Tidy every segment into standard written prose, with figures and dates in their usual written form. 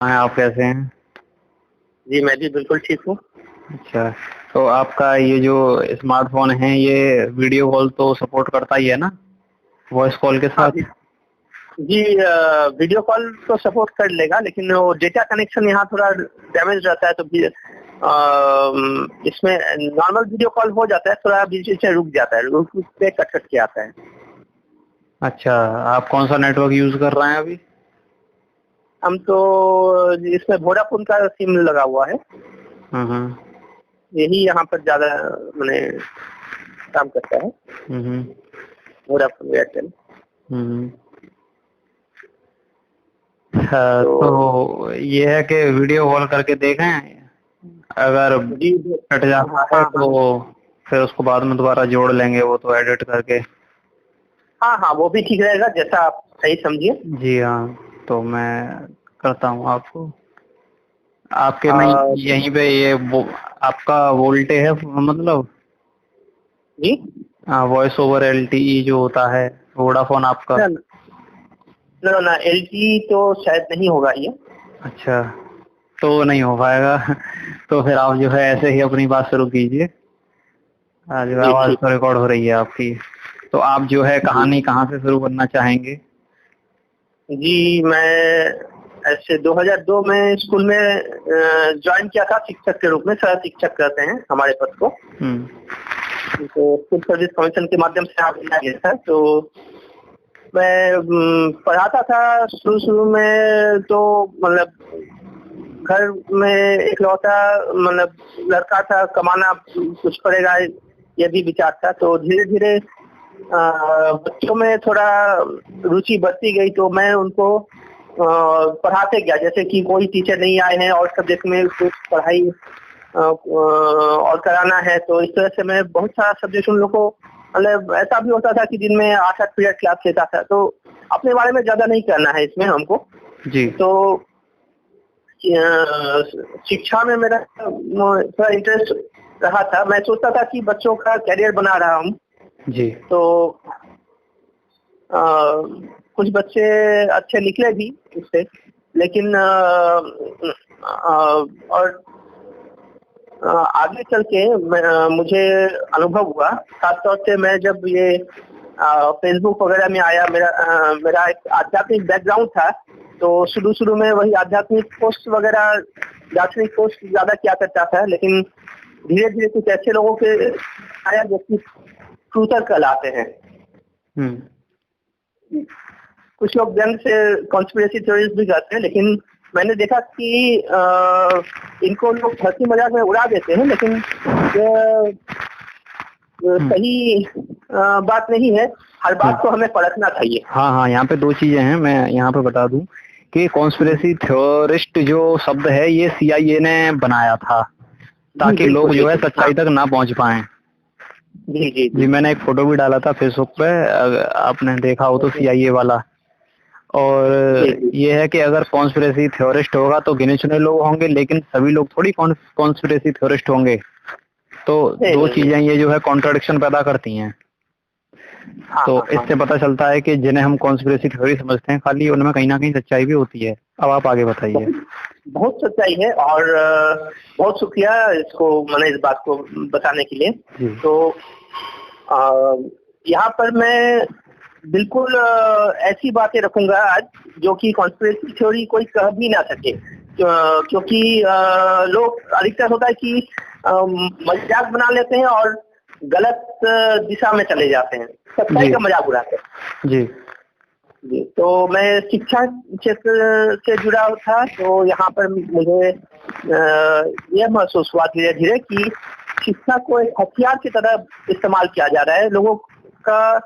हाँ, आप कैसे हैं? जी, मैं भी बिल्कुल ठीक हूँ। अच्छा, तो आपका ये जो स्मार्टफ़ोन है ये वीडियो कॉल तो सपोर्ट करता ही है ना? वॉइस कॉल के हाँ साथ? जी। जी वीडियो कॉल तो सपोर्ट कर लेगा, लेकिन वो डेटा कनेक्शन यहाँ थोड़ा डैमेज रहता है, तो भी इसमें नॉर्मल वीडियो कॉल हो जाता है, थोड़ा बीच-बीच में रुक जाता है, रुक-रुक के कट-कट के आता है। अच्छा, आप कौन-सा नेटवर्क यूज़ कर रहे हैं अभी? हम तो इसमें वोडाफ़ोन का सिम लगा हुआ है। हुँ, हुँ। यही यहाँ पर ज़्यादा मने काम करता है, हुँ, हुँ। Vodafone, Airtel. हुँ, हुँ। हाँ, तो तो ये है कि वीडियो कॉल करके देखें, अगर जी, कट जाता है हाँ, हाँ। तो फिर उसको बाद में दोबारा जोड़ लेंगे वो तो एडिट करके। हाँ, हाँ, वो भी ठीक रहेगा, जैसा आप सही समझिए। जी हाँ, तो मैं करता हूँ आपको। आपके में अ, यहीं पे ये वो आपका वोल्टे है मतलब जी? वॉइस ओवर एलटीई जो होता है वोडाफोन आपका? ना, एलटी तो शायद नहीं होगा ये। अच्छा, तो नहीं हो पाएगा। तो फिर आप जो है ऐसे ही अपनी बात शुरू कीजिए। जो जी, आवाज़ ठीक। तो रिकॉर्ड हो रही है आपकी। तो आप जो है जी। कहानी कहाँ से शुरू करना चाहेंगे? जी, मैं ऐसे 2002 में स्कूल में जॉइन किया था शिक्षक के रूप में, सह शिक्षक कहते हैं हमारे पद को। हुँ। तो सिविल सर्विस कमीशन के माध्यम से यहाँ लिया गया था, तो मैं पढ़ाता था शुरू-शुरू में, तो मतलब घर में इकलौता मतलब लड़का था, कमाना कुछ पड़ेगा, ये भी विचार था। तो धीरे-धीरे बच्चों में थोड़ा रुचि बढ़ती गई, तो मैं उनको पढ़ाते गया। जैसे कि कोई टीचर नहीं आए हैं और सब्जेक्ट में कुछ पढ़ाई और कराना है, तो इस तरह से मैं बहुत सारा सब्जेक्ट उन लोग को, मतलब ऐसा भी होता था कि दिन में 8-8 पीरियड क्लास लेता था। तो अपने बारे में ज़्यादा नहीं करना है इसमें हमको। जी। तो शिक्षा में मेरा थोड़ा इंटरेस्ट रहा था। मैं सोचता था कि बच्चों का करियर बना रहा हूँ। जी। तो कुछ बच्चे अच्छे निकले भी उससे, लेकिन और आगे चल के मुझे अनुभव हुआ, खास तौर से मैं जब ये फ़ेसबुक वगैरह में आया, मेरा एक आध्यात्मिक बैकग्राउंड था, तो शुरू-शुरू में वही आध्यात्मिक पोस्ट वगैरह, दार्शनिक पोस्ट ज़्यादा किया करता था, लेकिन धीरे-धीरे कुछ ऐसे लोगों के आया जो कि ट्रूथर कहलाते हैं। हुँ। कुछ लोग जंग से कॉन्स्पिरेसी थ्योरीज भी करते हैं, लेकिन मैंने देखा कि इनको लोग हँसी-मज़ाक में उड़ा देते हैं, लेकिन ये सही बात नहीं है। हर हुँ। बात को हमें परखना चाहिए। हाँ, हाँ, यहाँ पे 2 चीज़ें हैं, मैं यहाँ पे बता दूँ कि कॉन्स्पिरेसी थ्योरिस्ट जो शब्द है ये सीआईए ने बनाया था, जी, ताकि बिल्कुल, लोग जो है बिल्कुल। हाँ। सच्चाई तक ना पहुँच पाएँ। जी, जी, जी, जी। मैंने एक फ़ोटो भी डाला था फ़ेसबुक पे, आपने देखा हो तो जी, सीआईए वाला। जी, और जी। ये है कि अगर कॉन्स्पिरेसी थ्योरिस्ट होगा तो गिने-चुने लोग होंगे, लेकिन सभी लोग थोड़ी कॉन्स्पिरेसी थ्योरिस्ट होंगे। तो नहीं, 2 नहीं, नहीं। चीज़ें ये जो है कॉन्ट्रडिक्शन पैदा करती हैं। हाँ, तो हाँ, हाँ। इससे पता चलता है कि जिन्हें हम कॉन्स्पिरेसी थ्योरी समझते हैं, खाली उनमें कहीं न कहीं सच्चाई भी होती है। अब आप आगे बताइए। बहुत बहुत सच्चाई है, और बहुत शुक्रिया इसको, मैंने इस बात को बताने के लिए। जी। तो यहाँ पर मैं बिल्कुल ऐसी बातें रखूँगा आज, जो कि कॉन्स्पिरेसी थ्योरी कोई कह भी ना सके। क्योंकि लोग अधिकतर होता है कि मज़ाक बना लेते हैं और गलत दिशा में चले जाते हैं, सच्चाई जी। का मज़ाक उड़ाते हैं। जी। जी, तो मैं शिक्षा क्षेत्र से जुड़ा था, तो यहाँ पर मुझे यह महसूस हुआ धीरे-धीरे कि शिक्षा को एक हथियार की तरह इस्तेमाल किया जा रहा है। लोगों का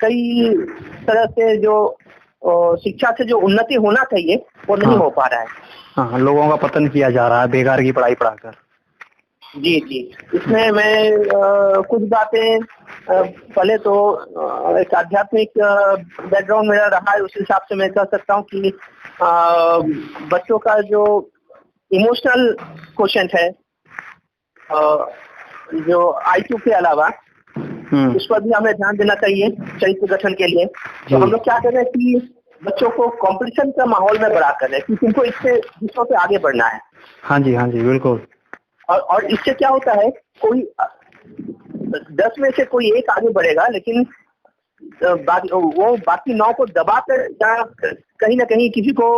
कई तरह से जो शिक्षा से जो उन्नति होना चाहिए, वो नहीं हाँ। हो पा रहा है। हाँ, लोगों का पतन किया जा रहा है बेकार की पढ़ाई पढ़ाकर। जी, जी। इसमें मैं कुछ बातें पहले तो एक आध्यात्मिक बैकग्राउंड मेरा रहा है, उस हिसाब से मैं कह सकता हूँ कि बच्चों का जो इमोशनल क्वोशंट है, जो आईक्यू के अलावा, हुँ। उस पर भी हमें ध्यान देना चाहिए चरित्र गठन के लिए। तो जी। हम लोग क्या कर रहे हैं कि बच्चों को कंपटीशन का माहौल में बड़ा कर रहे हैं कि तुमको इससे दूसरों से आगे बढ़ना है। हाँ जी बिल्कुल। और इससे क्या होता है, कोई 10 में से कोई एक आगे बढ़ेगा, लेकिन बाकी 9 को दबा कर या कहीं ना कहीं किसी को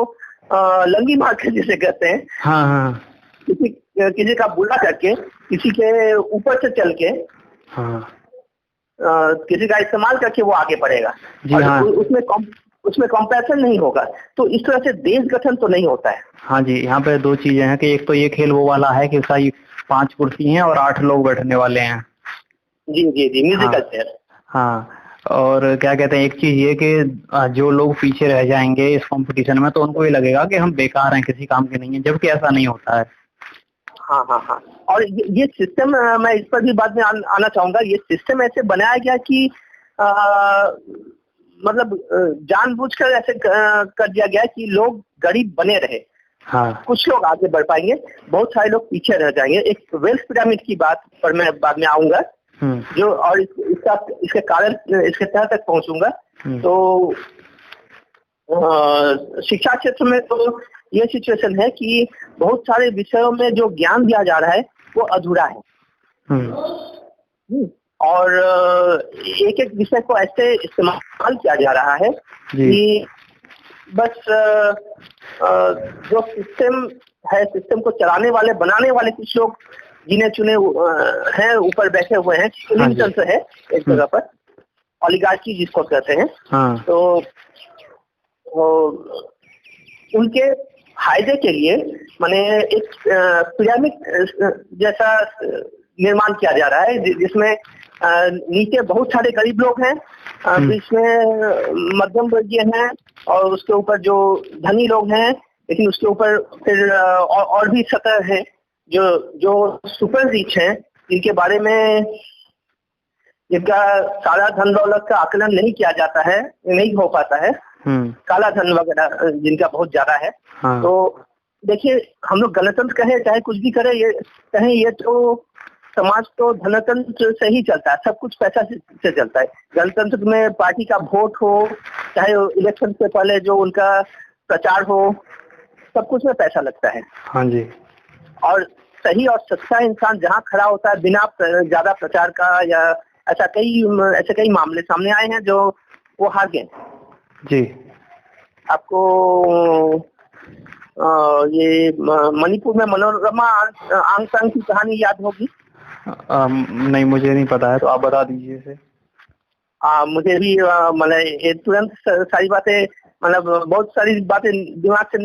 लंगी मार कर जिसे कहते हैं, हाँ किसी का बुला करके, किसी के ऊपर से चल के, हाँ किसी का इस्तेमाल करके वो आगे बढ़ेगा। जी हाँ। उसमें कंपैरिजन नहीं होगा, तो इस तरह से देश गठन तो नहीं होता है। हाँ जी, यहाँ पे 2 चीजें हैं कि एक तो ये खेल वो वाला है कि उसका 5 कुर्सी हैं और 8 लोग बैठने वाले हैं। जी म्यूजिकल चेयर। हाँ, और क्या कहते हैं, एक चीज ये कि जो लोग पीछे रह जाएंगे इस कंपटीशन में तो उनको ये लगेगा कि हम बेकार हैं, किसी काम के नहीं है, जबकि ऐसा नहीं होता है। हाँ। और ये सिस्टम, मैं इस पर भी बाद में आना चाहूंगा। ये सिस्टम ऐसे बनाया गया कि मतलब जानबूझकर ऐसे कर दिया गया कि लोग गरीब बने रहे। हाँ। कुछ लोग आगे बढ़ पाएंगे, बहुत सारे लोग पीछे रह जाएंगे। एक वेल्थ पिरामिड की बात पर मैं बाद में आऊंगा, जो और इसके कारण इसके तह तक पहुंचूंगा। तो शिक्षा क्षेत्र में तो ये सिचुएशन है कि बहुत सारे विषयों में जो ज्ञान दिया जा रहा है वो अधूरा है। और एक एक विषय को ऐसे इस्तेमाल किया जा रहा है कि बस जो सिस्टम है, सिस्टम को चलाने वाले, बनाने वाले कुछ लोग गिने चुने हैं, ऊपर बैठे हुए हैं, तंत्र है एक जगह पर, ओलिगार्की जिसको कहते हैं। तो उनके फायदे के लिए माने एक पिरामिड जैसा निर्माण किया जा रहा है, जिसमें नीचे बहुत सारे गरीब लोग हैं, बीच में मध्यम वर्गीय हैं, और उसके ऊपर जो धनी लोग हैं, लेकिन उसके ऊपर फिर और भी सतह हैं जो सुपर रिच हैं, जिनके बारे में जिनका सारा धन दौलत का आकलन नहीं किया जाता है, नहीं हो पाता है, काला धन वगैरह जिनका बहुत ज्यादा है। तो देखिए, हम लोग गणतंत्र कहें चाहे कुछ भी करें, ये तो समाज तो धनतंत्र से ही चलता है, सब कुछ पैसा से चलता है। गणतंत्र में पार्टी का वोट हो, चाहे इलेक्शन से पहले जो उनका प्रचार हो, सब कुछ में पैसा लगता है। हाँ जी। और सही और सच्चा इंसान जहाँ खड़ा होता है बिना ज्यादा प्रचार का, या ऐसे कई मामले सामने आए हैं जो वो हार गए जी। आपको ये मणिपुर में मनोरमा आंग सांग की कहानी याद होगी? नहीं, मुझे नहीं पता है, तो आप बता दीजिए इसे। मुझे भी मतलब तुरंत सारी बातें, मतलब बहुत सारी बातें दिमाग से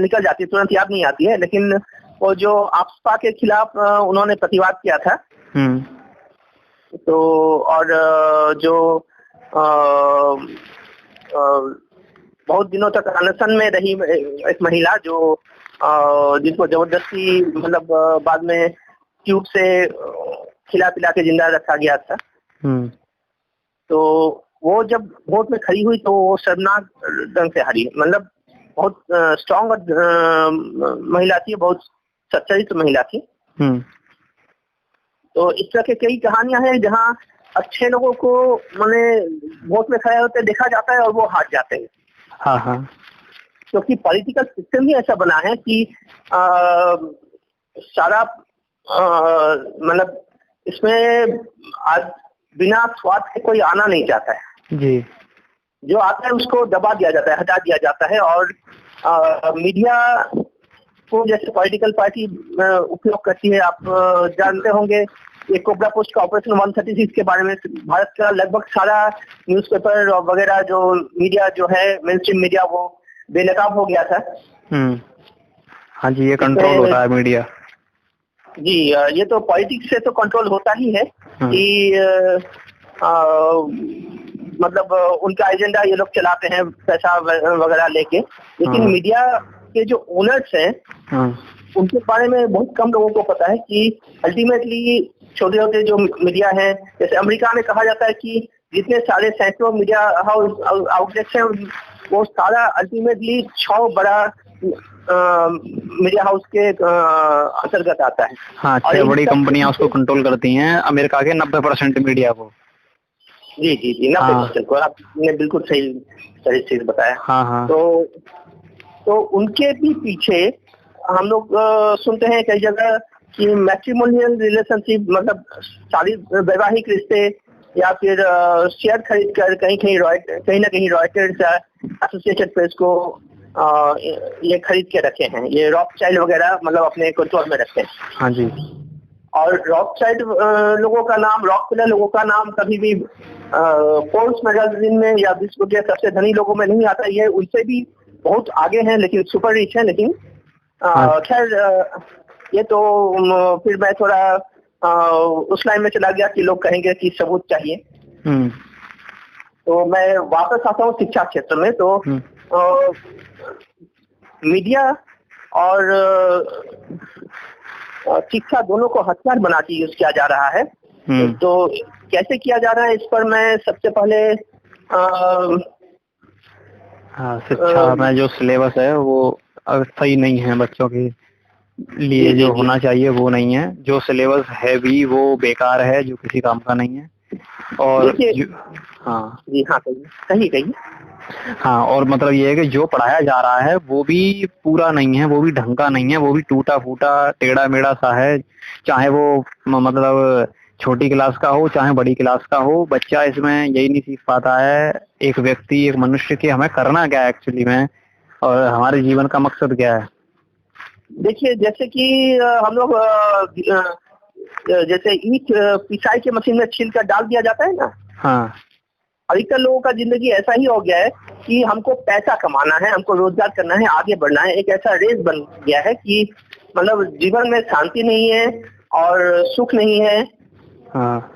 निकल जाती है, तुरंत याद नहीं आती है, लेकिन वो जो आफ्सपा के खिलाफ उन्होंने प्रतिवाद किया था, तो और जो बहुत दिनों तक अनशन में रही एक महिला, जो जिसको जबरदस्ती मतलब बाद में ट्यूब से खिला पिला के जिंदा रखा गया था। तो वो जब वोट में खड़ी हुई तो वो शर्मनाक ढंग से हारी, मतलब बहुत स्ट्रांग महिला थी, बहुत सच्चरित्र महिला थी। तो इस तरह के कई कहानियां हैं जहां अच्छे लोगों को माने वोट में खड़े होते देखा जाता है और वो हार जाते हैं। हाँ। क्योंकि पॉलिटिकल सिस्टम ही ऐसा बना है कि सारा मतलब इसमें आज बिना स्वार्थ के कोई आना नहीं चाहता है जी। जो आता है उसको दबा दिया जाता है, हटा दिया जाता है। और मीडिया को जैसे पॉलिटिकल पार्टी उपयोग करती है, आप जानते होंगे ये कोबरा पोस्ट का ऑपरेशन 136 के बारे में भारत का लगभग सारा न्यूज़पेपर वगैरह जो मीडिया जो है, मेन स्ट्रीम मीडिया, वो बेनकाब हो गया था। हाँ जी, ये कंट्रोल होता है मीडिया जी। ये तो पॉलिटिक्स से तो कंट्रोल होता ही है कि मतलब उनका एजेंडा ये लोग चलाते हैं पैसा वगैरह लेके, लेकिन मीडिया के जो ओनर्स हैं उनके बारे में बहुत कम लोगों को पता है कि अल्टीमेटली छोटे छोटे जो मीडिया हैं, जैसे अमेरिका में कहा जाता है कि जितने सारे सैकड़ों मीडिया हाउस आउटलेट्स हैं वो सारा अल्टीमेटली 6 बड़ा मीडिया हाउस के अंतर्गत आता है। हाँ, 6 बड़ी कंपनियां उसको कंट्रोल करती हैं, अमेरिका के 90% मीडिया को। जी जी जी, 90% को आपने बिल्कुल सही सही चीज बताया। हाँ हाँ। तो उनके भी पीछे हम लोग सुनते हैं कई जगह कि मैट्रिमोनियल रिलेशनशिप, मतलब शादी वैवाहिक रिश्ते, या फिर शेयर खरीद कर कहीं ना कहीं रॉयटर्स या एसोसिएटेड प्रेस को ये खरीद के रखे हैं, ये रॉकचाइल्ड वगैरह मतलब अपने कंट्रोल में रखते हैं। हाँ जी। और रॉकचाइल्ड लोगों का नाम, रॉकफेलर लोगों का नाम कभी भी फोर्ब्स मैगजीन में या विश्व के सबसे धनी लोगों में नहीं आता। ये उनसे भी बहुत आगे हैं, लेकिन सुपर रिच है। लेकिन खैर ये तो फिर मैं थोड़ा उस लाइन में चला गया कि लोग कहेंगे कि सबूत चाहिए। तो मैं वापस आता हूँ शिक्षा क्षेत्र में। तो मीडिया और शिक्षा दोनों को हथियार बना के यूज किया जा रहा है। तो कैसे किया जा रहा है, इस पर मैं सबसे पहले शिक्षा में जो सिलेबस है वो सही नहीं है, बच्चों के लिए जो होना चाहिए वो नहीं है। जो सिलेबस है भी वो बेकार है, जो किसी काम का नहीं है। और हाँ जी हाँ, कहिए। हाँ, और मतलब ये है कि जो पढ़ाया जा रहा है वो भी पूरा नहीं है, वो भी ढंग का नहीं है, वो भी टूटा फूटा टेढ़ा मेढ़ा सा है। चाहे वो मतलब छोटी क्लास का हो चाहे बड़ी क्लास का हो, बच्चा इसमें यही नहीं सीख पाता है एक व्यक्ति, एक मनुष्य की हमें करना क्या है एक्चुअली में, और हमारे जीवन का मकसद क्या है। देखिए, जैसे कि हम लोग जैसे ईंट पिसाई के मशीन में छील कर डाल दिया जाता है ना। हाँ, अधिकतर लोगों का जिंदगी ऐसा ही हो गया है कि हमको पैसा कमाना है, हमको रोजगार करना है, आगे बढ़ना है। एक ऐसा रेस बन गया है कि मतलब जीवन में शांति नहीं है और सुख नहीं है। हाँ।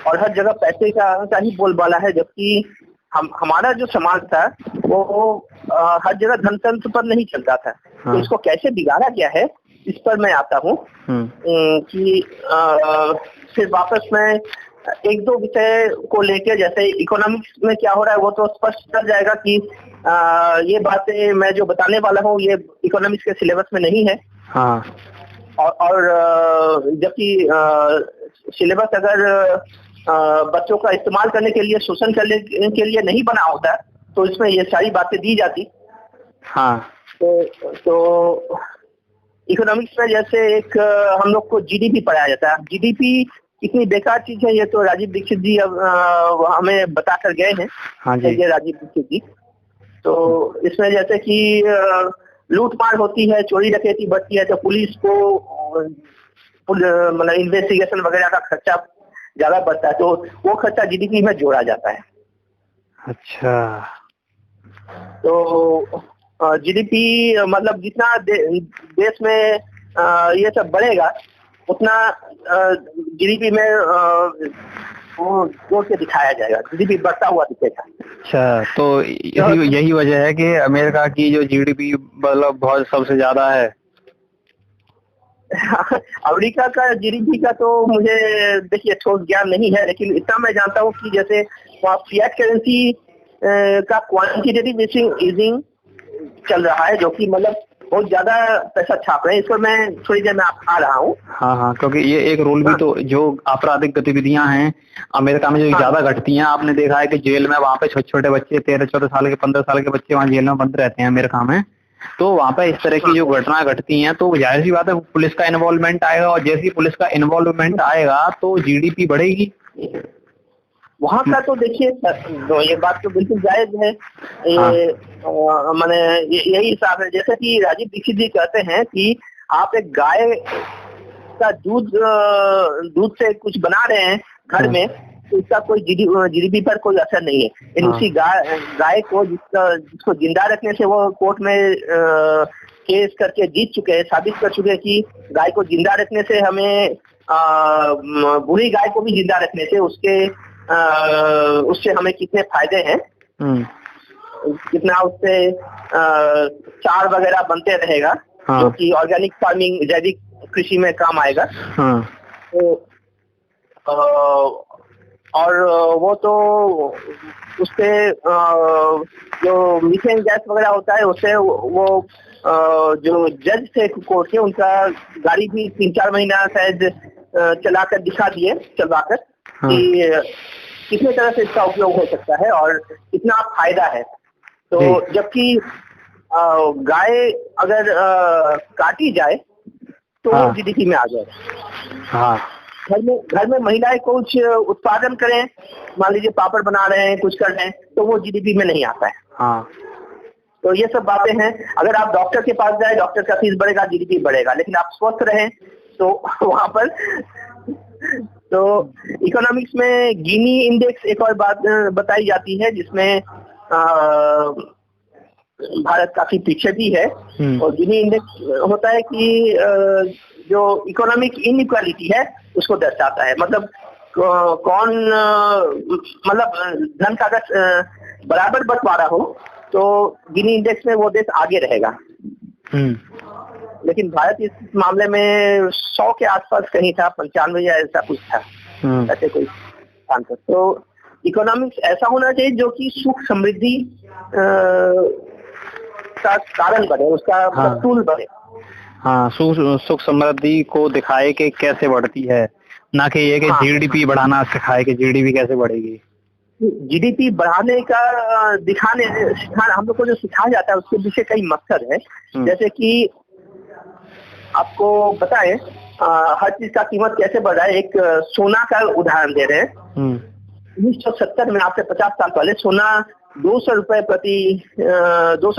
और हर जगह पैसे का ही बोलबाला है, जबकि हमारा जो समाज था वो हर जगह धनतंत्र पर नहीं चलता था। हाँ। तो इसको कैसे बिगाड़ा गया है, इस पर मैं आता हूँ कि फिर वापस मैं एक दो विषय को लेकर, जैसे इकोनॉमिक्स में क्या हो रहा है वो तो स्पष्ट चल जाएगा कि ये बातें मैं जो बताने वाला हूँ ये इकोनॉमिक्स के सिलेबस में नहीं है। हाँ। और जबकि सिलेबस अगर बच्चों का इस्तेमाल करने के लिए, शोषण करने के लिए नहीं बना होता तो इसमें ये सारी बातें दी जाती। हाँ। तो इकोनॉमिक्स में जैसे एक हम लोग को जीडीपी पढ़ाया जाता है। जीडीपी कितनी बेकार चीज है ये तो राजीव दीक्षित जी अब हमें बता कर गए हैं। हाँ जी। राजीव दीक्षित जी। तो इसमें जैसे कि लूट मार होती है, चोरी डकैती बढ़ती है, तो पुलिस को मतलब इन्वेस्टिगेशन वगैरह का खर्चा ज्यादा बढ़ता है, तो वो खर्चा जीडीपी में जोड़ा जाता है। अच्छा। तो जीडीपी मतलब जितना देश में ये सब बढ़ेगा उतना जीडीपी में वो जोड़ के दिखाया जाएगा, जीडीपी बढ़ता हुआ दिखेगा। अच्छा, तो यही वजह है कि अमेरिका की जो जीडीपी मतलब बहुत सबसे ज्यादा है। अमेरिका का जीडीपी का तो मुझे देखिए ठोस ज्ञान नहीं है, लेकिन इतना मैं जानता हूँ कि जैसे वहाँ फिएट करेंसी का क्वांटिटेटिव ईजिंग चल रहा है, जो कि मतलब बहुत ज्यादा पैसा छाप रहे हैं। इस पर मैं थोड़ी देर में आ रहा हूँ। हाँ हाँ, क्योंकि ये एक रोल भी तो, जो आपराधिक गतिविधियां हैं अमेरिका में जो ज्यादा घटती हैं, आपने देखा है कि जेल में वहाँ पे छोटे छोटे बच्चे 13-14 साल के 15 साल के बच्चे वहाँ जेल में बंद रहते हैं अमेरिका में। तो वहाँ पे इस तरह की जो घटनाएं घटती हैं तो जाहिर सी बात है पुलिस का इन्वॉल्वमेंट आएगा, और जैसे ही पुलिस का इन्वॉल्वमेंट आएगा तो जीडीपी बढ़ेगी। वहाँ का तो देखिए ये बात तो बिल्कुल जायज है। ये मैंने यही हिसाब है, जैसे कि राजीव दीक्षित जी कहते हैं कि आप एक गाय का दूध से कुछ बना रहे हैं घर में, तो इसका कोई जीडीपी पर कोई असर नहीं है। लेकिन उसी गाय को जिसको जिंदा रखने से वो कोर्ट में केस करके जीत चुके हैं, साबित कर चुके हैं कि गाय को जिंदा रखने से हमें बुरी गाय को भी जिंदा रखने से उससे हमें कितने फायदे हैं, कितना उससे चार वगैरह बनते रहेगा, जो कि ऑर्गेनिक फार्मिंग, जैविक कृषि में काम आएगा। तो और वो तो उससे जो मीथेन गैस वगैरह होता है उससे वो जो जज थे कोर्ट के, उनका गाड़ी भी 3-4 महीना शायद चलाकर दिखा दिए, चलवाकर कि कितने तरह से इसका उपयोग हो सकता है और कितना फायदा है। तो जबकि गाय अगर काटी जाए तो हाँ। जीडीपी में आ जाए। हाँ घर में महिलाएं कुछ उत्पादन करें, मान लीजिए पापड़ बना रहे हैं, कुछ कर रहे हैं, तो वो जीडीपी में नहीं आता है। हाँ। तो ये सब बातें हैं। अगर आप डॉक्टर के पास जाए, डॉक्टर का फीस बढ़ेगा, जीडीपी बढ़ेगा, लेकिन आप स्वस्थ रहें तो वहां पर तो इकोनॉमिक्स में गिनी इंडेक्स एक और बात बताई जाती है, जिसमें भारत काफी पीछे भी है। और गिनी इंडेक्स होता है कि जो इकोनॉमिक इनइक्वालिटी है उसको दर्शाता है। मतलब कौन मतलब धन का अगर बराबर बंटवारा हो तो गिनी इंडेक्स में वो देश आगे रहेगा। लेकिन भारत इस मामले में 100 के आसपास कहीं था, 95 या ऐसा कुछ था, ऐसे कोई आंसर। तो इकोनॉमिक्स ऐसा होना चाहिए जो कि सुख समृद्धि का कारण बने, उसका टूल बने। हाँ, सुख समृद्धि को दिखाए कि कैसे बढ़ती है, ना कि ये कि जीडीपी बढ़ाना सिखाए कि जीडीपी कैसे बढ़ेगी। जीडीपी बढ़ाने का सिखाना हम लोग को जो सिखाया जाता है उसके पीछे कई मकसद है। जैसे कि आपको बताएं हर चीज का कीमत कैसे बढ़ रहा है। एक सोना का उदाहरण दे रहे हैं। 1970 में, आपसे 50 साल पहले, सोना 200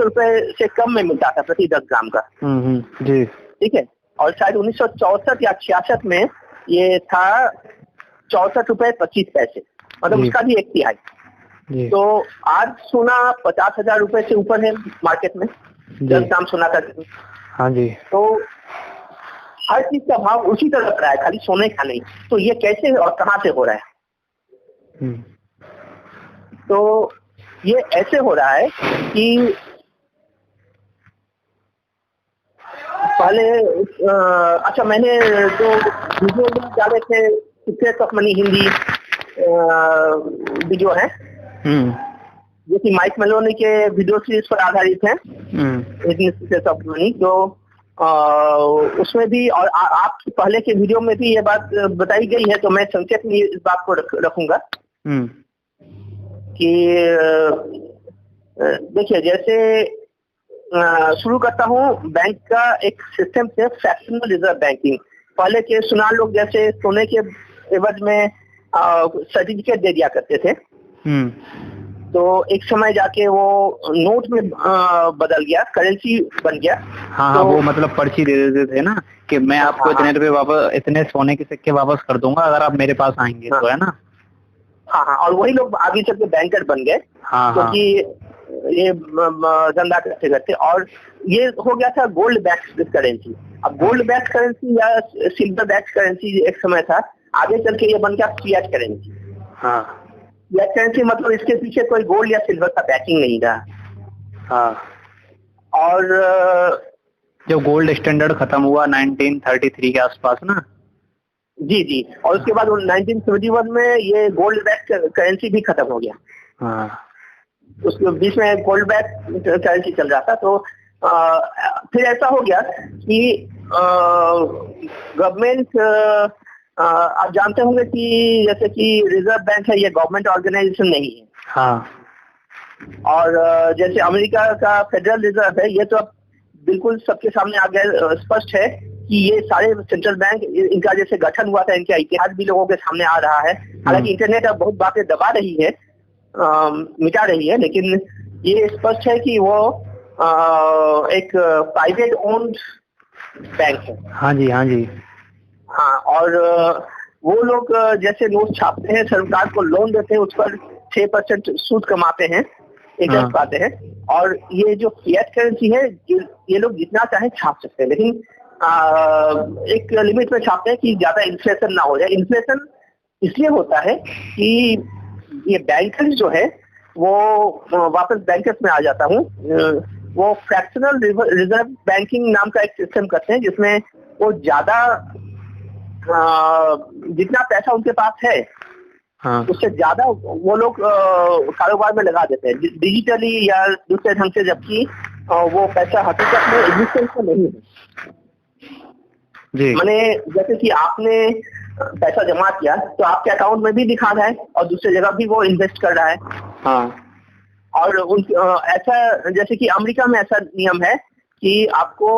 रुपए से कम में मिलता था प्रति 10 ग्राम का। जी, ठीक है। और शायद 1964 या 66 में ये था 64 रुपए 25 पैसे, मतलब उसका भी 1/3। तो आज सोना 50,000 रुपए से ऊपर है मार्केट में, 10 ग्राम सोना का। हाँ जी। तो हर चीज का भाव उसी तरह बढ़ रहा है, खाली सोने का नहीं। तो ये कैसे और कहां से हो रहा है? तो ये ऐसे हो रहा है कि पहले अच्छा, मैंने जो वीडियो में डाले थे secrets of money, Hindi video है, जो कि माइक मेलोनी के वीडियो सीरीज पर आधारित है, सीक्रेट्स ऑफ मनी। तो उसमें भी और आपकी पहले के वीडियो में भी ये बात बताई गई है, तो मैं संक्षेप में इस बात को रखूंगा कि देखिए, जैसे शुरू करता हूँ बैंक का एक सिस्टम से, फ्रैक्शनल रिजर्व बैंकिंग। पहले के सुनार लोग जैसे सोने के एवज में सर्टिफिकेट दे दिया करते थे, तो एक समय जाके वो नोट में बदल गया, करेंसी बन गया। हाँ, तो वो मतलब पर्ची दे देते थे ना कि मैं आपको इतने रुपए वापस, इतने सोने के सिक्के वापस कर दूंगा अगर आप मेरे पास आएंगे, तो है ना। हाँ, और वही लोग आगे चल के बैंकर बन गए, क्योंकि ये धंधा करते करते। और ये हो गया था गोल्ड बैक्ड करेंसी। अब गोल्ड बैक्ड करेंसी या सिल्वर बैक्ड करेंसी एक समय था, आगे चल के ये बन गया फिएट करेंसी। फिएट करेंसी मतलब इसके पीछे कोई गोल्ड या सिल्वर का बैकिंग नहीं रहा। और जब गोल्ड स्टैंडर्ड खत्म हुआ 1933 के आसपास ना। जी। और उसके बाद 1971 में ये गोल्ड बैक्ड करेंसी भी खत्म हो गया। उसके बीच में गोल्ड बैक्ड करेंसी चल रहा था। तो फिर ऐसा हो गया कि गवर्नमेंट, आप जानते होंगे कि जैसे कि रिजर्व बैंक है, ये गवर्नमेंट ऑर्गेनाइजेशन नहीं है। और जैसे अमेरिका का फेडरल रिजर्व है, ये तो अब बिल्कुल सबके सामने आ गया, स्पष्ट है कि ये सारे सेंट्रल बैंक, इनका जैसे गठन हुआ था, इनका इतिहास भी लोगों के सामने आ रहा है। हालांकि इंटरनेट अब बहुत बातें दबा रही है, मिटा रही है, लेकिन ये स्पष्ट है कि वो एक प्राइवेट ओन्ड बैंक है। हाँ जी। और वो लोग जैसे नोट छापते हैं, सरकार को लोन देते हैं, उस पर 6% सूद कमाते हैं, इंटरेस्ट पाते हैं। और ये जो फिएट करेंसी है, ये लोग जितना चाहे छाप सकते हैं, लेकिन एक लिमिट में छापते हैं कि ज्यादा इन्फ्लेशन ना हो जाए। इन्फ्लेशन इसलिए होता है कि ये बैंकर्स जो है, वो वापस बैंकर्स में आ जाता हूँ, वो फ्रैक्शनल रिजर्व बैंकिंग नाम का एक सिस्टम करते हैं, जिसमें वो ज्यादा जितना पैसा उनके पास है, उससे ज्यादा वो लोग कारोबार में लगा देते हैं, डिजिटली या दूसरे ढंग से, जबकि वो पैसा हकीकत में एग्जिस्टेंस में नहीं है। मैंने जैसे कि आपने पैसा जमा किया तो आपके अकाउंट में भी दिखा रहा है और दूसरी जगह भी वो इन्वेस्ट कर रहा है। हाँ और ऐसा जैसे कि अमेरिका में ऐसा नियम है कि आपको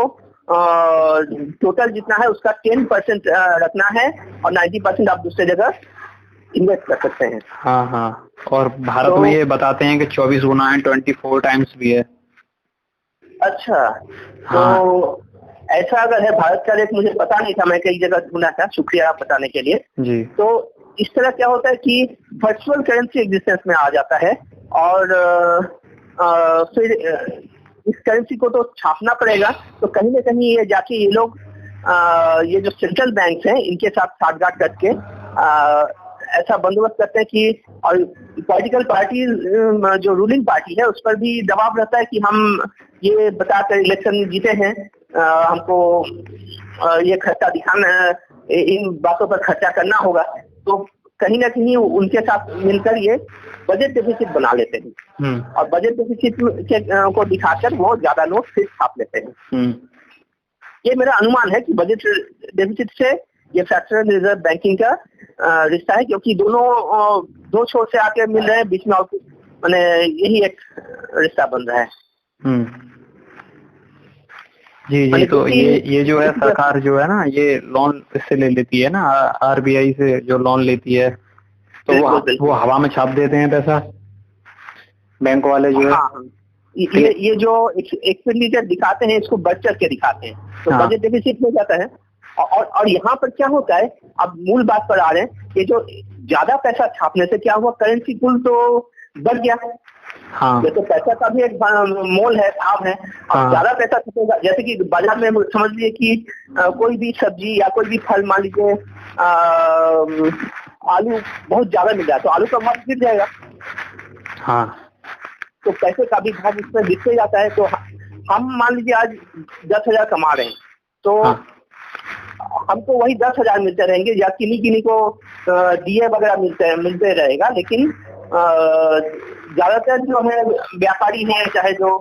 टोटल जितना है उसका 10% रखना है और 90% आप दूसरी जगह इन्वेस्ट कर सकते हैं। हाँ हाँ, और भारत में ये बताते हैं कि 24 गुना है, 24 टाइम्स भी है। अच्छा, हाँ। तो ऐसा अगर है, भारत का रेट मुझे पता नहीं था, मैं कई जगह ढूंढा था, शुक्रिया आप बताने के लिए जी। तो इस तरह क्या होता है कि वर्चुअल करेंसी एग्जिस्टेंस में आ जाता है और फिर इस करेंसी को तो छापना पड़ेगा, तो कहीं ना कहीं ये जाके ये लोग ये जो सेंट्रल बैंक हैं इनके साथ साठगांठ करके ऐसा बंदोबस्त करते हैं कि, और पॉलिटिकल पार्टी जो रूलिंग पार्टी है उस पर भी दबाव रहता है कि हम ये बताकर इलेक्शन जीते हैं, हमको ये खर्चा दिखाना, इन बातों पर खर्चा करना होगा, तो कहीं ना कहीं उनके साथ मिलकर ये बजट डेफिसिट बना लेते हैं और बजट डेफिसिट को दिखाकर वो ज्यादा नोट फिर छाप लेते हैं। ये मेरा अनुमान है कि बजट डेफिसिट से ये फेडरल रिजर्व बैंकिंग का रिश्ता है, क्योंकि दोनों दो छोर से आके मिल रहे हैं, बीच में मैंने यही एक रिश्ता बन रहा है। जी जी, तो ये जो है सरकार जो है ना, ये लोन इससे ले लेती है ना, आरबीआई से जो लोन लेती है, तो वो हवा में छाप देते हैं पैसा बैंक वाले जो है। हाँ, ये जो एक्सपेंडिचर दिखाते हैं इसको बढ़ चढ़ के दिखाते हैं, तो हाँ। बजट डेफिसिट हो जाता है। और यहाँ पर क्या होता है, अब मूल बात पर आ रहे हैं, ये जो ज्यादा पैसा छापने से क्या हुआ, करेंसी पुल तो बढ़ गया। हाँ। ये तो पैसा का भी एक मोल है, भाव है। हाँ। ज्यादा पैसा छपेगा, जैसे कि बाजार में समझ लीजिए कि कोई भी सब्जी या कोई भी फल, मान लीजिए आलू बहुत ज्यादा मिल जाए तो आलू का भाव गिर जाएगा। हाँ। तो पैसे का भी भाव इसमें गिरते जाता है। तो हम मान लीजिए आज 10,000 कमा रहे हैं, तो हमको वही 10,000 मिलते रहेंगे, या किन्हीं को डीए वगैरह मिलते रहेगा, लेकिन ज्यादातर जो है व्यापारी हैं, चाहे जो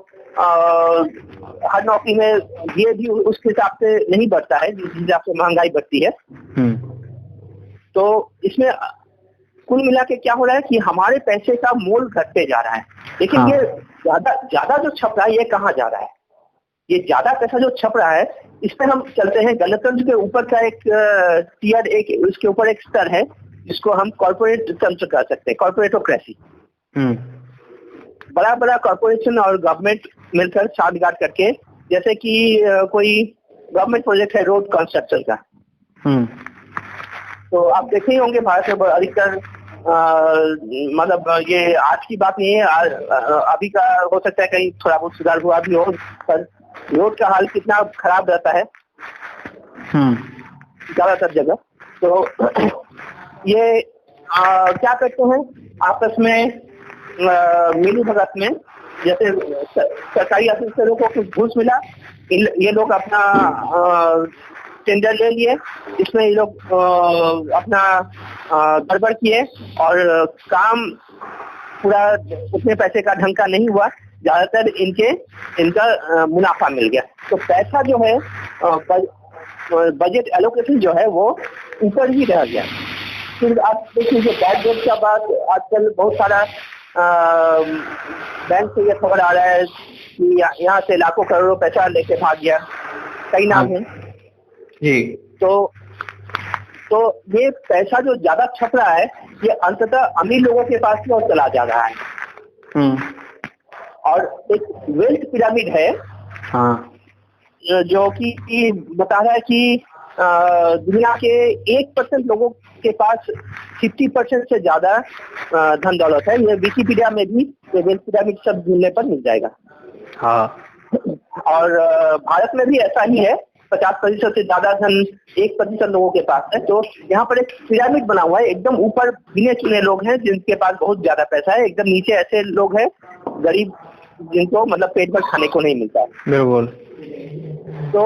हर नौकरी में, ये भी उस हिसाब से नहीं बढ़ता है जिस हिसाब से महंगाई बढ़ती है। तो इसमें कुल मिला के क्या हो रहा है कि हमारे पैसे का मोल घटते जा रहा है, लेकिन ये ज्यादा जो छप रहा है ये कहाँ जा रहा है, ये ज्यादा पैसा जो छप रहा है इस पर हम चलते हैं। गणतंत्र के ऊपर का एक टीयर, एक उसके ऊपर एक स्तर है जिसको हम कॉर्पोरेट तंत्र कह सकते हैं, कॉर्पोरेटोक्रेसी। बड़ा बड़ा कॉर्पोरेशन और गवर्नमेंट मिलकर साठगांठ करके, जैसे कि कोई गवर्नमेंट प्रोजेक्ट है रोड कंस्ट्रक्शन का, तो आप देखे ही होंगे भारत में अधिकतर, मतलब ये आज की बात नहीं है, अभी का हो सकता है कहीं थोड़ा बहुत सुधार हुआ भी हो, पर रोड का हाल कितना खराब रहता है ज्यादातर जगह। तो ये क्या करते हैं आपस में मिली भगत में, जैसे सरकारी अफसरों को कुछ घूस मिला, ये लोग अपना टेंडर ले लिए, इसमें ये लोग अपना गड़बड़ किए और काम पूरा उतने पैसे का ढंग का नहीं हुआ, ज्यादातर इनका मुनाफा मिल गया। तो पैसा जो है बजट एलोकेशन जो है वो ऊपर ही रह गया। फिर आप देखिए बैड डेट का बात, आजकल बहुत सारा बैंक से ये खबर आ रहा है कि यहाँ से लाखों करोड़ों पैसा लेके भाग गया, कई नाम है जी। तो ये पैसा जो ज्यादा छप रहा है ये अंततः अमीर लोगों के पास में चला जा रहा है। और एक वेल्थ पिरामिड है जो कि बता रहा है कि दुनिया के 1% लोगों के पास 50% से ज्यादा धन दौलत है। ये विकिपीडिया में भी ये वेल्थ पिरामिड सब ढूंढने पर मिल जाएगा। और भारत में भी ऐसा ही है, 50% से ज्यादा धन 1% लोगों के पास है। तो यहाँ पर एक पिरामिड बना हुआ है, एकदम ऊपर गिने चुने लोग हैं जिनके पास बहुत ज्यादा पैसा है, एकदम नीचे ऐसे लोग हैं गरीब जिनको मतलब पेट भर खाने को नहीं मिलता। बिल्कुल। तो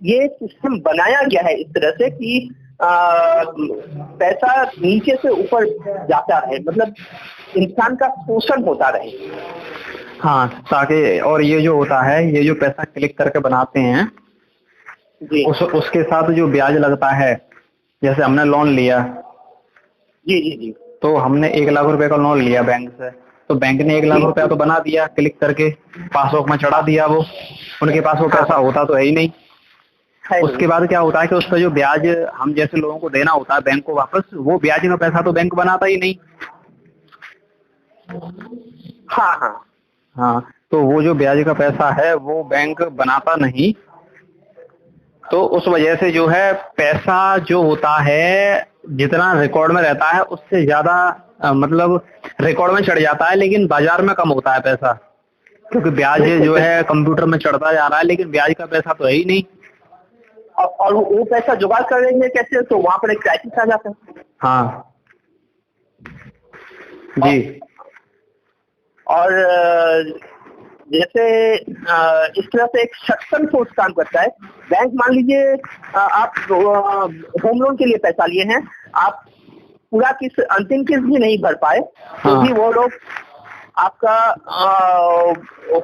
ये सिस्टम बनाया गया है इस तरह से कि पैसा नीचे से ऊपर जाता रहे, मतलब इंसान का शोषण होता रहे। हाँ, ताकि, और ये जो होता है, ये जो पैसा क्लिक करके बनाते हैं जी, उसके साथ जो ब्याज लगता है जैसे हमने लोन लिया, जी जी जी तो हमने 1 लाख रुपए का लोन लिया बैंक से, तो बैंक ने 1 लाख रुपया तो बना दिया, क्लिक करके पासबुक में चढ़ा दिया। वो उनके पास वो पैसा होता तो है ही नहीं। है नहीं। उसके बाद क्या होता है कि उसका जो ब्याज हम जैसे लोगों को देना होता है बैंक को वापस, वो ब्याज में पैसा तो बैंक बनाता ही नहीं। हाँ हाँ हाँ, तो वो जो ब्याज का पैसा है वो बैंक बनाता नहीं। तो उस वजह से जो है पैसा जो होता है जितना रिकॉर्ड में रहता है उससे ज्यादा मतलब रिकॉर्ड में चढ़ जाता है, लेकिन बाजार में कम होता है पैसा, क्योंकि ब्याज जो है कंप्यूटर में चढ़ता जा रहा है, लेकिन ब्याज का पैसा तो है ही नहीं। और वो पैसा जुगाड़ कर लेंगे कैसे, तो वहाँ पर एक क्राइसिस आ जाता है। हाँ जी। और जैसे इस तरह से एक सक्षम सोच काम करता है। बैंक मान लीजिए आप होम लोन के लिए पैसा लिए हैं, आप पूरा किस्त अंतिम किस्त भी नहीं भर पाए तो भी वो लोग आपका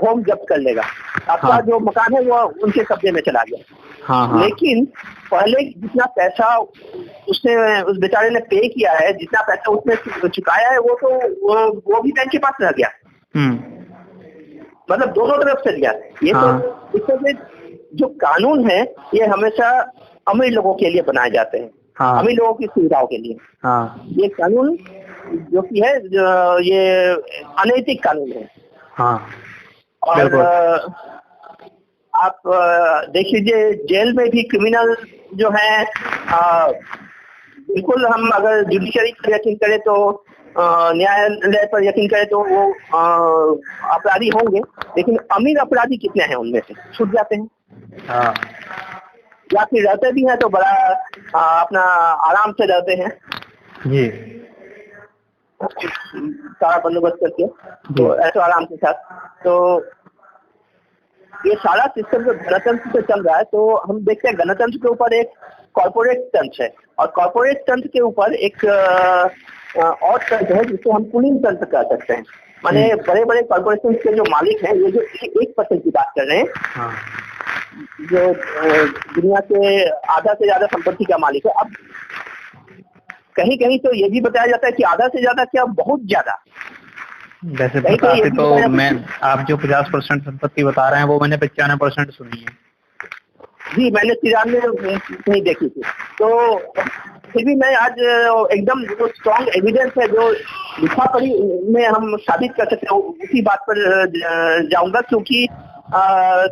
होम जब्त कर लेगा, आपका जो मकान है वो उनके कब्जे में चला गया। लेकिन पहले जितना पैसा उसने उस बेचारे ने पे किया है, जितना पैसा उसने चुकाया है, वो तो वो भी बैंक के पास रह गया। मतलब दोनों तरफ से गया। ये तो इस तरह से जो कानून है ये हमेशा अमीर लोगों के लिए बनाए जाते हैं, अमीर लोगों की सुविधाओं के लिए। ये कानून जो कि है ये अनैतिक कानून है। और आप देख लीजिए जेल में भी क्रिमिनल जो है बिल्कुल, हम अगर जुडिशरी पर यकीन करें तो न्यायालय पर यकीन करें तो वो अपराधी होंगे, लेकिन अमीर अपराधी कितने हैं उनमें से छूट जाते हैं। या फिर रहते भी हैं तो बड़ा अपना आराम से रहते हैं जी, सारा बंदोबस्त करके, तो ऐसे आराम के साथ। तो ये सारा सिस्टम जो गणतंत्र से चल रहा है, तो हम देखते हैं गणतंत्र के ऊपर एक कॉर्पोरेट तंत्र है, और कॉर्पोरेट तंत्र के ऊपर एक और तंत्र है जिसको हम पुलिंग तंत्र कह सकते हैं। माने बड़े बड़े कॉर्पोरेशन के जो मालिक हैं, ये जो 1% की बात कर रहे हैं, जो दुनिया के आधा से ज्यादा संपत्ति का मालिक है। अब कहीं कहीं तो ये भी बताया जाता है कि आधा से ज्यादा क्या, बहुत ज्यादा। वैसे बता के तो मैं, आप जो 50% संपत्ति बता रहे हैं वो मैंने 95% सुनी है। जी, मैंने 93 नहीं देखी थी। तो फिर भी मैं आज एकदम जो स्ट्रॉन्ग एविडेंस है जो लिखा पढ़ी में हम साबित कर सकते हैं, उसी बात पर जाऊंगा, क्योंकि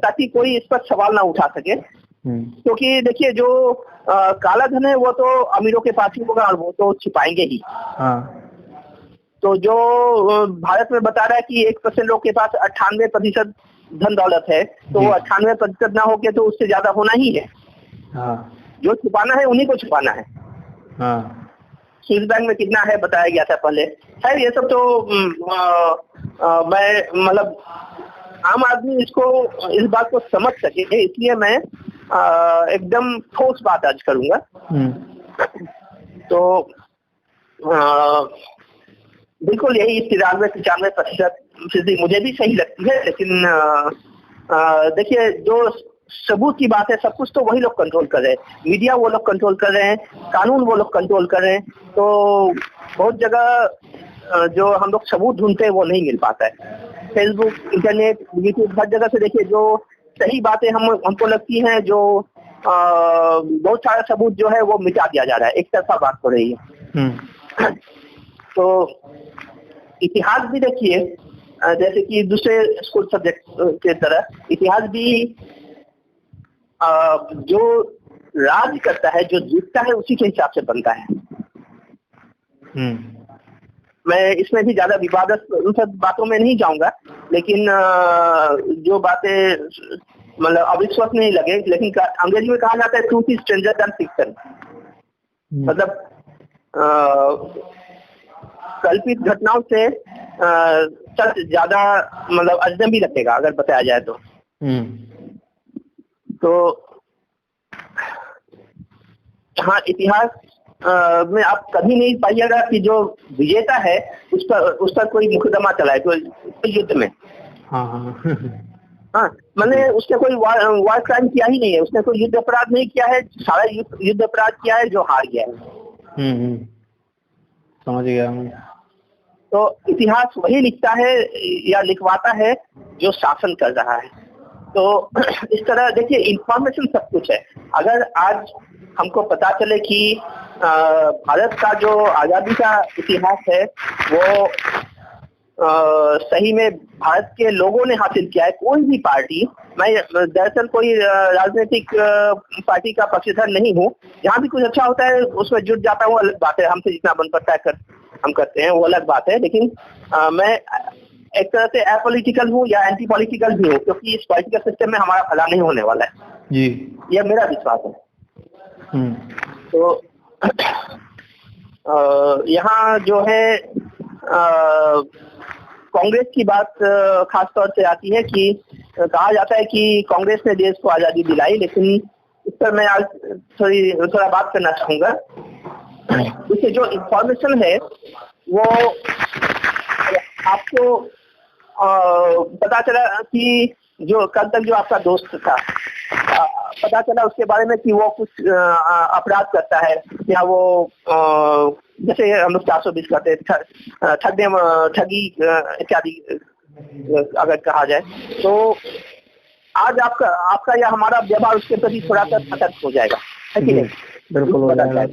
ताकि कोई इस पर सवाल ना उठा सके। क्योंकि देखिए जो काला धन है वो तो अमीरों के पास ही होगा और वो तो छिपाएंगे ही। तो जो भारत में बता रहा है कि 1% लोग के पास 98% धन दौलत है, तो वो 98% ना होके तो उससे ज्यादा होना ही है। जो छुपाना है उन्हीं को छुपाना है। स्विस बैंक में कितना है बताया गया था पहले। खैर ये सब तो मैं मतलब आम आदमी इसको, इस बात को समझ सके, इसलिए मैं एकदम ठोस बात आज करूंगा। तो बिल्कुल यही 93-95% मुझे भी सही लगती है, लेकिन देखिए जो सबूत की बात है, सब कुछ तो वही लोग कंट्रोल कर रहे हैं, मीडिया वो लोग कंट्रोल कर रहे हैं, कानून वो लोग कंट्रोल कर रहे हैं। तो बहुत जगह जो हम लोग सबूत ढूंढते हैं वो नहीं मिल पाता है। फेसबुक, इंटरनेट, यूट्यूब, हर जगह से देखिए जो सही बातें हमको लगती हैं, जो बहुत सारा सबूत जो है वो मिटा दिया जा रहा है, एक तरफा बात हो रही है। तो इतिहास भी देखिए, जैसे कि दूसरे स्कूल सब्जेक्ट के तरह इतिहास भी जो राज करता है, जो जीतता है, उसी के हिसाब से बनता है। मैं इसमें भी ज्यादा विवादित उन सब बातों में नहीं जाऊंगा, लेकिन जो बातें मतलब अविश्वास नहीं लगे, लेकिन अंग्रेजी में कहा जाता है truth is stranger then fiction. मतलब कल्पित घटनाओं से सच ज्यादा मतलब अजनबी लगेगा अगर बताया जाए तो। तो हाँ, इतिहास में आप कभी नहीं पाइएगा कि जो विजेता है उस पर कोई मुकदमा चलाए, कोई युद्ध में। हाँ, मैंने उसने कोई वार क्राइम किया ही नहीं है, उसने कोई युद्ध अपराध नहीं किया है, सारा युद्ध अपराध किया है जो हार गया है। समझ गया। तो इतिहास वही लिखता है या लिखवाता है जो शासन कर रहा है। तो इस तरह देखिए, इंफॉर्मेशन सब कुछ है। अगर आज हमको पता चले कि भारत का जो आजादी का इतिहास है वो सही में भारत के लोगों ने हासिल किया है, कोई भी पार्टी, मैं दरअसल कोई राजनीतिक पार्टी का पक्षधर नहीं हूँ, जहाँ भी कुछ अच्छा होता है उसमें जुट जाता हूँ, अलग बात है, हमसे जितना बन पड़ता है हम करते हैं, वो अलग बात है। लेकिन मैं एक तरह से अपॉलिटिकल हूँ या एंटी पॉलिटिकल भी हूँ, क्योंकि इस पॉलिटिकल सिस्टम में हमारा भला नहीं होने वाला है जी, यह मेरा विश्वास है। तो यहाँ जो है कांग्रेस की बात खास तौर से आती है कि कहा जाता है कि कांग्रेस ने देश को आजादी दिलाई, लेकिन इस पर मैं आज थोड़ा बात करना चाहूंगा। इससे जो इंफॉर्मेशन है वो आपको पता चला कि जो कल तक जो आपका दोस्त था, पता चला उसके बारे में कि वो कुछ अपराध करता है, या वो जैसे हम लोग 420 करते हैं, ठगी इत्यादि अगर कहा जाए, तो आज आपका या हमारा व्यवहार उसके प्रति थोड़ा सा सतर्क हो जाएगा, है कि नहीं? बिल्कुल हो जाएगा।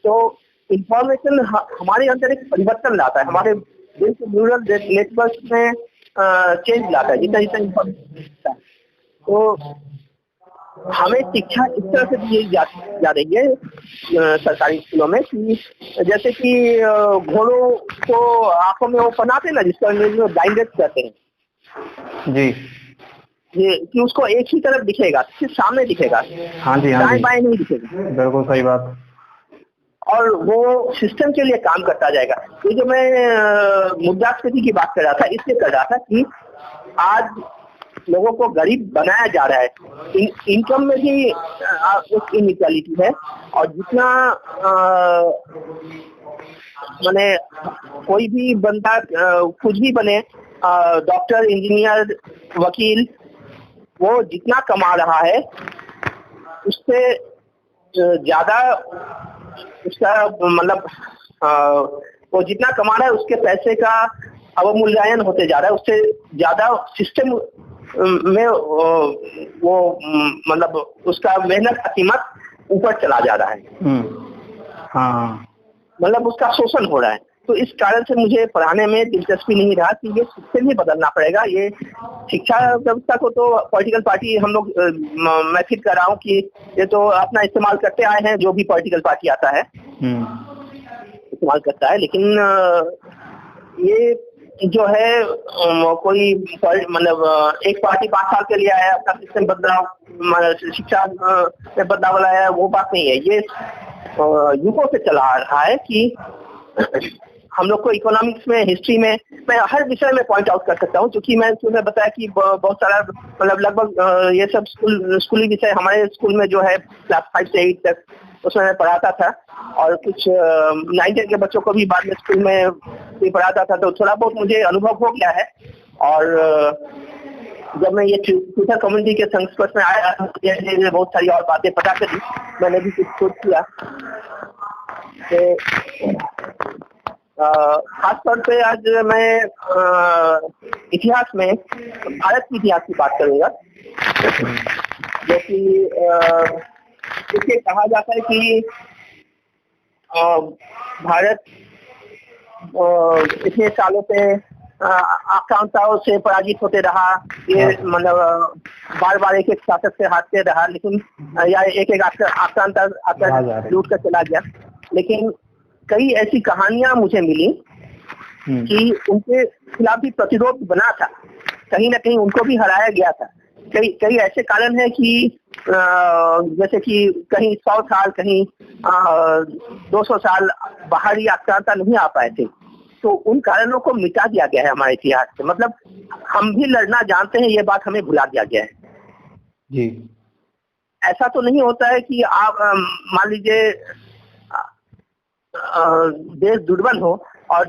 तो इंफॉर्मेशन हमारे अंदर एक परिवर्तन लाता है, हमारे देश के न्यूरल नेटवर्क में चेंज लाता है जितना जितना इंफॉर्मेशन। तो हमें शिक्षा इस तरह से दी जा रही है सरकारी स्कूलों में कि जैसे कि घोड़ों को आंखों में वो बनाते ना, जिसको अंग्रेजी में ब्लाइंडेड कहते हैं जी, ये कि उसको एक ही तरफ दिखेगा, सिर्फ सामने दिखेगा, हाँ जी, दाएं बाएं नहीं दिखेगा। बिल्कुल सही बात। और वो सिस्टम के लिए काम करता जाएगा। ये जो मैं मुद्रास्फीति की बात कर रहा था, इसलिए कर रहा था कि आज लोगों को गरीब बनाया जा रहा है, इनकम में भी एक इनइक्वालिटी है, और जितना माने कोई भी बंदा कुछ भी बने, डॉक्टर, इंजीनियर, वकील, वो जितना कमा रहा है उससे ज्यादा उसका मतलब वो जितना कमा रहा है उसके पैसे का अवमूल्यन होते जा रहा है, उससे ज्यादा सिस्टम में वो मतलब उसका मेहनत का कीमत ऊपर चला जा रहा है। हाँ, मतलब उसका शोषण हो रहा है। तो इस कारण से मुझे पढ़ाने में दिलचस्पी नहीं रहा कि ये सिस्टम ही बदलना पड़ेगा। ये शिक्षा व्यवस्था को तो पॉलिटिकल पार्टी हम लोग, मैं फिर कर रहा हूँ कि ये तो अपना इस्तेमाल करते आए हैं, जो भी पॉलिटिकल पार्टी आता है इस्तेमाल करता है, लेकिन ये जो है कोई मतलब एक पार्टी 5 साल के लिए आया, अपना सिस्टम बदलाव, शिक्षा में बदलाव लाया, वो बात नहीं है। ये युगों से चला आ रहा है कि हम लोग को इकोनॉमिक्स में, हिस्ट्री में, मैं हर विषय में पॉइंट आउट कर सकता हूँ, क्योंकि मैं स्कूल में बताया कि बहुत सारा मतलब लगभग ये सब स्कूली विषय हमारे स्कूल में जो है क्लास 5 से 8 तक उसमें मैं पढ़ाता था, और कुछ 9 के बच्चों को भी बाद में स्कूल में भी पढ़ाता था, तो थोड़ा बहुत मुझे अनुभव हो गया है। और जब मैं ये ट्विटर कम्युनिटी के संस्पर्श में आया, बहुत सारी और बातें पता करी, मैंने भी कुछ सोच किया। तो खास तौर पे आज मैं इतिहास में भारत के इतिहास की बात करूंगा, जो कि इसे कहा जाता है कि भारत इतने सालों से आक्रांताओं से पराजित होते रहा, ये मतलब बार बार एक शासक से हारते रहा, लेकिन या एक आक्रांता आकर लूट कर चला गया। लेकिन कई ऐसी कहानियां मुझे मिली कि उनके खिलाफ भी प्रतिरोध बना था, कहीं ना कहीं उनको भी हराया गया था। कई ऐसे कारण है कि जैसे कि कहीं 100 साल, कहीं 200 साल बाहरी आक्रांता नहीं आ पाए थे, तो उन कारणों को मिटा दिया गया है हमारे इतिहास से। मतलब हम भी लड़ना जानते हैं, ये बात हमें भुला दिया गया है जी। ऐसा तो नहीं होता है कि आप मान लीजिए देश दुर्बल हो और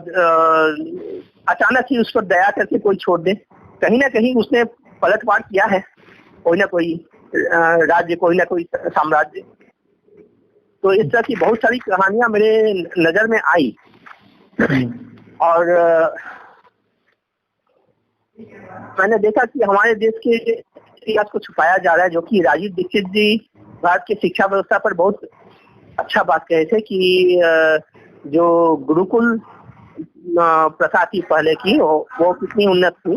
अचानक ही उस पर दया करके कोई छोड़ दे। कहीं ना कहीं उसने पलटवार किया है, कोई ना कोई राज्य, कोई ना कोई साम्राज्य। तो इस तरह की बहुत सारी कहानियां मेरे नजर में आई और मैंने देखा कि हमारे देश के इतिहास को छुपाया जा रहा है, जो कि राजीव दीक्षित जी भारत की शिक्षा व्यवस्था पर बहुत अच्छा बात कहे थे कि जो गुरुकुल प्रथा थी पहले की, वो कितनी उन्नत थी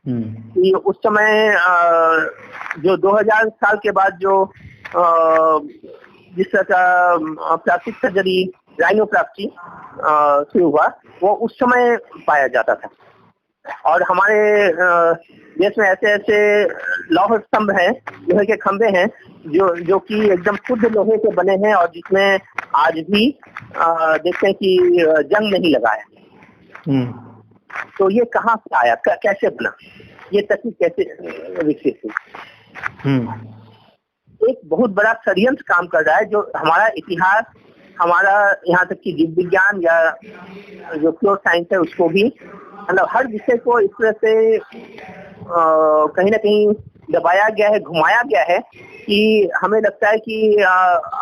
कि उस समय जो 2000 साल के बाद जो जिस तरह का प्लास्टिक सर्जरी, राइनोप्लास्टी शुरू हुआ, वो उस समय पाया जाता था। और हमारे देश में ऐसे ऐसे लौह स्तंभ हैं, लोहे के खंभे हैं जो कि एकदम शुद्ध लोहे के बने हैं और जिसमें आज भी देखते हैं कि जंग नहीं लगा है। तो ये कहाँ से आया, कैसे बना, ये तकनीक कैसे विकसित हुई? एक बहुत बड़ा षड्यंत्र काम कर रहा है, जो हमारा इतिहास, हमारा यहाँ तक कि जीव विज्ञान या जो प्योर साइंस है उसको भी, मतलब हर विषय को इस तरह से कहीं ना कहीं दबाया गया है, घुमाया गया है कि हमें लगता है कि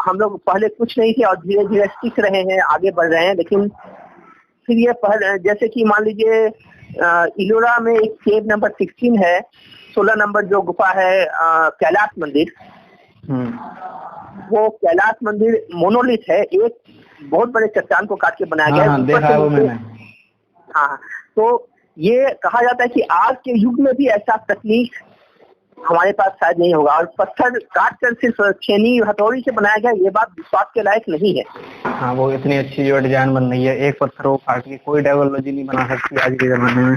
हम लोग पहले कुछ नहीं थे और धीरे धीरे सीख रहे हैं, आगे बढ़ रहे हैं। लेकिन फिर ये जैसे कि मान लीजिए इलोरा में एक केव नंबर 16 है, 16 नंबर जो गुफा है कैलाश मंदिर, वो कैलाश मंदिर मोनोलिथ है, एक बहुत बड़े चट्टान को काट के बनाया गया है। देखा है वो मैंने। हाँ, तो ये कहा जाता है कि आज के युग में भी ऐसा तकनीक हमारे पास शायद नहीं होगा, और पत्थर काट कर सिर्फ छेनी हथौड़ी से बनाया गया, ये बात विश्वास के लायक नहीं है। हाँ, वो इतनी अच्छी जो डिजाइन बन रही है, एक पत्थर को काट के कोई टेक्नोलॉजी नहीं बना सकती आज के जमाने में।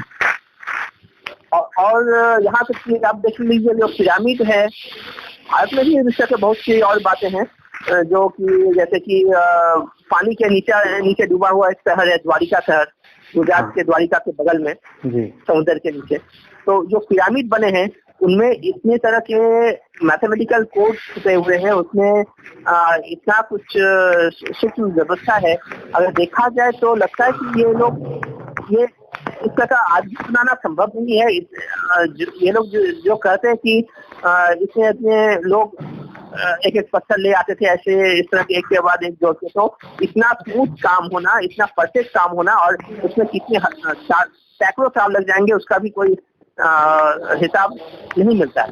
और यहाँ तक कि आप देख लीजिए जो पिरामिड है, भारत में भी इस तरह के बहुत सी और बातें हैं, जो कि जैसे कि पानी के नीचे डूबा हुआ एक शहर है, द्वारिका शहर, गुजरात के द्वारिका के बगल में समुद्र के नीचे। तो जो पिरामिड बने हैं उनमें इतने तरह के मैथमेटिकल कोड छुपे हुए हैं, उसमें इतना कुछ सूक्ष्म व्यवस्था है। अगर देखा जाए तो लगता है कि ये इस तरह का आज भी बनाना संभव नहीं है। ये लोग जो कहते हैं कि इसमें इतने लोग एक एक पत्थर ले आते थे ऐसे, इस तरह के एक के बाद एक जोड़ के, तो इतना स्मूथ काम होना, इतना परफेक्ट काम होना, और उसमें कितने सैकड़ों साल लग जाएंगे उसका भी कोई हिसाब नहीं मिलता है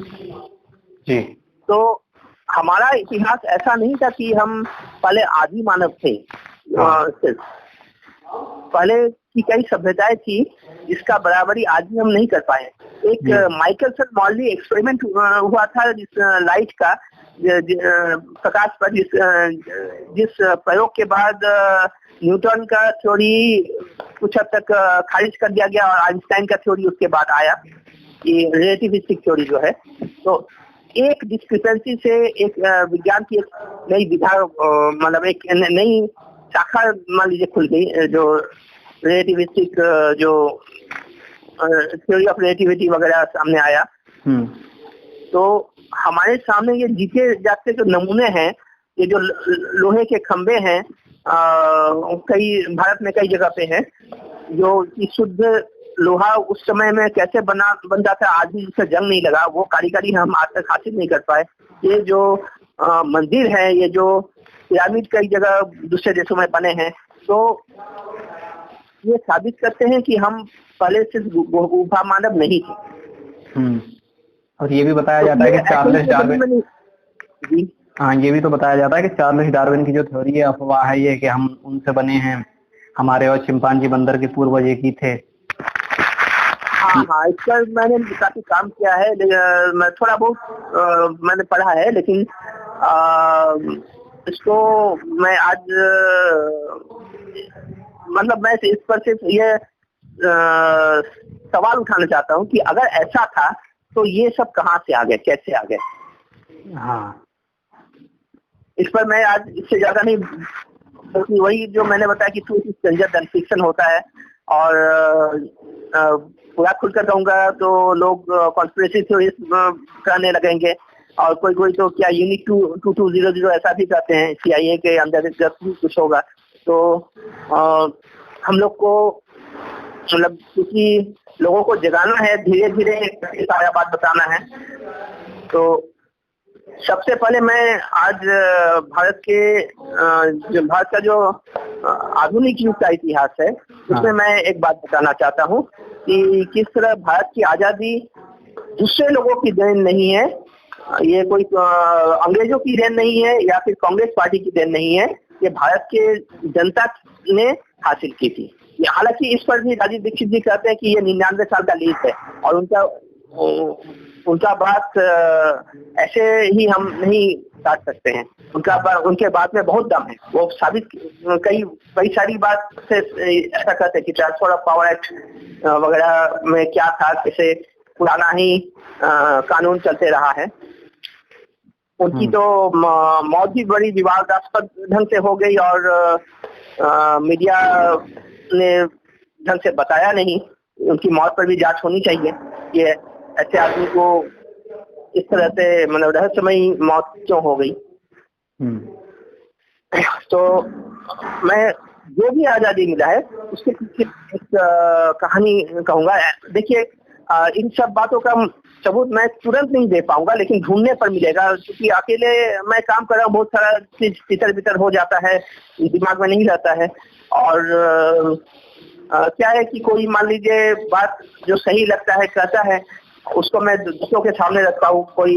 जी। तो हमारा इतिहास ऐसा नहीं था कि हम पहले आदि मानव थे, सिर्फ पहले की कई सभ्यताएं थी जिसका बराबरी आज भी हम नहीं कर पाए। एक माइकलसन मॉर्ली एक्सपेरिमेंट हुआ था जिस लाइट का, प्रकाश पर, जिस प्रयोग के बाद न्यूटन का थ्योरी कुछ हद तक खारिज कर दिया गया और आइंस्टाइन का थ्योरी उसके बाद आया, ये रिलेटिविस्टिक थ्योरी जो है। तो एक डिस्क्रिपेंसी से एक विज्ञान की एक नई विधा, मतलब एक नई शाखा मान लीजिए खुल गई, जो रिलेटिविस्टिक, जो थ्योरी ऑफ रिलेटिविटी वगैरह सामने आया। तो हमारे सामने ये जीते जागते जो नमूने हैं, ये जो लोहे के खंबे हैं, कई भारत में कई जगह पे हैं, जो शुद्ध लोहा उस समय में कैसे बन जाता है, आज भी जिससे जंग नहीं लगा, वो कारीगरी हम आज तक हासिल नहीं कर पाए। ये जो मंदिर है, ये जो पिरामिड कई जगह दूसरे देशों में बने हैं, तो ये साबित करते हैं कि हम पहले सिर्फ गुफा मानव नहीं थे। और ये भी बताया जाता है कि चार्ल्स डार्विन, हाँ, ये भी तो बताया जाता है कि चार्ल्स डार्विन की जो थ्योरी है, अफवाह है ये कि हम उनसे बने हैं, हमारे और चिंपांजी बंदर के पूर्वज एक ही थे। हाँ, इस पर मैंने काफी काम किया है, मैं थोड़ा बहुत मैंने पढ़ा है, लेकिन इसको मैं आज मतलब मैं इस पर सिर्फ ये सवाल उठाना चाहता हूँ कि अगर ऐसा था तो ये सब कहाँ से आ गए, कैसे आ गए। हाँ, इस पर मैं आज इससे ज्यादा नहीं, क्योंकि वही जो मैंने बताया कि truth is stranger then fiction होता है, और पूरा खुलकर कहूंगा तो लोग कॉन्स्पिरेसी थ्योरीज करने लगेंगे, और कोई तो क्या यूनिट 2200 ऐसा भी कहते हैं, CIA के अंदर कुछ होगा। तो हम लोग को मतलब क्योंकि लोगों को जगाना है, धीरे धीरे सारा बात बताना है। तो सबसे पहले मैं आज भारत का जो आधुनिक युग का इतिहास है उसमें मैं एक बात बताना चाहता हूँ कि किस तरह भारत की आजादी दूसरे लोगों की देन नहीं है, ये कोई अंग्रेजों की देन नहीं है या फिर कांग्रेस पार्टी की देन नहीं है, ये भारत के जनता ने हासिल की थी। हालांकि इस पर भी राजीव दीक्षित जी कहते हैं कि ये 99 साल का लीड है और उनका बात ऐसे ही हम नहीं काट सकते हैं। उनके बात में बहुत दम है। वो साबित कई सारी बात से ऐसा कहते हैं कि ट्रांसफर ऑफ पावर एक्ट वगैरह में क्या था, कैसे पुराना ही कानून चलते रहा है। उनकी तो मौत भी बड़ी विवादास्पद ढंग से हो गई और मीडिया ने ढंग से बताया नहीं। उनकी मौत पर भी जांच होनी चाहिए। ये ऐसे आदमी को इस तरह से मतलब रहस्यमयी मौत क्यों हो गई। तो मैं जो भी आजादी मिला है उसके पीछे एक कहानी कहूंगा। देखिए, इन सब बातों का सबूत मैं तुरंत नहीं दे पाऊंगा, लेकिन ढूंढने पर मिलेगा, क्योंकि अकेले मैं काम कर रहा हूँ, बहुत सारा चीज तितर बितर हो जाता है, दिमाग में नहीं रहता है। और क्या है कि कोई मान लीजिए बात जो सही लगता है कहता है, उसको मैं दूसरों के सामने रखता हूँ। कोई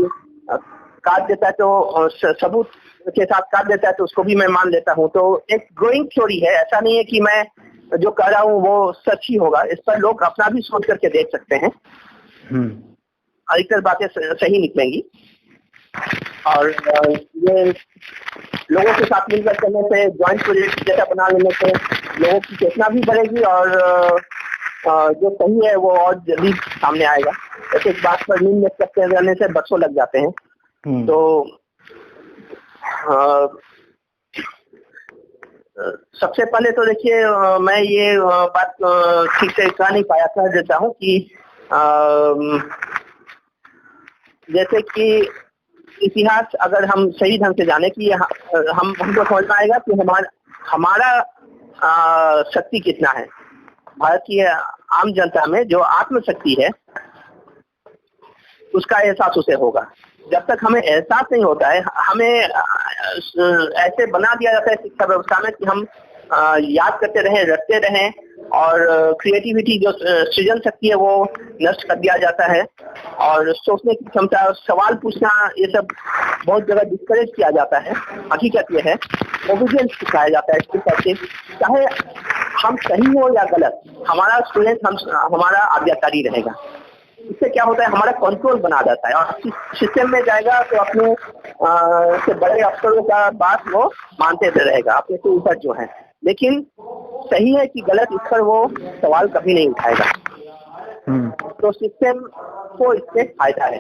काट देता है तो सबूत के साथ काट देता है तो उसको भी मैं मान लेता हूँ। तो एक ग्रोइंग थ्योरी है, ऐसा नहीं है कि मैं जो कह रहा हूँ वो सच ही होगा। इस पर लोग अपना भी सोच करके देख सकते हैं। अधिकतर बातें सही निकलेंगी और ये लोगों के साथ मिलकर चलने से, ज्वाइंट प्रोजेक्ट जैसा बना लेने से लोगों की चेतना भी बढ़ेगी और जो सही है वो और जल्दी सामने आएगा। एक एक बात पर नींद में करते रहने से बरसों लग जाते हैं। तो सबसे पहले तो देखिए, मैं ये बात ठीक से कह नहीं पाया, कह देता हूँ कि जैसे कि इतिहास अगर हम सही ढंग से जाने कि हमको समझ में आएगा कि हमारा शक्ति कितना है। भारत की आम जनता में जो आत्मशक्ति है उसका एहसास उसे होगा। जब तक हमें एहसास नहीं होता है, हमें ऐसे बना दिया जाता है शिक्षा व्यवस्था में कि हम याद करते रहें, रटते रहें और क्रिएटिविटी जो सृजन शक्ति है वो नष्ट कर दिया जाता है और सोचने की क्षमता, सवाल पूछना, ये सब बहुत जगह डिस्करेज किया जाता है। हकीकत ये है ओबीडियंस सिखाया जाता है कि चाहे हम सही हो या गलत, हमारा स्टूडेंट हमारा आज्ञाकारी रहेगा। इससे क्या होता है, हमारा कंट्रोल बना जाता है और सिस्टम में जाएगा तो अपने से बड़े अफसरों का बात वो मानते रहेगा, अपने से ऊपर जो है। लेकिन सही है कि गलत, इस पर वो सवाल कभी नहीं उठाएगा। तो सिस्टम को इससे फायदा है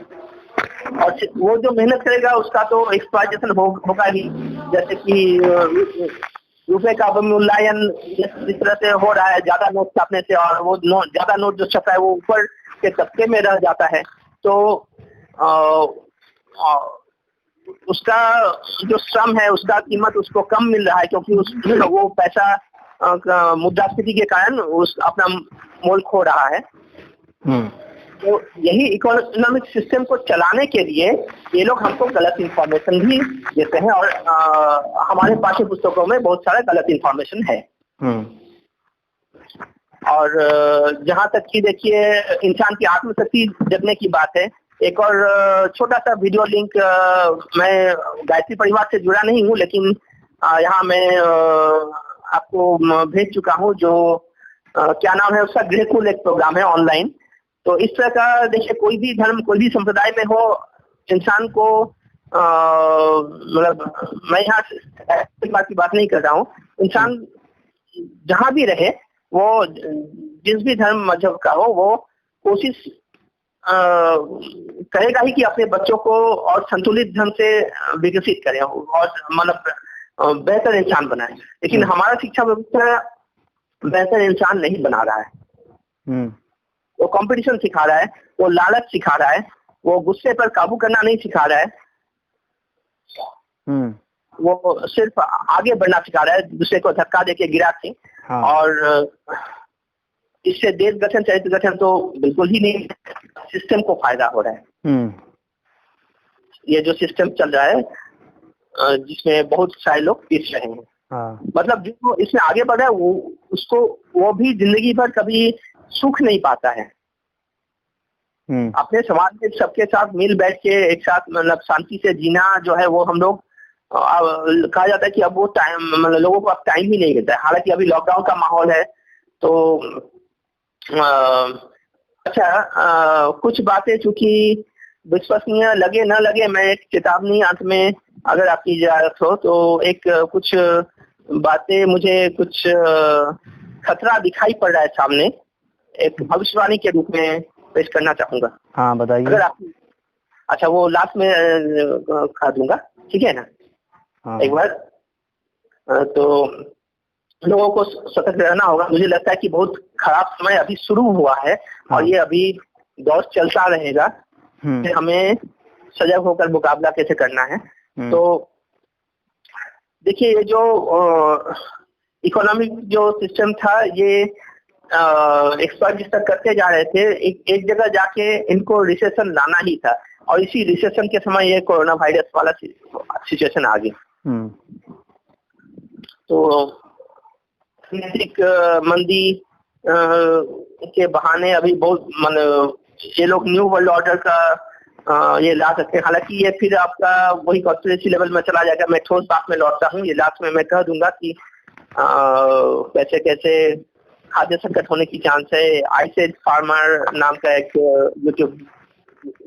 और वो जो मेहनत करेगा उसका तो एक्सप्लॉइटेशन होगा ही। जैसे कि रुपए का मूल्यांकन जिस तरह से हो रहा है, ज्यादा नोट छापने से, और वो ज्यादा नोट जो छपा है वो ऊपर के तबके में रह जाता है, तो उसका जो श्रम है उसका कीमत उसको कम मिल रहा है, क्योंकि वो पैसा मुद्रास्फीति के कारण अपना मोल खो रहा है। तो यही इकोनॉमिक सिस्टम को चलाने के लिए ये लोग हमको गलत इंफॉर्मेशन भी देते हैं और हमारे पाठ्य पुस्तकों में बहुत सारा गलत इंफॉर्मेशन है। और जहां तक कि देखिए इंसान की आत्मशक्ति जगने की बात है, एक और छोटा सा वीडियो लिंक, मैं गायत्री परिवार से जुड़ा नहीं हूँ, लेकिन यहाँ मैं आपको भेज चुका हूँ। जो क्या नाम है उसका, गृहकुल एक प्रोग्राम है ऑनलाइन। तो इस तरह का देखिए, कोई भी धर्म, कोई भी संप्रदाय में हो, इंसान को मतलब मैं यहाँ की बात नहीं कर रहा हूँ, इंसान जहाँ भी रहे, वो जिस भी धर्म मजहब का हो, वो कोशिश करेगा ही कि अपने बच्चों को और संतुलित ढंग से विकसित करें और मतलब बेहतर इंसान बनाए। लेकिन हमारा शिक्षा व्यवस्था बेहतर इंसान नहीं बना रहा है। वो कंपटीशन सिखा रहा है, वो लालच सिखा रहा है, वो गुस्से पर काबू करना नहीं सिखा रहा है, वो सिर्फ आगे बढ़ना सिखा रहा है, दूसरे को धक्का देके गिरा के। और इससे देश गठन चरित्र गठन तो बिल्कुल ही नहीं, सिस्टम को फायदा हो रहा है। ये जो सिस्टम चल रहा है जिसमें बहुत सारे लोग पिस रहे हैं, मतलब जो इसमें आगे बढ़ रहा है वो भी जिंदगी भर कभी सुख नहीं पाता है। अपने समाज में सबके साथ मिल बैठ के एक साथ मतलब शांति से जीना जो है वो हम लोग कहा जाता है कि अब वो टाइम मतलब लोगों को अब टाइम ही नहीं मिलता है। हालांकि अभी लॉकडाउन का माहौल है तो कुछ बातें चूंकि विश्वसनीय लगे न लगे, मैं एक चेतावनी अंत में अगर आपकी इजाजत हो तो एक कुछ बातें मुझे कुछ खतरा दिखाई पड़ रहा है सामने, एक भविष्यवाणी के रूप में पेश करना चाहूंगा। हाँ बताइए। अगर आप अच्छा वो लास्ट में खा दूंगा, ठीक है ना? हाँ। एक बार तो लोगों को सतर्क रहना होगा। मुझे लगता है कि बहुत खराब समय अभी शुरू हुआ है। हाँ। और ये अभी दौर चलता रहेगा। हमें सजग होकर मुकाबला कैसे करना है। तो देखिए ये जो इकोनॉमिक जो सिस्टम था ये एक्सपर्ट जिस तक करते जा रहे थे, एक जगह जाके इनको रिसेशन लाना ही था और इसी रिसेशन के समय ये कोरोना वायरस वाला सिचुएशन आ गया। तो राजनीतिक मंदी के बहाने अभी बहुत ये लोग न्यू वर्ल्ड ऑर्डर का ये ला सकते हैं। हालांकि ये फिर आपका वही कॉन्स्पिरेसी लेवल में चला जाएगा। मैं ठोस बात में लौटता हूँ, ये लास्ट में मैं कह दूंगा कि कैसे कैसे खाद्य संकट होने की चांस है। आइसेज फार्मर नाम का एक यूट्यूब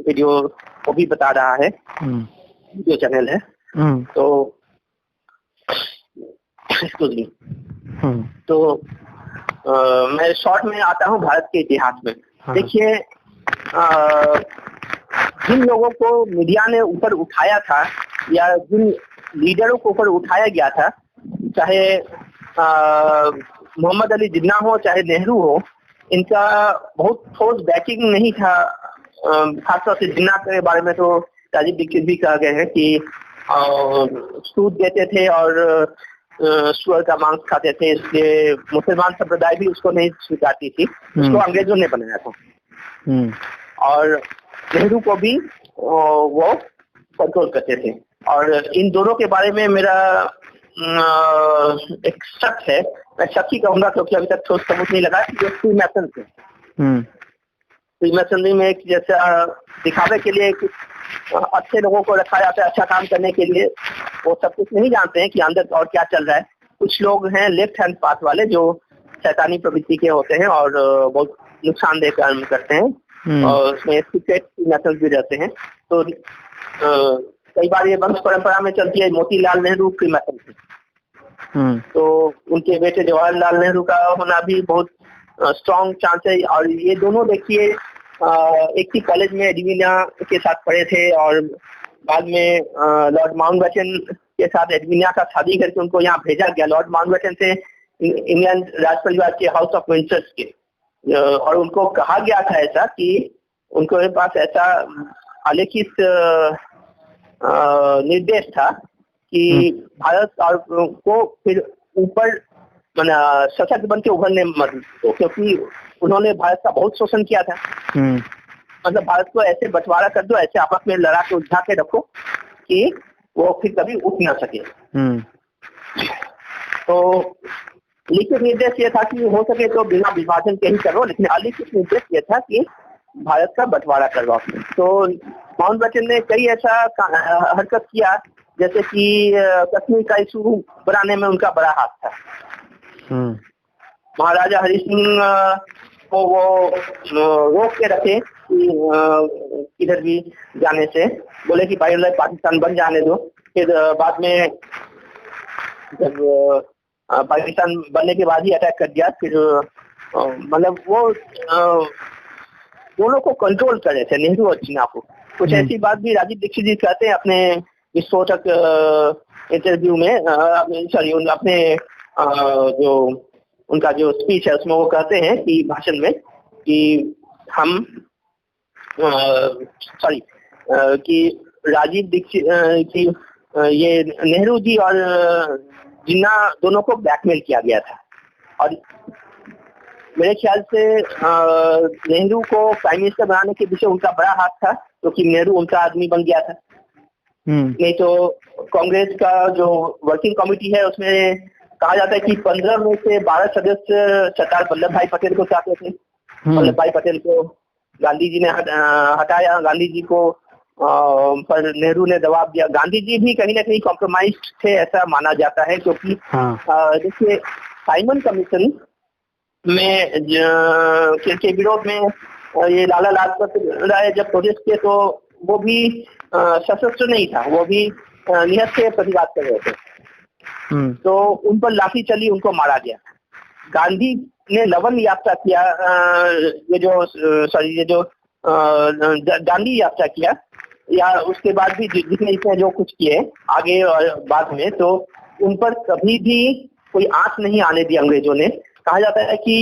वीडियो वो भी बता रहा है, वीडियो चैनल है। तो एक्सक्यूज मी। तो मैं शॉर्ट में आता हूँ भारत के इतिहास में। देखिए जिन लोगों को मीडिया ने ऊपर उठाया था या जिन लीडरों को ऊपर उठाया गया था, चाहे मोहम्मद अली जिन्ना हो चाहे नेहरू हो, इनका बहुत ठोस बैकिंग नहीं था। खासतौर से जिन्ना के बारे में तो राजीव दीक्षित भी कह गए हैं कि सूद देते थे और सुअर का मांस खाते थे, इसलिए मुसलमान संप्रदाय भी उसको नहीं स्वीकारती थी। उसको अंग्रेजों ने बनाया था और नेहरू को भी वो कंट्रोल करते थे। और इन दोनों के बारे में मेरा एक शक है, मैं शक ही कहूंगा क्योंकि अभी तक ठोस सबूत नहीं लगा कि जो फ्रीमैसन थे। फ्रीमैसनरी में एक जैसा दिखावे के लिए अच्छे लोगों को रखा जाता है, अच्छा काम करने के लिए। वो सब कुछ नहीं जानते हैं कि अंदर और क्या चल रहा है। कुछ लोग हैं लेफ्ट हैंड पाथ वाले जो शैतानी प्रवृत्ति के होते हैं और बहुत नुकसानदेह काम करते हैं और उसमें सीक्रेट फ्रीमैसन भी रहते हैं। तो कई बार ये वंश परंपरा में चलती है। मोतीलाल नेहरू फ्रीमैसन थे, तो उनके बेटे जवाहरलाल नेहरू का होना भी बहुत स्ट्रॉन्ग चांस है। और ये दोनों देखिए एक ही कॉलेज में एडविना के साथ पढ़े थे और बाद में लॉर्ड माउंटबेटन के साथ एडविना का शादी करके उनको यहाँ भेजा गया। लॉर्ड माउंटबेटन थे इंग्लैंड राज परिवार के हाउस ऑफ विंडसर के, और उनको कहा गया था ऐसा कि उनके पास ऐसा आलेखित निर्देश था कि भारत और को फिर ऊपर सशक्त बन के उभरने मत दो, क्योंकि उन्होंने भारत का बहुत शोषण किया था। मतलब भारत को ऐसे बंटवारा कर दो, ऐसे आपस में लड़ा के उलझा के रखो कि वो फिर कभी उठ ना सके। तो लिखित निर्देश ये था कि हो सके तो बिना विभाजन के ही करो, लेकिन अलिखित निर्देश ये था कि भारत का बंटवारा करवाओ। तो माउंटबेटन ने कई ऐसा हरकत किया, जैसे कि कश्मीर का इशू बनाने में उनका बड़ा हाथ था। महाराजा हरि सिंह को वो रोक के रखे कि किधर भी जाने से, बोले कि भाई पाकिस्तान बन जाने दो। फिर बाद में जब पाकिस्तान बनने के बाद ही अटैक कर दिया। फिर मतलब वो दोनों को कंट्रोल कर रहे थे, नेहरू और जिन्ना को। कुछ ऐसी बात भी राजीव दीक्षित जी कहते हैं अपने विस्फोटक इंटरव्यू में, अपने जो उनका जो स्पीच है उसमें वो कहते हैं कि भाषण में कि हम कि राजीव दीक्षित की ये नेहरू जी और जिन्ना दोनों को ब्लैकमेल किया गया था। और मेरे ख्याल से नेहरू को प्राइम मिनिस्टर बनाने के पीछे उनका बड़ा हाथ था, क्योंकि नेहरू उनका आदमी बन गया था। नहीं तो कांग्रेस का जो वर्किंग कमेटी है उसमें कहा जाता है कि 15 में से 12 सदस्य सरदार वल्लभ भाई पटेल को चाहते थे। वल्लभ भाई पटेल को गांधी जी ने हटाया, गांधी जी को पर नेहरू ने दबाव दिया। गांधी जी भी कहीं ना कहीं कॉम्प्रोमाइज थे, ऐसा माना जाता है, क्योंकि देखिए साइमन कमीशन में के विरोध में ये लाला लाजपत राय जब प्रोटेस्ट किए तो वो भी सशस्त्र नहीं था, वो भी निहत्थे से प्रतिवाद कर रहे थे। तो उन पर लाठी चली, उनको मारा गया। गांधी ने लवन यात्रा किया, ये जो दांडी यात्रा किया, या उसके बाद भी जितने इसने जो कुछ किए आगे और बाद में, तो उन पर कभी भी कोई आंच नहीं आने दी अंग्रेजों ने। कहा जाता है कि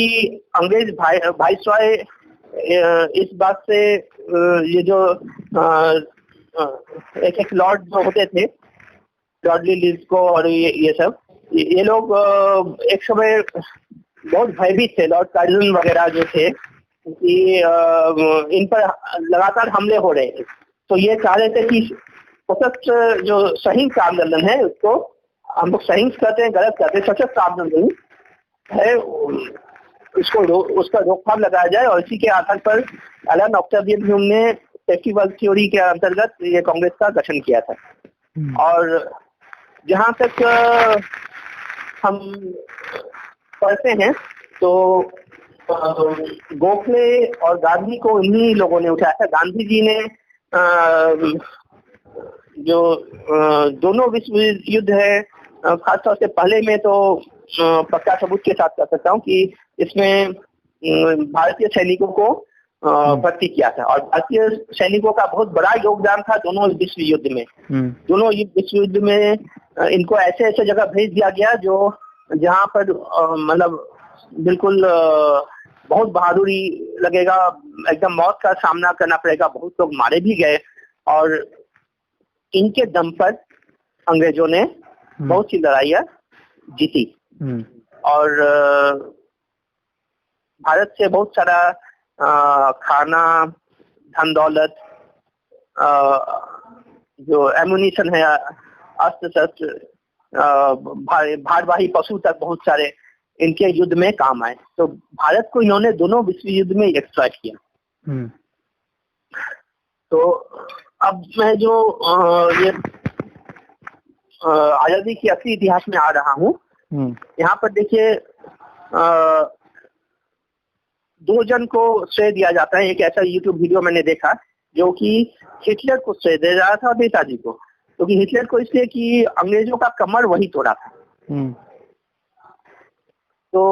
अंग्रेज वाइसरॉय इस बात से ये जो एक लॉर्ड जो होते थे, लॉर्ड लिस्को और ये सब, ये लोग एक समय बहुत भयभीत थे, लॉर्ड कार्जन वगैरह जो थे, कि इन पर लगातार हमले हो रहे थे। तो ये चाह रहे थे कि सशस्त्र जो सहिंस आंदोलन है, उसको हम लोग सहिंस कहते हैं, गलत कहते हैं, सशस्त्र आंदोलन है, उसका रोकथाम लगाया जाए। और इसी के आधार पर एलन ऑक्टेवियन ह्यूम ने फेस्टिवल थ्योरी के अंतर्गत ये कांग्रेस का गठन किया था। और जहां तक हम पढ़ते हैं तो गोखले और गांधी को इन्हीं लोगों ने उठाया था। गांधी जी ने जो दोनों विश्व युद्ध है, खासतौर से पहले में तो पक्का सबूत के साथ कह सकता हूँ कि इसमें भारतीय सैनिकों को भर्ती किया था, और भारतीय सैनिकों का बहुत बड़ा योगदान था दोनों विश्व युद्ध में। दोनों विश्व युद्ध में इनको ऐसे ऐसे जगह भेज दिया गया जो जहाँ पर मतलब बिल्कुल बहुत बहादुरी लगेगा, एकदम मौत का सामना करना पड़ेगा। बहुत लोग मारे भी गए, और इनके दम पर अंग्रेजों ने बहुत सी लड़ाइयाँ जीती, और भारत से बहुत सारा खाना, धन दौलत, जो एम्युनिशन है, अस्त्र शस्त्र, भारवाही पशु तक बहुत सारे इनके युद्ध में काम आए। तो भारत को इन्होंने दोनों विश्व युद्ध में एक्सप्लॉइट किया। तो अब मैं जो ये आजादी की असली इतिहास में आ रहा हूँ, यहाँ पर देखिए 2 जन को श्रेय दिया जाता है। एक ऐसा यूट्यूब वीडियो मैंने देखा जो कि हिटलर को श्रेय दे रहा था और नेताजी को, क्योंकि तो हिटलर को इसलिए कि अंग्रेजों का कमर वही तोड़ा था। तो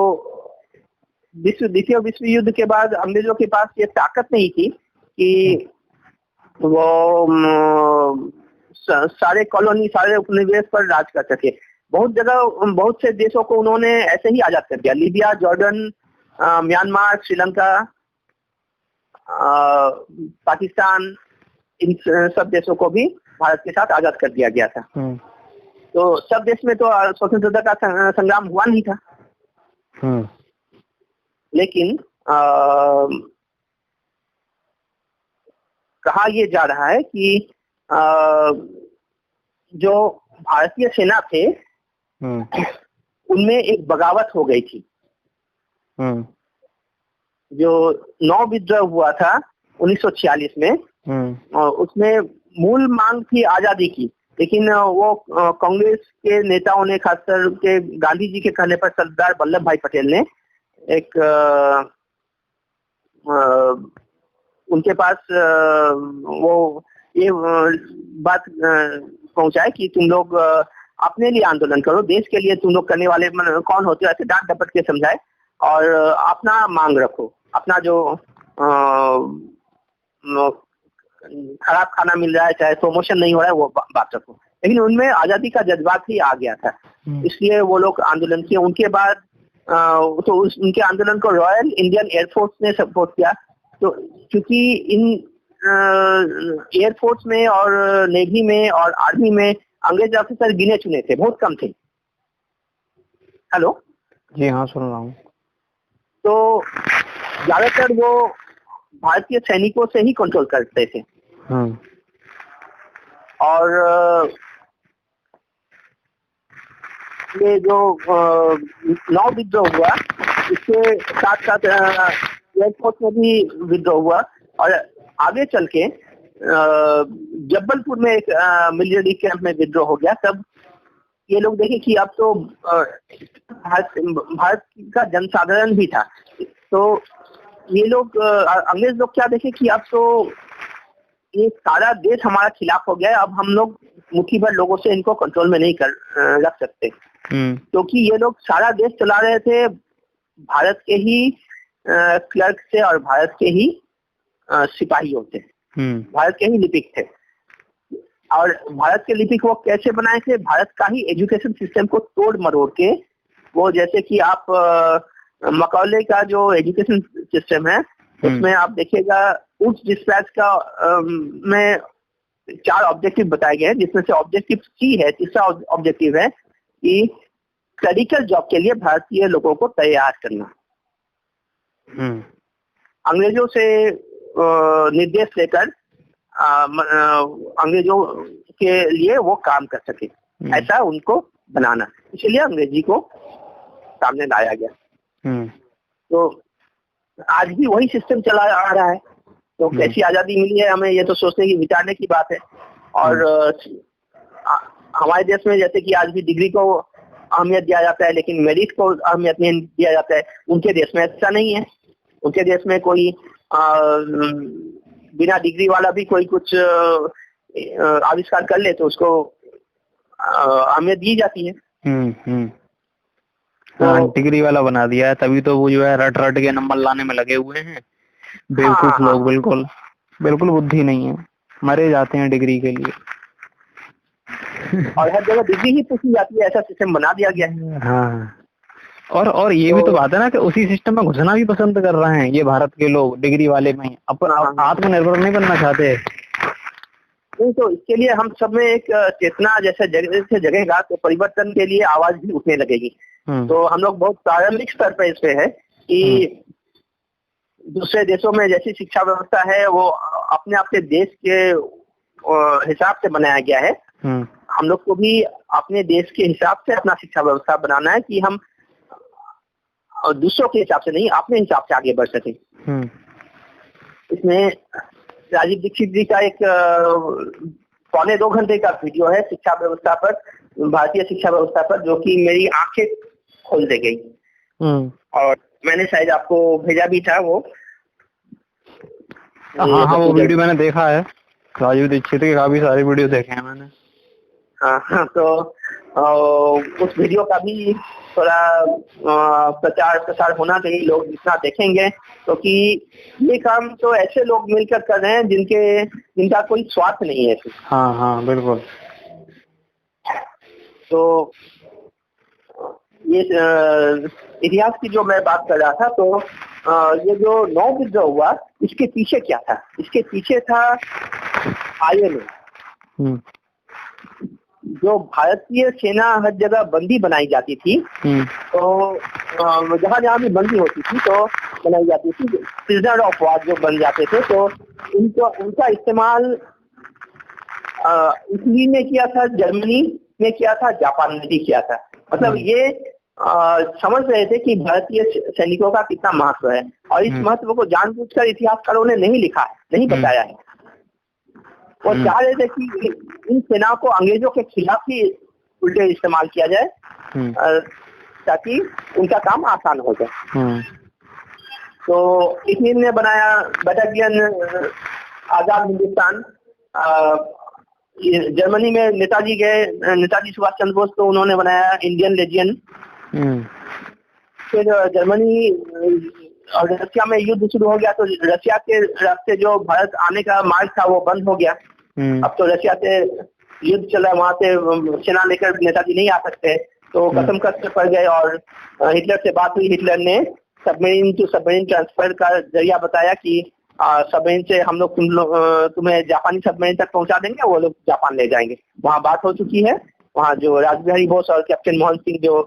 द्वितीय विश्व युद्ध के बाद अंग्रेजों के पास ये ताकत नहीं थी कि वो सारे कॉलोनी, सारे उपनिवेश पर राज कर सके। बहुत जगह, बहुत से देशों को उन्होंने ऐसे ही आजाद कर दिया। Libya, Jordan, Myanmar, Sri Lanka, Pakistan, इन सब देशों को भी भारत के साथ आजाद कर दिया गया था। तो सब देश में तो स्वतंत्रता का संग्राम हुआ नहीं था। लेकिन कहा यह जा रहा है कि जो भारतीय सेना थे उनमें एक बगावत हो गई थी। जो 9 विद्रोह हुआ था 1946 में, और उसमें मूल मांग थी आजादी की, लेकिन वो कांग्रेस के नेताओं ने, खासकर के गांधी जी के कहने पर सरदार वल्लभ भाई पटेल ने एक उनके पास वो ये बात पहुंचाए कि तुम लोग अपने लिए आंदोलन करो, देश के लिए तुम लोग करने वाले कौन होते हो, ऐसे डांट डपट के समझाए, और अपना मांग रखो, अपना जो खराब खाना मिल रहा है, चाहे प्रमोशन नहीं हो रहा है, वो बात रखो। लेकिन उनमें आजादी का जज्बात ही आ गया था, इसलिए वो लोग आंदोलन किए। उनके बाद तो उनके आंदोलन को रॉयल इंडियन एयरफोर्स ने सपोर्ट किया। तो क्योंकि इन एयरफोर्स में और नेवी में और आर्मी में अंग्रेज ऑफिसर गिने चुने थे, बहुत कम थे। हेलो, जी हाँ, सुन रहा हूँ। तो ज्यादातर वो भारतीय सैनिकों से ही कंट्रोल करते थे। और ये जो नौ विद्रोह हुआ, इसके साथ साथ एयरफोर्स में भी विद्रोह हुआ, और आगे चल के जबलपुर में एक मिलिट्री कैंप में विद्रोह हो गया। तब ये लोग देखे कि अब तो भारत का जनसाधारण भी था, तो ये लोग अंग्रेज लोग क्या देखे कि अब तो ये सारा देश हमारा खिलाफ हो गया है, अब हम लोग मुट्ठी भर लोगों से इनको कंट्रोल में नहीं रख सकते, क्योंकि ये लोग सारा देश चला रहे थे भारत के ही क्लर्क से और भारत के ही सिपाहियों से, भारत के ही लिपिक थे। और भारत के लिपिक वो कैसे बनाए थे? भारत का ही एजुकेशन सिस्टम को तोड़ मरोड़ के, वो जैसे कि आप मकौले का जो एजुकेशन सिस्टम है उसमें आप देखिएगा उच्च डिस्पैच का में 4 ऑब्जेक्टिव बताए गए हैं, जिसमें से ऑब्जेक्टिव सी है, तीसरा ऑब्जेक्टिव है कि क्लरिकल जॉब के लिए भारतीय लोगों को तैयार करना, अंग्रेजों से निर्देश लेकर अंग्रेजों के लिए वो काम कर सके, ऐसा उनको बनाना, इसलिए अंग्रेजी को सामने लाया गया। तो आज भी वही सिस्टम चला आ रहा है। तो कैसी आजादी मिली है हमें, ये तो सोचने की विचारने की बात है। और हमारे देश में जैसे कि आज भी डिग्री को अहमियत दिया जाता है, लेकिन मेरिट को अहमियत नहीं दिया जाता है। उनके देश में ऐसा नहीं है। उनके देश में कोई बिना डिग्री वाला भी कोई कुछ आविष्कार कर ले तो उसको अहमियत दी जाती है। हाँ, डिग्री वाला बना दिया है, तभी तो वो जो है रट रट के नंबर लाने में लगे हुए हैं बेवकूफ लोग। बिल्कुल बुद्धि नहीं है, मरे जाते हैं डिग्री के लिए। और हर जगह डिग्री ही पूछी जाती है, ऐसा सिस्टम बना दिया गया है। हाँ, और ये भी तो बात है ना कि उसी सिस्टम में घुसना भी पसंद कर रहे हैं ये भारत के लोग, डिग्री वाले में अपन आत्मनिर्भर नहीं बनना चाहते। नहीं, तो इसके लिए हम सब में एक चेतना जैसे से जगेगा तो परिवर्तन के लिए आवाज भी उठने लगेगी। तो हम लोग बहुत प्रारंभिक स्तर पर इस पे है कि दूसरे देशों में जैसी शिक्षा व्यवस्था है वो अपने आपके देश के हिसाब से बनाया गया है। हम लोग को भी अपने देश के हिसाब से अपना शिक्षा व्यवस्था बनाना है कि हम दूसरों के हिसाब से नहीं, अपने हिसाब से आगे बढ़ सके। इसमें राजीव दीक्षित जी का एक 1.25 घंटे का वीडियो है शिक्षा व्यवस्था पर, भारतीय शिक्षा व्यवस्था पर, जो कि मेरी आंखें खोल दे गई। और मैंने शायद आपको भेजा भी था वो। हाँ, वो वीडियो मैंने देखा है। राजीव दीक्षित के काफी सारे वीडियो देखे हैं मैंने। हाँ, तो उस वीडियो का भी थोड़ा प्रचार प्रसार होना चाहिए। लोग जितना देखेंगे, क्योंकि ये काम तो ऐसे लोग मिलकर कर रहे हैं जिनका कोई स्वार्थ नहीं है। हाँ, बिल्कुल। तो ये इतिहास की जो मैं बात कर रहा था, तो ये जो 9 विद्रोह हुआ, इसके पीछे क्या था? इसके पीछे था INA, जो भारतीय सेना हर जगह बंदी बनाई जाती थी। तो जहाँ जहाँ भी बंदी होती थी तो बनाई जाती थी, प्रिजनर ऑफ वॉर जो बन जाते थे, तो उनका इस्तेमाल इटली ने किया था, जर्मनी ने किया था, जापान ने भी किया था। मतलब ये समझ रहे थे कि भारतीय सैनिकों का कितना महत्व है, और इस महत्व को जानबूझकर इतिहासकारों ने नहीं लिखा है, नहीं बताया है। वो चाह रहे थे कि इन सेनाओं को अंग्रेजों के खिलाफ ही उल्टे इस्तेमाल किया जाए, ताकि उनका काम आसान हो जाए। तो इसलिए ने बनाया बटालियन आजाद हिंदुस्तान। जर्मनी में नेताजी सुभाष चंद्र बोस, तो उन्होंने बनाया इंडियन लेजियन। फिर जर्मनी और रशिया में युद्ध शुरू हो गया, तो रशिया के रास्ते जो भारत आने का मार्ग था वो बंद हो गया। अब तो रशिया से युद्ध चल रहा है, वहां से सेना लेकर नेताजी नहीं आ सकते, तो कसम कसम पड़ गए। और हिटलर से बात हुई, हिटलर ने सबमरीन टू सबमरीन ट्रांसफर का जरिया बताया कि सबमरीन से हम लोग तुम्हें जापानी सबमरीन तक पहुंचा देंगे, वो लोग जापान ले जाएंगे। वहाँ बात हो चुकी है। वहाँ जो राजबिहारी बोस और कैप्टन मोहन सिंह जो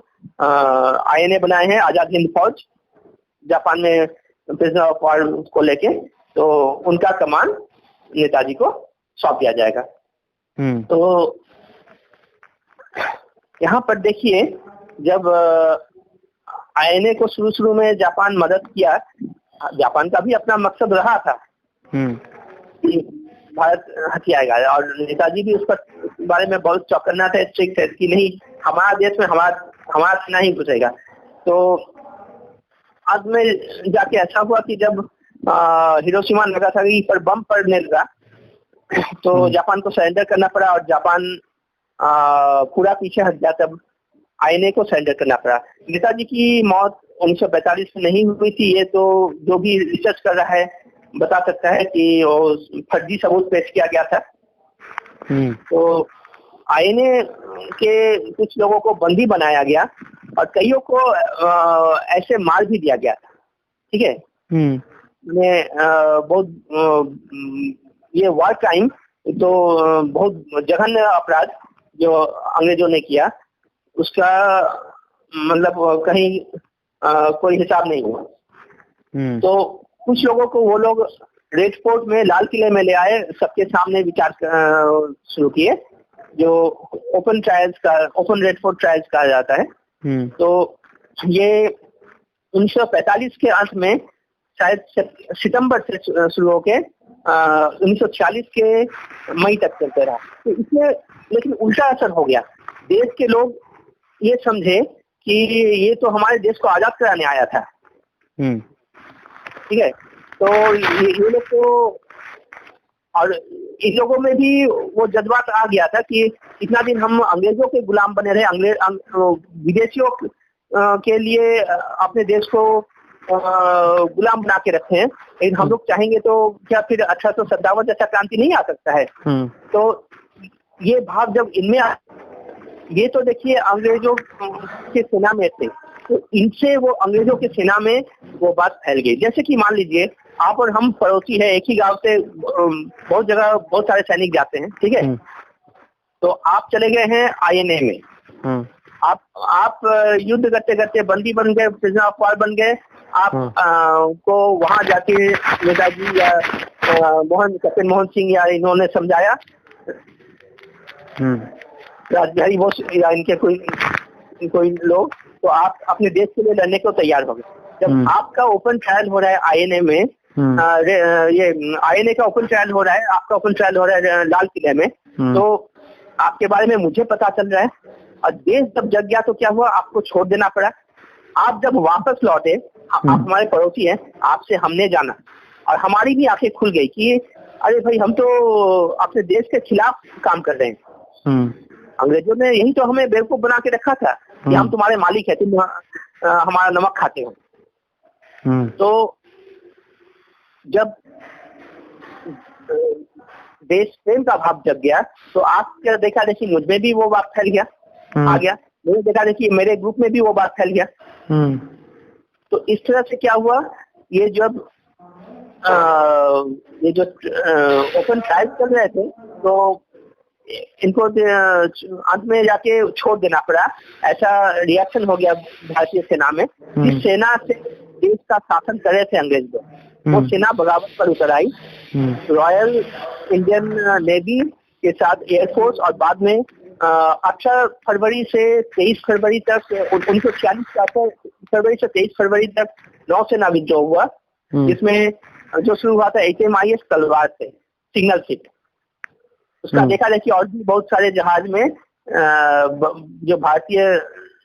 INA बनाए हैं, आजाद हिंद फौज, जापान में प्रिजनर ऑफ वॉर को लेके, तो उनका कमान नेताजी को सौंप दिया जाएगा। तो यहाँ पर देखिए, जब आईएनए को शुरू में जापान मदद किया, जापान का भी अपना मकसद रहा था कि भारत हथियाएगा, और नेताजी भी उस पर बारे में बहुत चौकन्ना थे, स्ट्रिक्ट थे कि नहीं, हमारा देश में हमारा सेना ही घुसेगा। तो आज में जाके ऐसा हुआ कि जब हिरोशिमा नागासाकी पर बम पड़ने लगा तो जापान को सरेंडर करना पड़ा, और जापान पूरा पीछे हट गया। तब आईएनए को सरेंडर करना पड़ा। नेताजी की मौत 1942 में नहीं हुई थी, ये तो जो भी रिसर्च कर रहा है बता सकता है कि वो फर्जी सबूत पेश किया गया था। तो आईएनए के कुछ लोगों को बंदी बनाया गया और कईयों को ऐसे मार भी दिया गया था। ठीक है, बहुत ये वॉर क्राइम, तो बहुत जघन्य अपराध जो अंग्रेजों ने किया, उसका मतलब कहीं कोई हिसाब नहीं हुआ। तो कुछ लोगों को वो लोग रेड फोर्ट में, लाल किले में ले आए, सबके सामने विचार शुरू किए, जो ओपन रेड फोर्ट ट्रायल्स कहा जाता है। तो ये 1945 के अंत में, शायद सितंबर से शुरू होके 1946 के मई तक चलते रहा। तो इसमें लेकिन उल्टा असर हो गया। देश के लोग ये समझे कि ये तो हमारे देश को आजाद कराने आया था। ठीक है, तो ये लोग तो, और इन लोगों में भी वो जज्बात आ गया था कि इतना दिन हम अंग्रेजों के गुलाम बने रहे, विदेशियों के लिए अपने देश को गुलाम बना के रखे हैं, लेकिन हम लोग चाहेंगे तो क्या फिर 1857 जैसा क्रांति नहीं आ सकता है। तो ये भाव जब इनमें, ये तो देखिए अंग्रेजों के सेना में थे, तो इनसे वो अंग्रेजों के सेना में वो बात फैल गई। जैसे कि मान लीजिए आप और हम पड़ोसी है, एक ही गांव से बहुत जगह बहुत सारे सैनिक जाते हैं। ठीक है, तो आप चले गए हैं आईएनए में, आप युद्ध करते करते बंदी बन गए, प्रिजनर ऑफ वॉर बन गए। आप को वहां जाके नेताजी या कैप्टन मोहन सिंह या इन्होंने समझाया, राजबिहारी बोस या इनके कोई लोग, तो आप अपने देश के लिए लड़ने को तैयार हो गए। जब आपका ओपन ट्रायल हो रहा है आईएनए में, ये आईएनए का ओपन ट्रायल हो रहा है, आपका ओपन ट्रायल हो रहा है लाल किले में, तो आपके बारे में मुझे पता चल रहा है, और देश जब जग गया तो क्या हुआ, आपको छोड़ देना पड़ा। आप जब वापस लौटे, आप हमारे पड़ोसी हैं, आपसे हमने जाना, और हमारी भी आंखें खुल गई कि अरे भाई, हम तो अपने देश के खिलाफ काम कर रहे हैं। अंग्रेजों ने यही तो हमें बेवकूफ बना के रखा था कि हम तुम्हारे मालिक है, तुम हमारा नमक खाते हो। तो जब देश प्रेम का भाव जग गया, तो आप क्या देखा देखी मुझमें भी वो बात फैल गया, आ गया। मैंने देखा देखी मेरे ग्रुप में भी वो बात फैल गया। तो इस तरह से क्या हुआ, ये जो ओपन ट्रायल चल रहे थे, तो इनको अंत में जाके छोड़ देना पड़ा। ऐसा रिएक्शन हो गया भारतीय सेना में। जिस सेना से देश का शासन कर रहे थे अंग्रेज लोग, वो सेना बगावत पर उतर आई। रॉयल इंडियन नेवी के साथ एयरफोर्स, और बाद में 18 फरवरी से 23 फरवरी तक, 1946 फरवरी से 23 फरवरी तक नौसेना विद्रोह हुआ, जिसमें जो शुरू हुआ था HMIS तलवार से, सिग्नल शिप। उसका देखा देखिए और भी बहुत सारे जहाज में जो भारतीय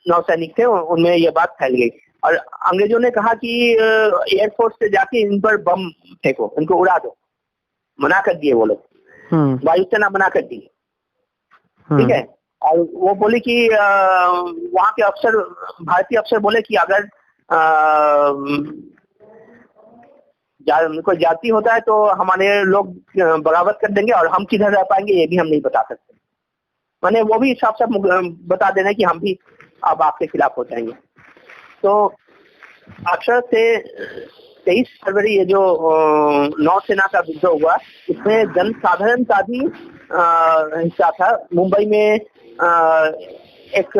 नौसैनिक थे उनमें ये बात फैल गई, और अंग्रेजों ने कहा कि एयरफोर्स से जाके इन पर बम फेंको, इनको उड़ा दो। मना कर दिए वो लोग, वायुसेना मना कर दी। ठीक है, और वो बोले कि वहां के अफसर, भारतीय अफसर बोले कि अगर कोई जाति होता है तो हमारे लोग बगावत कर देंगे, और हम किधर रह पाएंगे ये भी हम नहीं बता सकते। मैंने वो भी साफ साफ बता देना कि हम भी अब आपके खिलाफ हो जाएंगे। तो 18 से 23 फरवरी ये जो नौसेना का विद्रोह हुआ, इसमें जनसाधारण का भी हिस्सा था। मुंबई में एक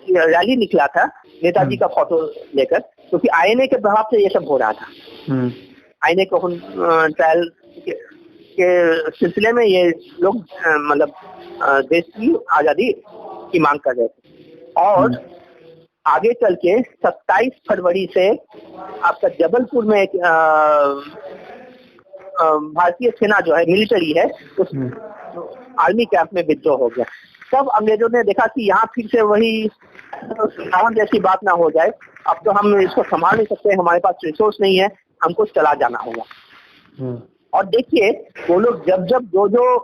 रैली निकला था नेताजी का फोटो लेकर, क्योंकि आईएनए के प्रभाव से ये सब हो रहा था। आईएनए को ट्रायल के सिलसिले में ये लोग मतलब देश की आजादी की मांग कर रहे थे। और आगे चल के 27 फरवरी से आपका जबलपुर में एक भारतीय सेना जो है, मिलिट्री है, उस आर्मी कैंप में विद्रोह हो गया। तब अंग्रेजों ने देखा कि यहाँ फिर से वही जैसी बात ना हो जाए, अब तो हम इसको संभाल नहीं सकते, हमारे पास रिसोर्स नहीं है, हमको चला जाना होगा। और देखिए वो लोग जब जो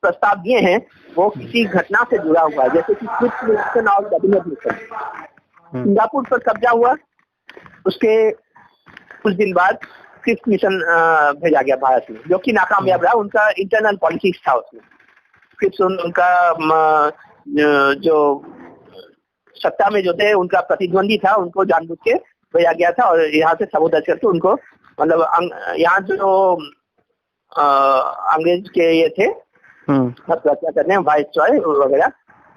प्रस्ताव दिए हैं वो किसी घटना से जुड़ा हुआ है, जैसे कि क्विक मिशन और कैबिनेट मिशन। सिंगापुर पर कब्जा हुआ, उसके कुछ दिन बाद फिफ्थ मिशन भेजा गया भारत में, जो कि नाकामयाब रहा। उनका इंटरनल पॉलिटिक्स था उसमें। फिर उनका जो सत्ता में जो थे, उनका प्रतिद्वंदी था, उनको जानबूझ के भेजा गया था और यहाँ से सबूत करके उनको मतलब यहाँ जो अंग्रेज के ये थे क्या कहते हैं वाइस रॉय वगैरह,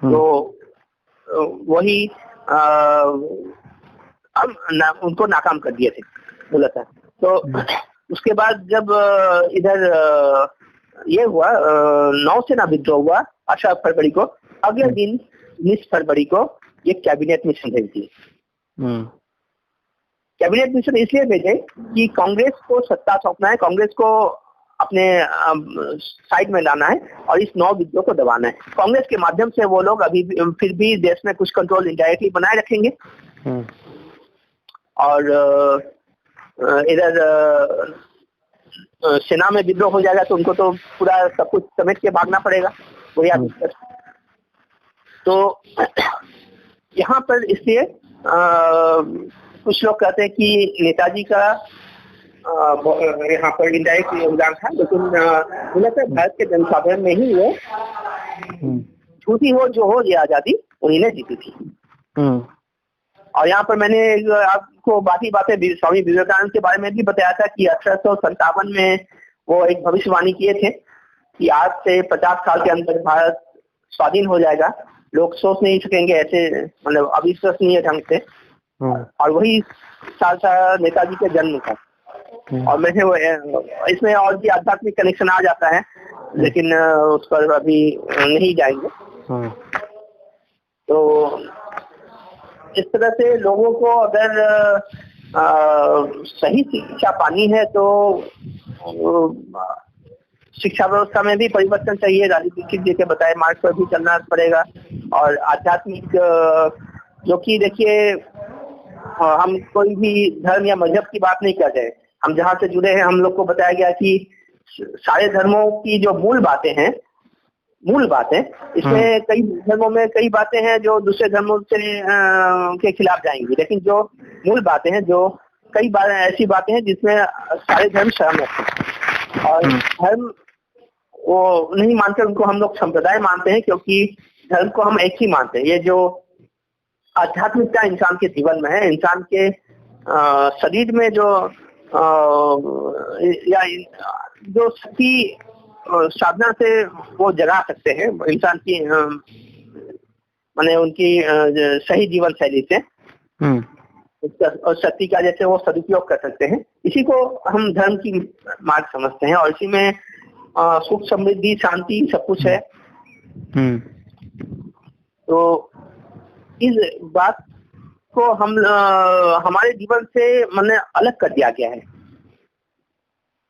तो वही उनको नाकाम कर दिए थे बोला था। तो उसके बाद जब इधर ये हुआ, नौसेना विद्रोह हुआ 18 फरवरी को, अगले दिन 19 फरवरी को ये कैबिनेट मिशन भेज दिए। कैबिनेट मिशन इसलिए भेजे कि कांग्रेस को सत्ता सौंपना है, कांग्रेस को अपने साइड में लाना है और इस नौ विद्रोह को दबाना है। कांग्रेस के माध्यम से वो लोग अभी फिर भी देश में कुछ कंट्रोल इनडायरेक्टली बनाए रखेंगे। और इधर सेना में विद्रोह हो जाएगा तो उनको तो पूरा सब कुछ समेट के भागना पड़ेगा, वही आदमी। तो यहाँ पर इसलिए कुछ लोग कहते हैं कि नेताजी का यहाँ पर इनडायरेक्ट योगदान था, लेकिन मूलतः भारत के जनसाधारण में ही वो झूठी हो जो हो ये आजादी उन्हीं ने जीती थी। और यहाँ पर मैंने आपको बाकी बातें स्वामी विवेकानंद के बारे में भी बताया था कि 1857 में वो एक भविष्यवाणी किए थे कि आज से 50 साल के अंदर भारत स्वाधीन हो जाएगा। लोग सोच नहीं सकेंगे ऐसे, मतलब अविश्वसनीय ढंग से। और वही साल नेताजी के जन्म था। और मैंने वो इसमें और भी आध्यात्मिक कनेक्शन आ जाता है, लेकिन उस पर अभी नहीं जाएंगे। तो इस तरह से लोगों को अगर सही शिक्षा पानी है तो शिक्षा व्यवस्था में भी परिवर्तन चाहिए, राजनीतिक जी के बताए मार्ग पर भी चलना पड़ेगा। और आध्यात्मिक, जो कि देखिए हम कोई भी धर्म या मजहब की बात नहीं कर रहे, हम जहाँ से जुड़े हैं हम लोग को बताया गया कि सारे धर्मों की जो मूल बातें, इसमें कई धर्मों में कई बातें हैं जो दूसरे धर्मों से के खिलाफ जाएंगी, लेकिन जो मूल बातें हैं, जो कई बार ऐसी बातें हैं जिसमें सारे धर्म सहमत हैं। और धर्म वो नहीं मानते, उनको हम लोग संप्रदाय मानते हैं, क्योंकि धर्म को हम एक ही मानते हैं। ये जो आध्यात्मिकता इंसान के जीवन में है, इंसान के शरीर में जो या जो शक्ति साधना से वो जगा सकते हैं इंसान की, माने उनकी सही जीवन शैली से और शक्ति का जैसे वो सदुपयोग कर सकते हैं, इसी को हम धर्म की मार्ग समझते हैं। और इसी में सुख समृद्धि शांति सब कुछ है। तो इस बात को हम हमारे जीवन से मैंने अलग कर दिया गया है।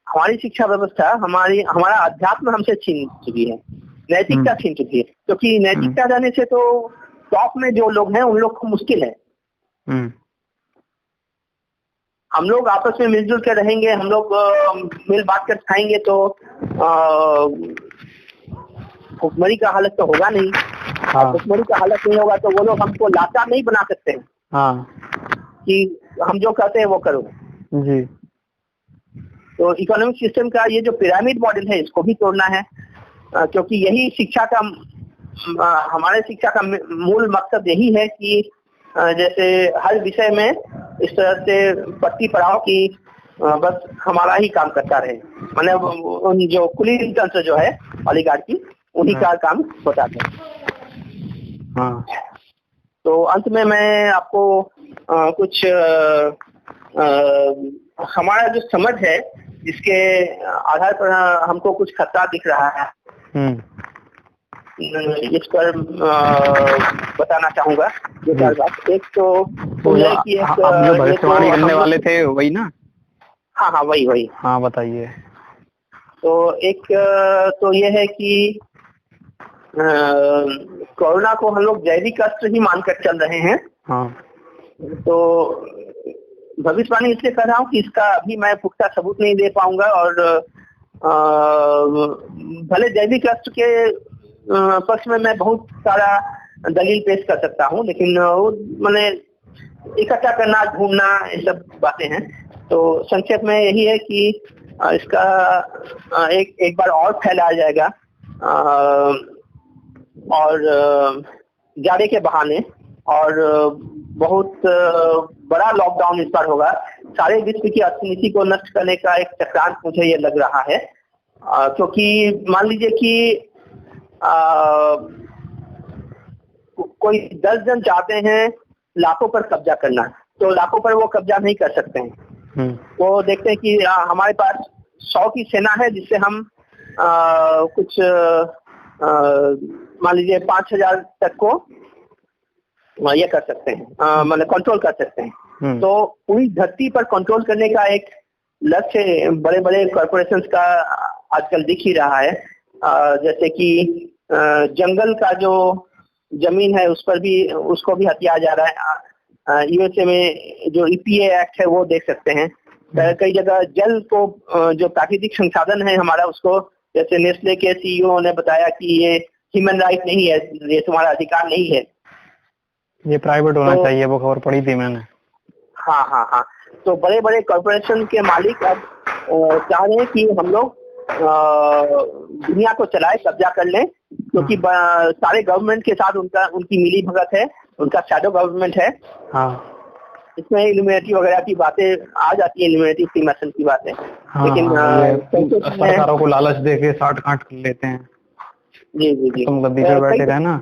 हमारी शिक्षा व्यवस्था, हमारा अध्यात्म हमसे छीन चुकी है, नैतिकता छीन चुकी है। क्योंकि नैतिकता जाने से तो टॉप में जो लोग हैं उन लोग को मुश्किल है। हम लोग आपस में मिलजुल कर रहेंगे, हम लोग मिल बांट कर खाएंगे तो भुखमरी का हालत तो होगा नहीं। भुखमरी का हालत नहीं होगा तो वो लोग हमको लाचार नहीं बना सकते हैं कि हम जो कहते हैं वो करो जी। तो इकोनॉमिक सिस्टम का ये जो पिरामिड मॉडल है इसको भी तोड़ना है, क्योंकि यही शिक्षा का हमारे शिक्षा का मूल मकसद यही है कि जैसे हर विषय में इस तरह से पट्टी पढ़ाओ कि बस हमारा ही काम करता रहे। माने जो कुलीन तंत्र जो है ओलिगार्की, उन्हीं का काम होता था। हाँ। तो अंत में मैं आपको कुछ हमारा जो समझ है जिसके आधार पर हमको कुछ खतरा दिख रहा है, इस पर बताना चाहूंगा दो चार बात। एक तो जो आप जो भविष्यवाणी करने वाले थे वही ना? हाँ, वही। हाँ, बताइए। तो एक तो ये है कि कोरोना को हम लोग जैविक अस्त्र ही मानकर चल रहे हैं। हाँ। तो भविष्यवाणी इसलिए कर रहा हूँ कि इसका अभी मैं पुख्ता सबूत नहीं दे पाऊंगा, और भले जैविक अस्त्र के पक्ष में मैं बहुत सारा दलील पेश कर सकता हूँ, लेकिन वो मैंने इकट्ठा करना, ढूंढना, ये सब बातें हैं। तो संक्षेप में यही है कि इसका एक बार और फैलाया जाएगा, और जाड़े के बहाने, और बहुत बड़ा लॉकडाउन इस बार होगा। सारे विश्व की अर्थनीति को नष्ट करने का एक चक्रांत मुझे ये लग रहा है, क्योंकि मान लीजिए कि कोई 10 जन चाहते हैं लाखों पर कब्जा करना, तो लाखों पर वो कब्जा नहीं कर सकते हैं। वो देखते हैं कि हमारे पास 100 की सेना है, जिससे हम कुछ मान लीजिए 5000 तक को ये कर सकते हैं, मतलब कंट्रोल कर सकते हैं। तो पूरी धरती पर कंट्रोल करने का एक लक्ष्य बड़े बड़े कॉर्पोरेशंस का आजकल दिख ही रहा है। जैसे कि जंगल का जो जमीन है उस पर भी, उसको भी हथिया जा रहा है। यूएसए में जो EPA एक्ट है वो देख सकते हैं। कई जगह जल को, जो प्राकृतिक संसाधन है हमारा, उसको, जैसे नेस्ले के CEO ने बताया कि ये ह्यूमन राइट नहीं है, ये तुम्हारा अधिकार नहीं है, ये प्राइवेट होना चाहिए। वो खबर पढ़ी थी मैंने। हाँ। तो बड़े बड़े कॉर्पोरेशन के मालिक अब चाह रहे हैं कि हम लोग दुनिया को चलाए, कब्जा कर लें, क्योंकि सारे गवर्नमेंट के साथ उनकी मिली भगत है, उनका शैडो गवर्नमेंट है। हाँ। इसमें इल्यूमिनेटी वगैरह की बातें आ जाती है, इल्यूमिनेटी फ्रीमेसन की बातें। हाँ, लेकिन सरकारों को लालच दे के साठ काट कर लेते हैं। जी। तुम गद्दी पे बैठे रहे ना।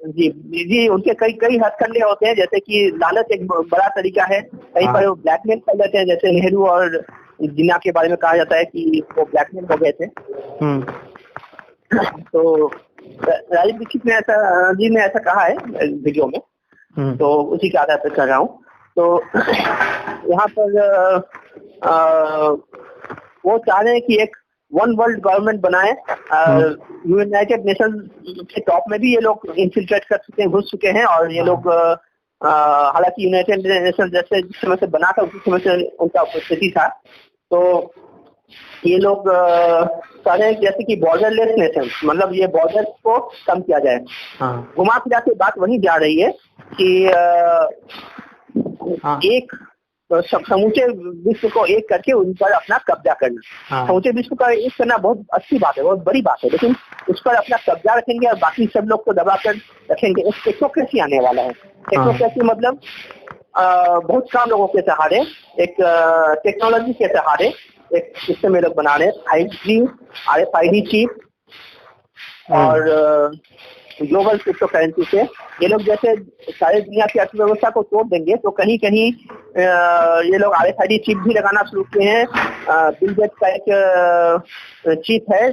जी, उनके कई हथकंडे होते हैं, जैसे कि लालच एक बड़ा तरीका है। कहीं पर वो ब्लैकमेल कर लेते हैं, जैसे नेहरू और जिन्ना के बारे में कहा जाता है कि वो ब्लैकमेल हो गए थे। तो राजीव दीक्षित ने ऐसा कहा है वीडियो में, तो उसी के आधार पर कर रहा हूँ। तो यहाँ पर वो चाह रहे हैं कि एक वन वर्ल्ड गवर्नमेंट बनाए। यूनाइटेड नेशन के टॉप में भी ये लोग इन्फिल्ट्रेट कर चुके हैं, घुस चुके हैं, और ये लोग हालांकि यूनाइटेड नेशन जैसे जिस समय से बना था उसी समय से उनका उपस्थिति था। तो ये लोग चाह रहे हैं जैसे कि बॉर्डरलेस नेशन, मतलब ये बॉर्डर को कम किया जाए। घुमा फिरा के बात वही जा रही है कि एक समूचे विश्व को एक करके उन पर अपना कब्जा करना। समूचे विश्व का एक करना बहुत अच्छी बात है, बहुत बड़ी बात है, लेकिन उस पर अपना कब्जा रखेंगे और बाकी सब लोग को दबा कर रखेंगे। एक टेक्नोक्रेसी आने वाला है। टेक्नोक्रेसी मतलब बहुत कम लोगों के सहारे, एक टेक्नोलॉजी के सहारे एक सिस्टम ये लोग बना रहे हैं। 5G, RFID चिप और ग्लोबल क्रिप्टो करेंसी से ये लोग जैसे सारी दुनिया की अर्थव्यवस्था को तोड़ देंगे, तो कहीं कहीं ये लोग RFID चिप भी लगाना शुरू किए हैं। बिल गेट्स का एक चिप है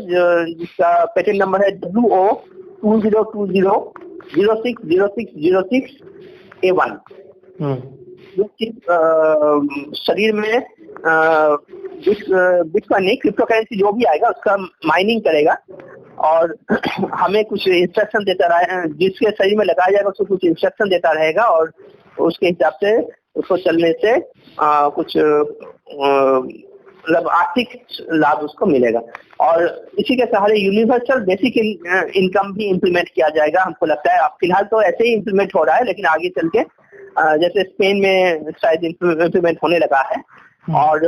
जिसका पेटेंट नंबर है WO2020060606A1। ये चिप शरीर में बिटकॉइन नहीं, क्रिप्टो करेंसी जो भी आएगा उसका माइनिंग करेगा और हमें कुछ इंस्ट्रक्शन देता रहे, जिसके शरीर में लगाया जाएगा उसको कुछ इंस्ट्रक्शन देता रहेगा और उसके हिसाब से उसको चलने से कुछ मतलब आर्थिक लाभ उसको मिलेगा। और इसी के सहारे यूनिवर्सल बेसिक इनकम भी इम्प्लीमेंट किया जाएगा। हमको लगता है अब फिलहाल तो ऐसे ही इम्प्लीमेंट हो रहा है, लेकिन आगे चल के जैसे स्पेन में शायद इम्प्लीमेंट होने लगा है और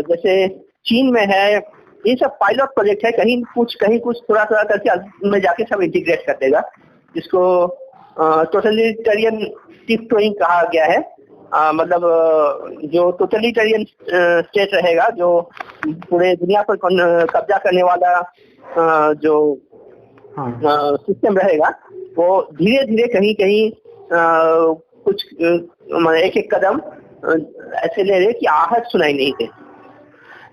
जैसे चीन में है। ये सब पायलट प्रोजेक्ट है, कहीं कुछ थोड़ा करके में जाके सब इंटीग्रेट कर देगा, जिसको टोटलिटेरियन टिप टोइंग कहा गया है। मतलब जो टोटलिटेरियन स्टेट रहेगा, जो पूरे दुनिया पर कब्जा करने वाला जो सिस्टम रहेगा, वो धीरे धीरे कहीं कहीं कुछ एक एक कदम ऐसे ले रहे कि आहट सुनाई नहीं दे।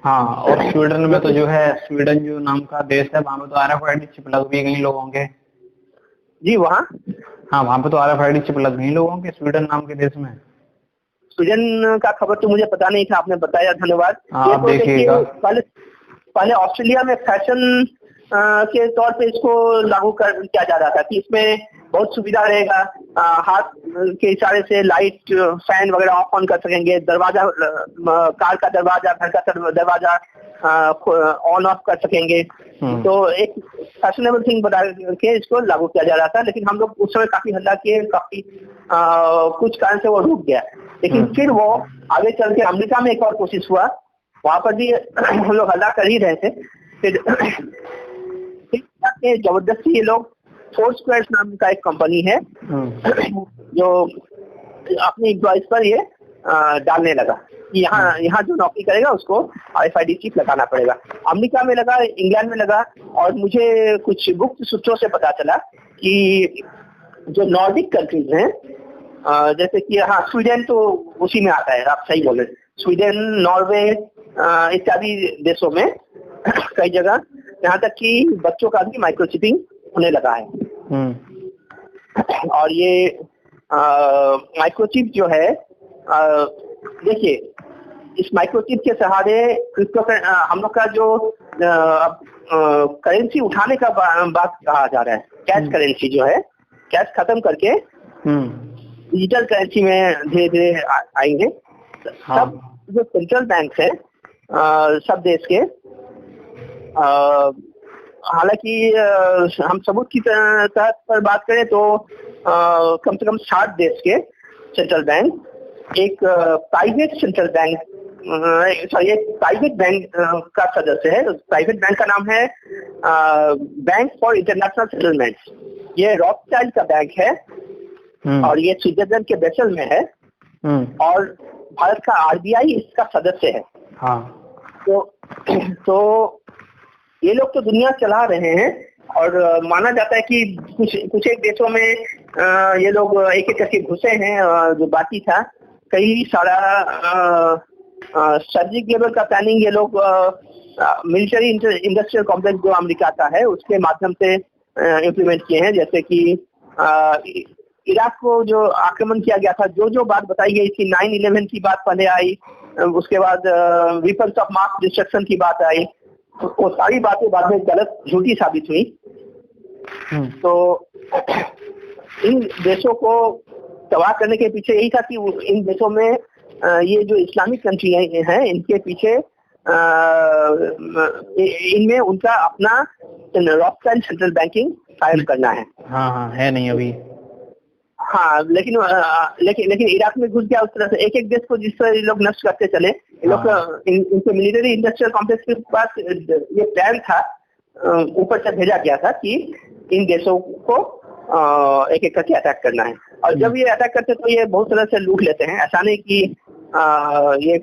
हाँ, और स्वीडन में तो जो है, स्वीडन जो नाम का देश है, वहाँ पे तो RFID चिप लग भी गई लोगों के। जी वहाँ, हाँ, वहाँ पे तो RFID चिप लग गई लोगों के, स्वीडन नाम के देश में। स्वीडन का खबर तो मुझे पता नहीं था, आपने बताया, धन्यवाद। आप तो देखिएगा, पहले ऑस्ट्रेलिया में फैशन के तौर पे इसको लागू किया जा रहा था कि इसमें बहुत सुविधा रहेगा, हाथ के इशारे से लाइट फैन वगैरह ऑफ ऑन कर सकेंगे, दरवाजा, कार का दरवाजा, घर का दरवाजा ऑन ऑफ कर सकेंगे। तो एक फैशनेबल थिंग बता के इसको लागू किया जा रहा था, लेकिन हम लोग उस समय काफी हल्ला किए, काफी कुछ कारण से वो रुक गया। लेकिन फिर वो आगे चल के अमेरिका में एक और कोशिश हुआ, वहां पर भी हम लोग हल्ला कर ही रहे थे। फिर जबरदस्ती ये लोग फोरस्क्वेयर नाम का एक कंपनी है जो अपने एम्प्लॉइज पर ये डालने लगा कि यहाँ जो नौकरी करेगा उसको RFID चिप लगाना पड़ेगा। अमेरिका में लगा, इंग्लैंड में लगा, और मुझे कुछ गुप्त सूत्रों से पता चला कि जो नॉर्डिक कंट्रीज हैं, जैसे कि हाँ स्वीडन तो उसी में आता है, आप सही बोले, स्वीडन, नॉर्वे इत्यादि देशों में कई जगह, यहाँ तक कि बच्चों का भी माइक्रोचिपिंग होने लगा है। और ये माइक्रोचिप जो है, देखिए इस माइक्रोचिप के सहारे हम लोग का जो करेंसी उठाने का बात कहा जा रहा है, कैश करेंसी जो है, कैश खत्म करके डिजिटल करेंसी में धीरे धीरे आएंगे। सब जो सेंट्रल बैंक है सब देश के, हालांकि हम सबूत की तहत पर बात करें तो कम से कम 60 देश के सेंट्रल बैंक एक प्राइवेट सेंट्रल बैंक, एक प्राइवेट बैंक का सदस्य है। प्राइवेट बैंक का नाम है बैंक फॉर इंटरनेशनल सेटलमेंट। ये रॉथस्चाइल्ड का बैंक है और ये स्विट्जरलैंड के बेसल में है, और भारत का RBI इसका सदस्य है। तो ये लोग तो दुनिया चला रहे हैं, और माना जाता है कि कुछ एक देशों में ये लोग एक एक करके घुसे हैं, जो बाकी था कई सारा स्ट्रेटेजिक लेवल का प्लानिंग ये लोग मिलिट्री इंडस्ट्रियल कॉम्प्लेक्स जो अमेरिका का है उसके माध्यम से इम्प्लीमेंट किए हैं। जैसे कि इराक को जो आक्रमण किया गया था, जो बात बताई गई थी, 9/11 की बात पहले आई, उसके बाद वेपन्स ऑफ मास डिस्ट्रक्शन की बात आई, वो सारी बातें बाद में गलत, झूठी साबित हुई। तो इन देशों को तबाह करने के पीछे यही था कि इन देशों में ये जो इस्लामिक कंट्री हैं इनके पीछे इनमें उनका अपना रॉथस्चाइल्ड सेंट्रल बैंकिंग कायम करना है। हाँ, है नहीं अभी। हाँ, लेकिन इराक में घुस गया उस तरह से, एक एक देश को जिस तरह ये लोग नष्ट करते चले। ये लोग इनके मिलिट्री इंडस्ट्रियल कॉम्प्लेक्स के पास ये प्लान था, ऊपर से भेजा गया था कि इन देशों को एक एक करके अटैक करना है, और जब ये अटैक करते तो ये बहुत तरह से लूट लेते हैं। ऐसा नहीं कि ये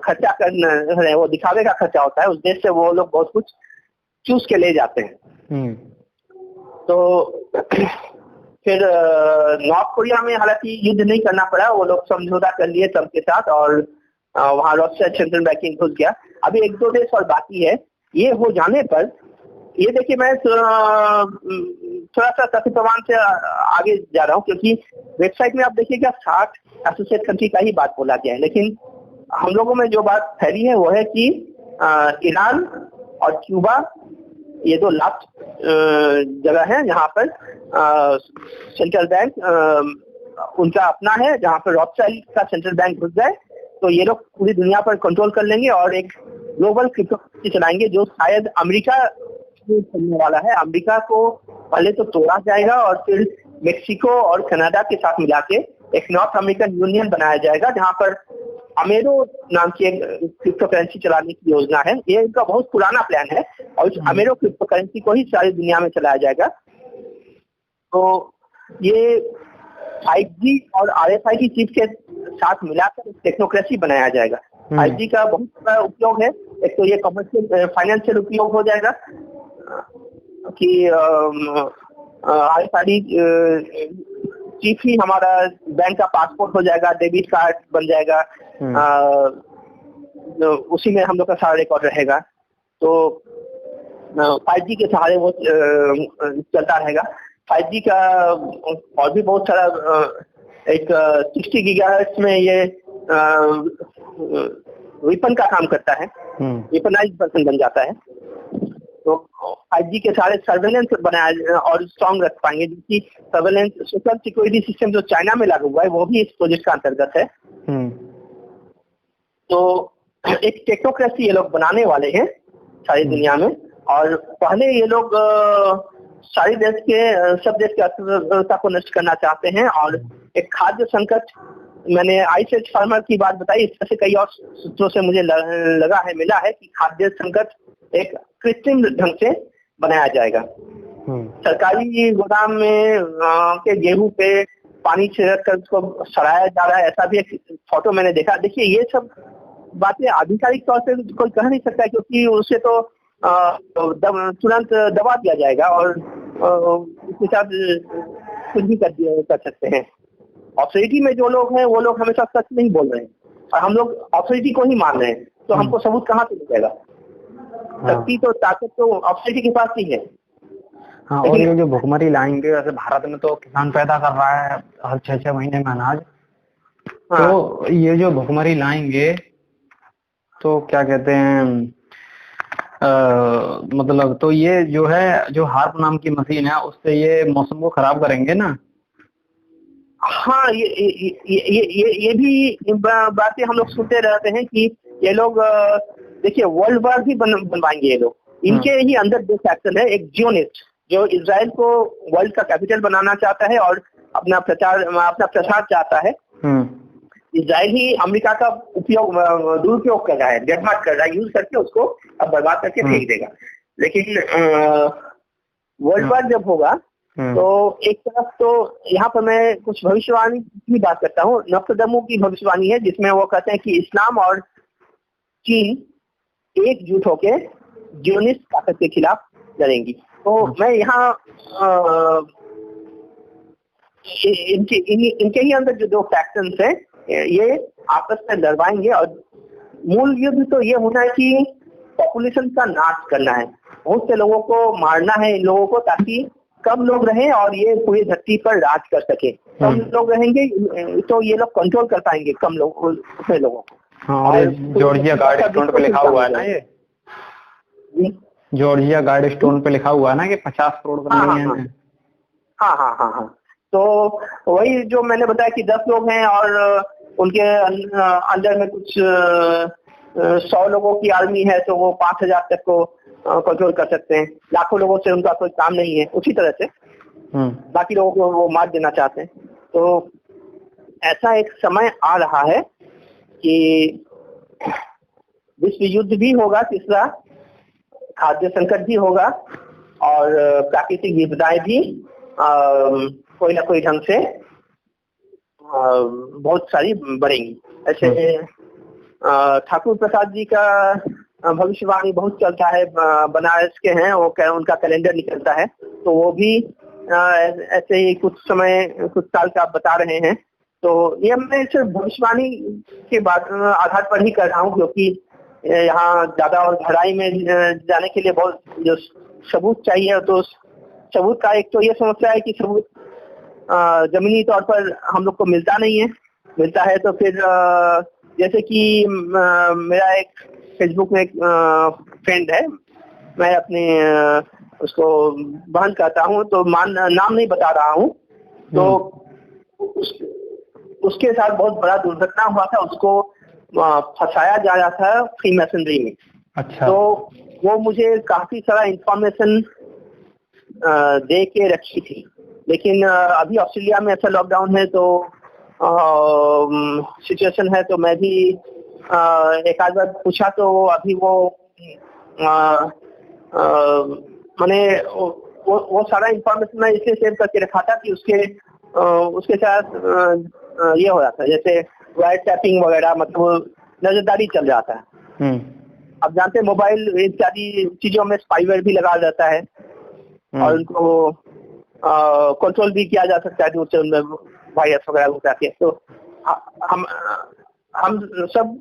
खर्चा करना, वो दिखावे का खर्चा होता है, उस देश से वो लोग बहुत कुछ चूस के ले जाते हैं। तो फिर नॉर्थ कोरिया में हालांकि युद्ध नहीं करना पड़ा, वो लोग समझौता कर लिए ट्रंप के साथ, और वहाँ रॉथस्चाइल्ड सेंट्रल बैंकिंग घुस गया। अभी 1-2 देश और बाकी है। ये हो जाने पर, ये देखिए मैं थोड़ा सा तथ्य प्रमाण से आगे जा रहा हूँ, क्योंकि वेबसाइट में आप देखिएगा 60 एसोसिएट कंट्री का ही बात बोला गया है, लेकिन हम लोगों में जो बात फैली है वो है कि ईरान और क्यूबा ये 2 लास्ट जगह है जहाँ पर सेंट्रल बैंक उनका अपना है, जहाँ पर रॉथस्चाइल्ड का सेंट्रल बैंक घुस जाए तो ये लोग पूरी दुनिया पर कंट्रोल कर लेंगे और एक ग्लोबल क्रिप्टो चलाएंगे, जो शायद अमेरिका चलने वाला है। अमेरिका को पहले तो तोड़ा जाएगा और फिर मेक्सिको और कनाडा के साथ मिला के एक नॉर्थ अमेरिकन यूनियन बनाया जाएगा, जहाँ पर अमेरो नाम की एक क्रिप्टो करेंसी चलाने की योजना है। ये इनका बहुत पुराना प्लान है और इस अमेरो क्रिप्टो करेंसी को ही सारी दुनिया में चलाया जाएगा। तो ये 5G और RFID चिप के साथ मिलाकर टेक्नोक्रेसी बनाया जाएगा। 5G का बहुत बड़ा उपयोग है, एक तो ये कमर्शियल फाइनेंशियल उपयोग हो जाएगा, कि RFID चिप ही हमारा बैंक का पासपोर्ट हो जाएगा, डेबिट कार्ड बन जाएगा, उसी में हम लोग का सारा रिकॉर्ड रहेगा। तो 5G के सहारे वो चलता रहेगा। 5G का और भी बहुत सारा एक 60 गीगाहर्ट्ज में ये वेपन का काम करता है, वेपनाइज्ड वर्जन बन जाता है। तो 5G के सारे सर्वेलेंस बनाया और स्ट्रॉन्ग रख पाएंगे, जिसकी सर्वेलेंस सोशल सिक्योरिटी सिस्टम जो चाइना में लागू हुआ है वो भी इस प्रोजेक्ट का अंतर्गत है। तो एक टेक्नोक्रेसी ये लोग बनाने वाले हैं सारी दुनिया में, और पहले ये लोग सारी देश के सब देश की अर्थव्यवस्था को नष्ट करना चाहते हैं। और एक खाद्य संकट, मैंने आईसीएच फार्मर की बात बताई, इस तरह से कई और सूत्रों से मुझे मिला है कि खाद्य संकट एक कृत्रिम ढंग से बनाया जाएगा। सरकारी गोदाम में के गेहूं पे पानी छिड़क कर उसको सड़ाया जा रहा है, ऐसा भी एक फोटो मैंने देखा। देखिए ये सब बातें आधिकारिक तौर से कोई कह नहीं सकता, क्योंकि उसे तो तुरंत दबा दिया जाएगा और उसके साथ कुछ भी कर सकते हैं। ऑथोरिटी में जो लोग हैं वो लोग हमेशा सच नहीं बोल रहे हैं, और हम लोग ऑथोरिटी को ही मान रहे हैं, तो हमको सबूत कहाँ से मिलेगा? शक्ति तो ताकत तो ऑथोरिटी के पास ही है। हाँ, और ये जो भुखमरी लाएंगे, जैसे भारत में तो किसान पैदा कर रहा है हर 6-6 महीने में अनाज। तो ये जो भुखमरी लाएंगे तो क्या कहते हैं, मतलब तो ये जो है, जो हार्प नाम की मशीन है, उससे ये मौसम को खराब करेंगे ना? हाँ, ये भी बातें हम लोग सुनते रहते हैं कि ये लोग देखिए वर्ल्ड वार भी बनवाएंगे ये लोग। इनके ही अंदर दो फैक्शन है, एक जियोनिस्ट जो इजराइल को वर्ल्ड का कैपिटल बनाना चाहता है और अपना प्रसार चाहता है। इजराइल ही अमेरिका का दुरुपयोग कर रहा है, डेडमार्क कर रहा है, यूज करके उसको अब बर्बाद करके फेंक देगा। लेकिन वर्ल्ड वार जब होगा तो एक तरफ तो यहाँ पर मैं कुछ भविष्यवाणी की बात करता हूँ। नोस्ट्राडामस की भविष्यवाणी है, जिसमें वो कहते हैं कि इस्लाम और चीन एकजुट होकर जियोनिस्ट ताकत के खिलाफ लड़ेंगी। तो मैं यहाँ इनके ही अंदर जो दो फैक्शंस हैं ये आपस में लड़वाएंगे, और मूल युद्ध तो ये होना है कि पॉपुलेशन का नाश करना है, बहुत से लोगों को मारना है इन लोगों को, ताकि कम लोग रहें और ये पूरी धरती पर राज कर सके। कम लोग रहेंगे तो ये लोग कंट्रोल कर पाएंगे कम लोग उतने लोगों को। हाँ, और जॉर्जिया गार्ड स्टोन पे लिखा हुआ है ना, ये जॉर्जिया गार्ड स्टोन पे लिखा हुआ है ना कि 50 करोड़ बनानी है। हाँ। तो वही जो मैंने बताया कि 10 लोग हैं और उनके अंदर में कुछ 100 लोगों की आर्मी है, तो वो 5000 तक को कंट्रोल कर सकते हैं। लाखों लोगों से उनका कोई काम नहीं है। उसी तरह से बाकी लोगों को वो मार देना चाहते हैं। तो ऐसा एक समय आ रहा है कि विश्व युद्ध भी होगा, तीसरा खाद्य संकट भी होगा, और प्राकृतिक विपदाएं भी कोई ना कोई ढंग से बहुत सारी बढ़ेंगी। ऐसे ठाकुर प्रसाद जी का भविष्यवाणी बहुत चलता है, बनारस के हैं वो, उनका कैलेंडर निकलता है, तो वो भी ऐसे ही कुछ साल का बता रहे हैं। तो ये मैं सिर्फ भविष्यवाणी के आधार पर ही कर रहा हूँ, क्योंकि यहाँ ज्यादा और गहराई में जाने के लिए बहुत जो सबूत चाहिए, तो सबूत का एक तो ये समस्या है कि सबूत जमीनी तौर पर हम लोग को मिलता नहीं है। मिलता है तो फिर जैसे कि मेरा एक फेसबुक में एक फ्रेंड है, मैं अपने उसको बहन कहता हूँ, तो नाम नहीं बता रहा हूँ, तो उसके साथ बहुत बड़ा दुर्घटना हुआ था, उसको फंसाया जा रहा था फ्री मैसनरी में। अच्छा। तो वो मुझे काफी सारा इंफॉर्मेशन दे के रखी थी, लेकिन अभी ऑस्ट्रेलिया में ऐसा लॉकडाउन है, तो सिचुएशन है, तो मैं भी एक आध बार पूछा, तो अभी वो मैंने वो सारा इंफॉर्मेशन मैं इसलिए सेव करके रखा था कि उसके साथ ये हो रहा था, जैसे वायर टैपिंग वगैरह, मतलब नजरदारी चल रहा था। अब जानते हैं मोबाइल इत्यादि चीजों में स्पाईवेयर भी लगा रहता है, और उनको कंट्रोल भी किया जा सकता है दूर से, उनमें वायरस वगैरह उठा के। तो हम सब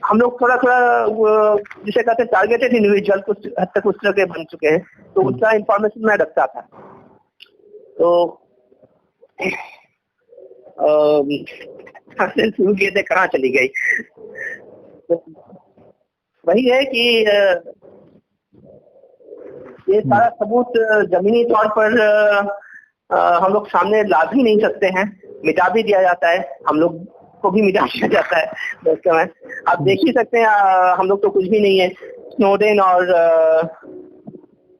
हम लोग थोड़ा जिसे कहते हैं टारगेटेड इंडिविजुअल कुछ हद तक उस तरह के बन चुके हैं, तो उसका इंफॉर्मेशन मैं रखता था। तो शुरू किए थे, कहाँ चली गई। तो वही है कि ये सारा सबूत जमीनी तौर पर हम लोग सामने ला भी नहीं सकते हैं, मिटा भी दिया जाता है, हम लोग को भी मिटा दिया जाता है दोस्तों में। आप देख ही सकते हैं, हम लोग तो कुछ भी नहीं है। स्नोडेन और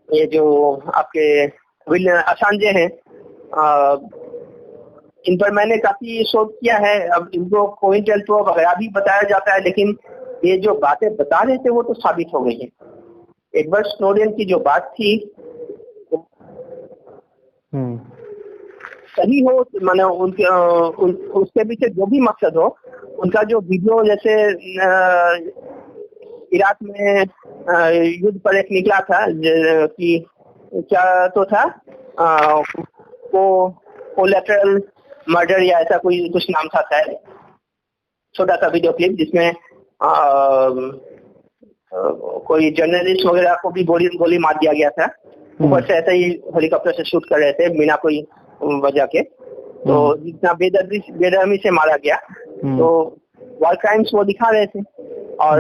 ये जो आपके असांजे हैं, इन पर मैंने काफी शोध किया है। अब इनको COINTELPRO वगैरह भी बताया जाता है, लेकिन ये जो बातें बता रहे थे वो तो साबित हो गई है। एडवर्ड स्नोडेन की जो बात थी सही हो, माने उनके उसके पीछे जो भी मकसद हो, उनका जो वीडियो जैसे इराक में युद्ध पर एक निकला था कि क्या तो था, वो कोलैटरल मर्डर या ऐसा कोई कुछ नाम था शायद, छोटा सा वीडियो क्लिप जिसमें कोई जर्नलिस्ट वगैरह को भी गोली मार दिया गया था। ऊपर से ऐसे ही हेलीकॉप्टर से शूट कर रहे थे बिना कोई वजह के, तो जितना बेदर्मी से मारा गया। तो वॉर क्राइम्स वो दिखा रहे थे और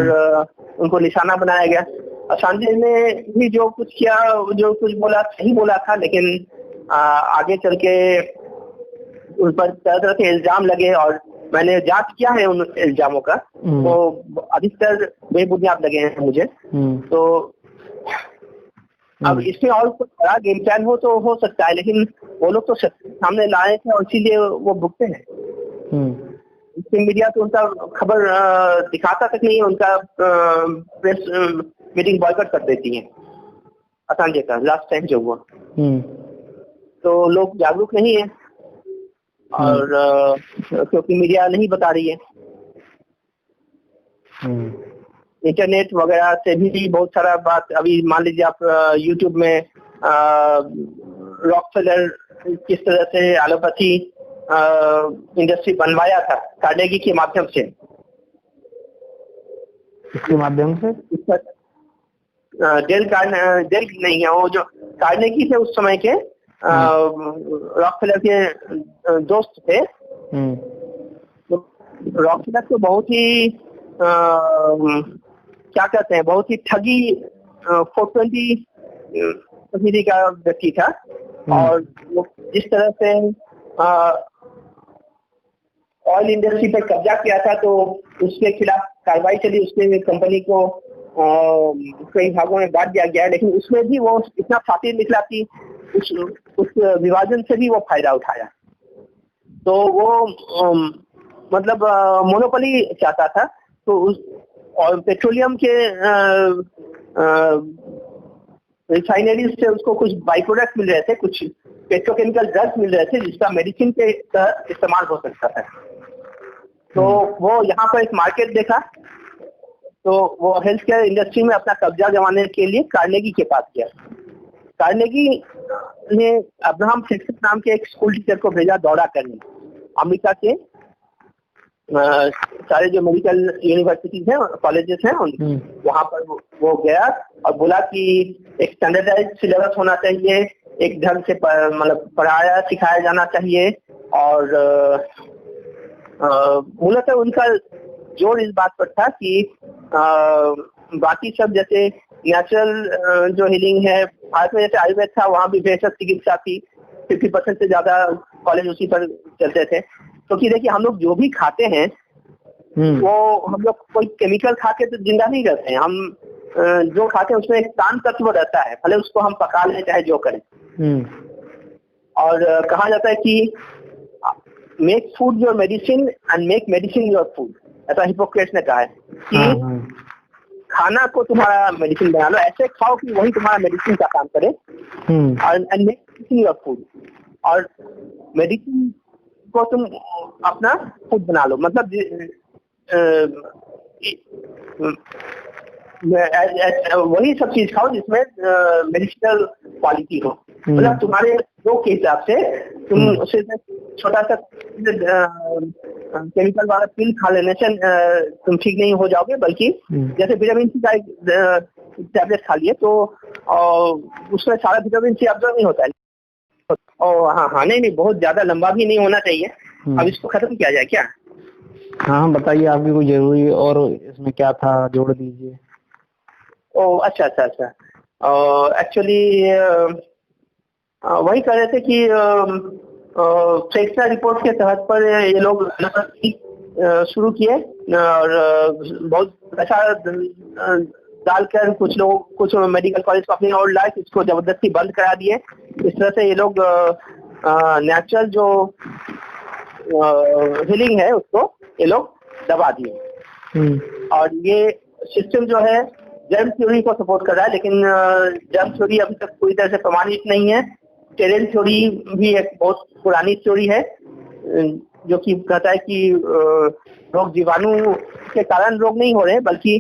उनको निशाना बनाया गया। असांजे ने भी जो कुछ किया, जो कुछ बोला सही बोला था, लेकिन आगे चल के उन पर तरह तरह के इल्जाम लगे और मैंने जांच किया है उन इल्जामों का, वो अधिकतर बेबुनियाद लगे हैं मुझे। तो अब इसमें और कुछ बड़ा गेम प्लान हो तो हो सकता है, लेकिन वो लोग तो सामने लाए थे और इसीलिए वो भुगते हैं। मीडिया तो उनका खबर दिखाता तक नहीं है, उनका प्रेस मीटिंग बॉयकॉट कर देती है असांजे का लास्ट टाइम जो हुआ। तो लोग जागरूक नहीं है और क्योंकि मीडिया नहीं बता रही है। इंटरनेट वगैरह से भी बहुत सारा बात, अभी मान लीजिए आप यूट्यूब में रॉकफेलर किस तरह से एलोपैथी इंडस्ट्री बनवाया था कार्नेगी के माध्यम से। इसके माध्यम से डेल नहीं है, वो जो कार्नेगी थे उस समय के रॉकफेलर के दोस्त थे। तो रॉकफेलर तो बहुत ही क्या कहते हैं, बहुत ही ठगी 420 प्रकृति का व्यक्ति था और वो जिस तरह से ऑयल इंडस्ट्री पर कब्जा किया था, तो उसके खिलाफ कार्रवाई चली, उसके कंपनी को कई भागों में बांट दिया गया, लेकिन उसमें भी वो इतना फातिल निकला कि उस विभाजन से भी वो फायदा उठाया। तो वो मतलब मोनोपोली चाहता था। तो उस और पेट्रोलियम के रिफाइनरीज से उसको कुछ बाई प्रोडक्ट मिल रहे थे, कुछ पेट्रोकेमिकल ड्रग्स मिल रहे थे जिसका मेडिसिन के इस्तेमाल हो सकता था। तो वो यहाँ पर एक मार्केट देखा, तो वो हेल्थ केयर इंडस्ट्री में अपना कब्जा जमाने के लिए कार्नेगी के पास गया। कार्नेगी ने अब्राहम फिक्स नाम के एक स्कूल टीचर को भेजा दौरा करने। अमेरिका के सारे जो मेडिकल यूनिवर्सिटीज हैं, कॉलेजेस हैं, वहां पर वो गया और बोला कि एक स्टैंडर्डाइज सिलेबस होना चाहिए, एक ढंग से मतलब पढ़ाया सिखाया जाना चाहिए। और मूलतः उनका जोर इस बात पर था कि बाकी सब जैसे नेचुरल जो हीलिंग है, भारत में जैसे आयुर्वेद था, वहाँ भी भेषज चिकित्सा थी, 50% से ज्यादा कॉलेज उसी पर चलते थे। क्योंकि देखिए हम लोग जो भी खाते हैं वो हम लोग कोई केमिकल खा के तो जिंदा नहीं रहते हैं। हम जो खाते हैं उसमें एक तान तत्व रहता है, भले उसको हम पका लें चाहे जो करें। और कहा जाता है कि make food your medicine and make medicine your food, ऐसा हिपोक्रेट्स ने कहा है कि खाना को तुम्हारा मेडिसिन बना लो, ऐसे खाओ कि वही तुम्हारा मेडिसिन का काम करे, and make medicine your food, और मेडिसिन को तुम अपना फूड बना लो। मतलब वही सब चीज खाओ जिसमें मेडिसिनल क्वालिटी हो। मतलब तुम्हारे रोग के हिसाब से तुम उसे छोटा सा केमिकल वाला पिल खा लेने से तुम ठीक नहीं हो जाओगे, बल्कि जैसे विटामिन सी का टैबलेट खा लिए तो उसमें सारा विटामिन सी अब्जॉर्ब नहीं होता है। और हाँ नहीं, बहुत ज्यादा लंबा भी नहीं होना चाहिए। अब इसको खत्म किया जाए क्या? हाँ बताइए, आपकी कोई जरूरी और इसमें क्या था, जोड़ दीजिए। अच्छा। एक्चुअली वही कह रहे थे कि फ्रेक्शनल रिपोर्ट के तहत पर ये लोग शुरू किए और बहुत पैसा डालकर कुछ मेडिकल कॉलेज को अपनी ओर लाए, इसको जबरदस्ती बंद करा दिए। इस तरह से ये लोग नेचुरल जो हीलिंग है उसको ये लोग दबा दिए। और ये सिस्टम जो है जर्म थ्योरी को सपोर्ट कर रहा है, लेकिन जर्म थ्योरी अभी तक पूरी तरह से प्रमाणित नहीं है। टेरेन थ्योरी भी एक बहुत पुरानी थ्योरी है जो कि कहता है कि रोग जीवाणु के कारण रोग नहीं हो रहे, बल्कि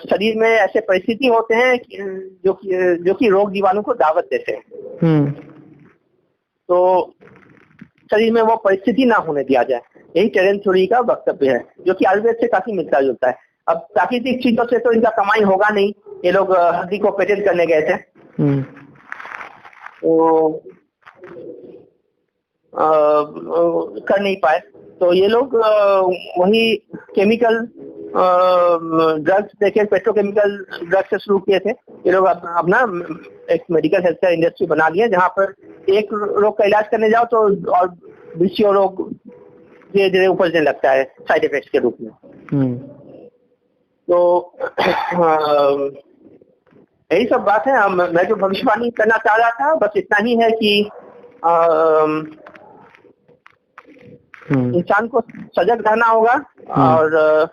शरीर में ऐसे परिस्थिति होते हैं जो कि रोग जीवाणु को दावत देते हैं। तो शरीर में वो परिस्थिति ना होने दिया जाए, यही टेरेन थ्योरी का वक्तव्य है, जो कि आयुर्वेद से काफी मिलता जुलता है। अब प्राकृतिक चीजों से तो इनका कमाई होगा नहीं, ये लोग हल्दी को पेटेंट करने गए थे तो कर नहीं पाए, तो ये लोग वही केमिकल ड्रग्स देखे, पेट्रोकेमिकल ड्रग्स से शुरू किए थे। ये लोग अपना एक मेडिकल हेल्थ केयर इंडस्ट्री बना लिया, जहाँ पर एक रोग का इलाज करने जाओ तो और 20 रोग धीरे धीरे उपजने लगता है साइड इफेक्ट्स के रूप में। तो यही सब बात है। मैं जो भविष्यवाणी करना चाह रहा था बस इतना ही है कि इंसान को सजग रहना होगा और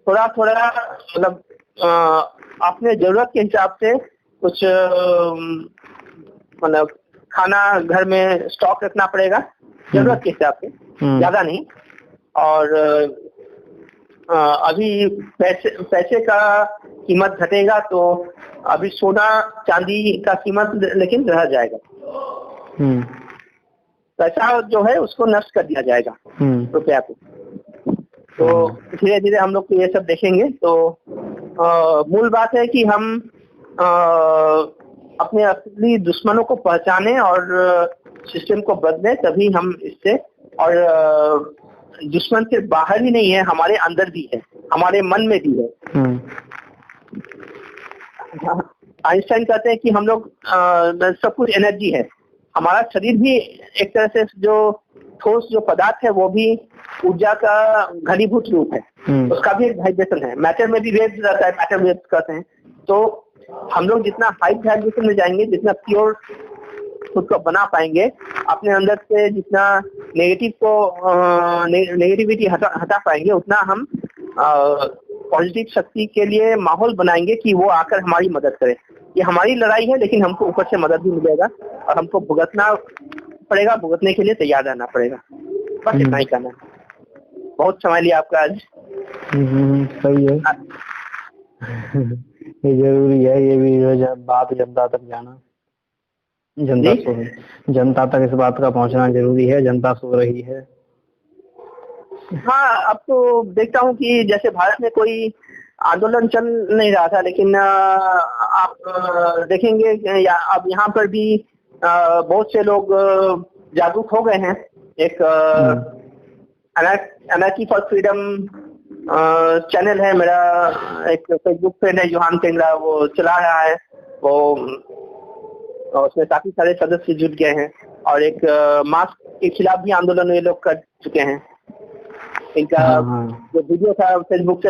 थोड़ा थोड़ा मतलब अपने जरूरत के हिसाब से कुछ मतलब खाना घर में स्टॉक रखना पड़ेगा जरूरत के हिसाब से, ज्यादा नहीं। और अभी पैसे का कीमत घटेगा तो अभी सोना चांदी का कीमत लेकिन रह जाएगा। पैसा जो है उसको नष्ट कर दिया जाएगा, रुपया को। तो धीरे धीरे हम लोग ये सब देखेंगे। तो मूल बात है कि हम अपने असली दुश्मनों को पहचाने और सिस्टम को बदले, तभी हम इससे। और दुश्मन सिर्फ बाहर ही नहीं है, हमारे अंदर भी है, हमारे मन में भी है। आइंस्टाइन कहते हैं कि हम लोग सब कुछ एनर्जी है। हमारा शरीर भी एक तरह से जो ठोस जो पदार्थ है वो भी ऊर्जा का घनीभूत रूप है, उसका भी एक वाइब्रेशन है। मैटर में भी वेव्स रहता है, मैटर वेव्स कहते हैं। तो हम लोग जितना हाई वाइब्रेशन में जाएंगे, जितना प्योर खुद को बना पाएंगे, अपने अंदर से जितना नेगेटिविटी हटा पाएंगे, उतना हम पॉजिटिव शक्ति के लिए माहौल बनाएंगे कि वो आकर हमारी मदद करे। ये हमारी लड़ाई है, लेकिन हमको ऊपर से मदद भी मिलेगा और हमको भुगतना पड़ेगा, भुगतने के लिए तैयार रहना पड़ेगा। बस इतना ही करना है। बहुत समय लिया आपका आज। सही है। ये जरूरी है, ये भी बात जनता तक जाना, जनता तक इस बात का पहुंचना जरूरी है। जनता सो रही है। हाँ, अब तो देखता हूँ कि जैसे भारत में कोई आंदोलन चल नहीं रहा था, लेकिन आप देखेंगे अब यहाँ पर भी बहुत से लोग जागरूक हो गए हैं। एक एनर्जी फॉर फ्रीडम चैनल है मेरा, एक फेसबुक फ्रेंड है जोहान टेंगरा, वो चला रहा है। वो उसमें काफी सारे सदस्य जुट गए हैं और एक मास्क के खिलाफ भी आंदोलन ये लोग कर चुके हैं। इनका जो वीडियो था फेसबुक से